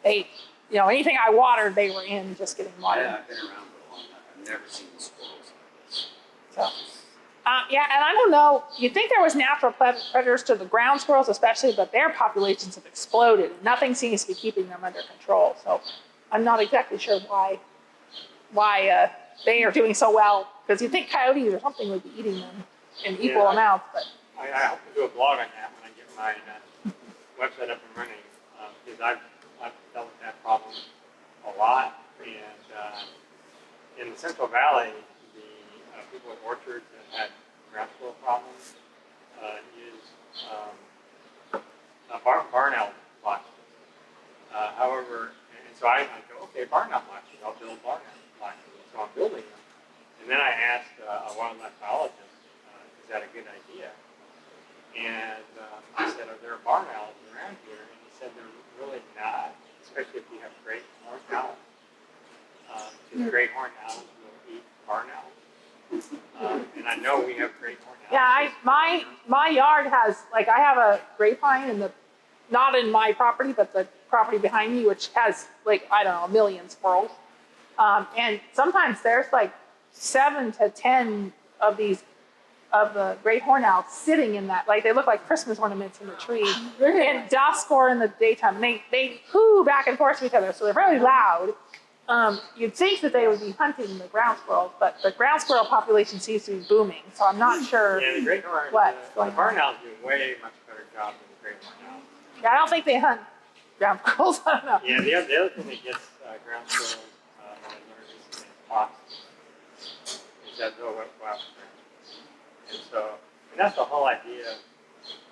anything I watered, they were in just getting watered. Yeah, I've been around for a long time. I've never seen the squirrels like this. So Yeah, and I don't know, you'd think there was natural predators to the ground squirrels especially, but their populations have exploded. Nothing seems to be keeping them under control. So I'm not exactly sure why they are doing so well. Because you'd think coyotes or something would be eating them in equal amounts. But I hope to do a blog on that when I get my website up and running. Because I've dealt with that problem a lot. And in the Central Valley, the people with orchards that had ground squirrel problems use barn owl boxes. However, and so I go, okay, barn owl boxes, I'll build barn owl boxes. So I'm building them. And then I asked a wildlife biologist, is that a good idea? And I said, are there barn owls around here? And he said, they're really not, especially if you have great horned owls. Because great horned owls will eat barn owls. And I know we have great horned owls. yeah, my yard has, like, I have a grapevine in the, not in my property, but the property behind me, which has, like, I don't know, 1 million squirrels. And sometimes there's like 7 to 10 of the great horned owls sitting in that, like they look like Christmas ornaments in the tree in dusk or in the daytime. And they coo back and forth to each other, so they're really loud. You'd think that they would be hunting the ground squirrels, but the ground squirrel population seems to be booming, so I'm not sure. Yeah, the great horned, the barn owls do way much better job than the great horned owls. Yeah, I don't think they hunt ground squirrels. I don't know. Yeah, the other thing that gets ground squirrels that I learned recently is foxes. Is that they'll go out and so, and that's the whole idea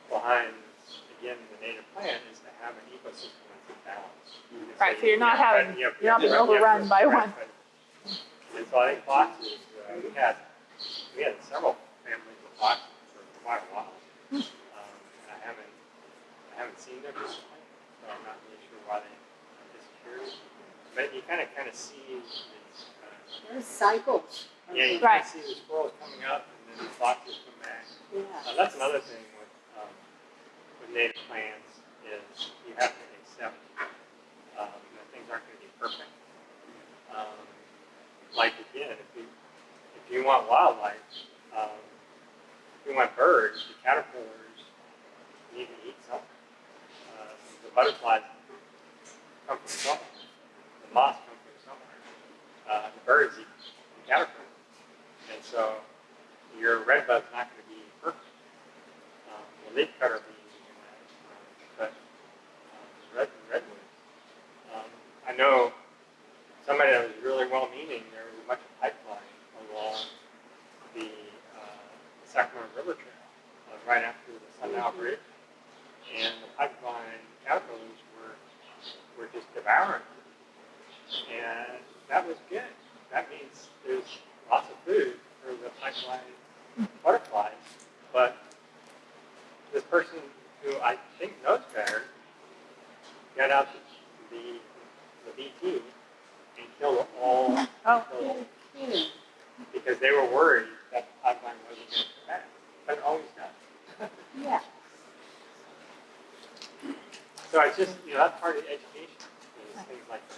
behind, again, the native plan is to have an ecosystem that's in balance. Right, so you're not having, you're not being overrun by one. And so I think foxes, we had several families of foxes for quite a while. And I haven't seen them recently, so I'm not really sure why they disappeared. But you kind of see these. There's cycles. Yeah, you can see the squirrels coming up and then the foxes come back. Yeah. That's another thing with native plans is you have to accept that things aren't going to be perfect. Like again, if you want wildlife, if you want birds, the caterpillars need to eat something. The butterflies come from somewhere. The moths come from somewhere. The birds eat the caterpillars. And so your red bud's not going to be perfect. The leaf cutter bees are going to cut redwood. I know somebody that was really well-meaning, there was a bunch of pipeline along the Sacramento River Trail right after the Sundial Bridge. And the pipeline caterpillars were just devouring it. And that was good. That means there's lots of food for the pipeline butterflies, but this person who I think knows better got out the BT and killed all because they were worried that the pipeline wasn't going to come back, but it always does. Yeah. So it's just, that's part of the education, is things like that.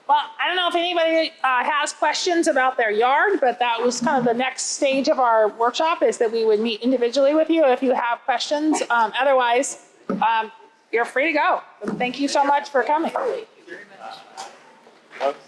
Well, I don't know if anybody has questions about their yard, but that was kind of the next stage of our workshop is that we would meet individually with you if you have questions. Otherwise, you're free to go. Thank you so much for coming. Most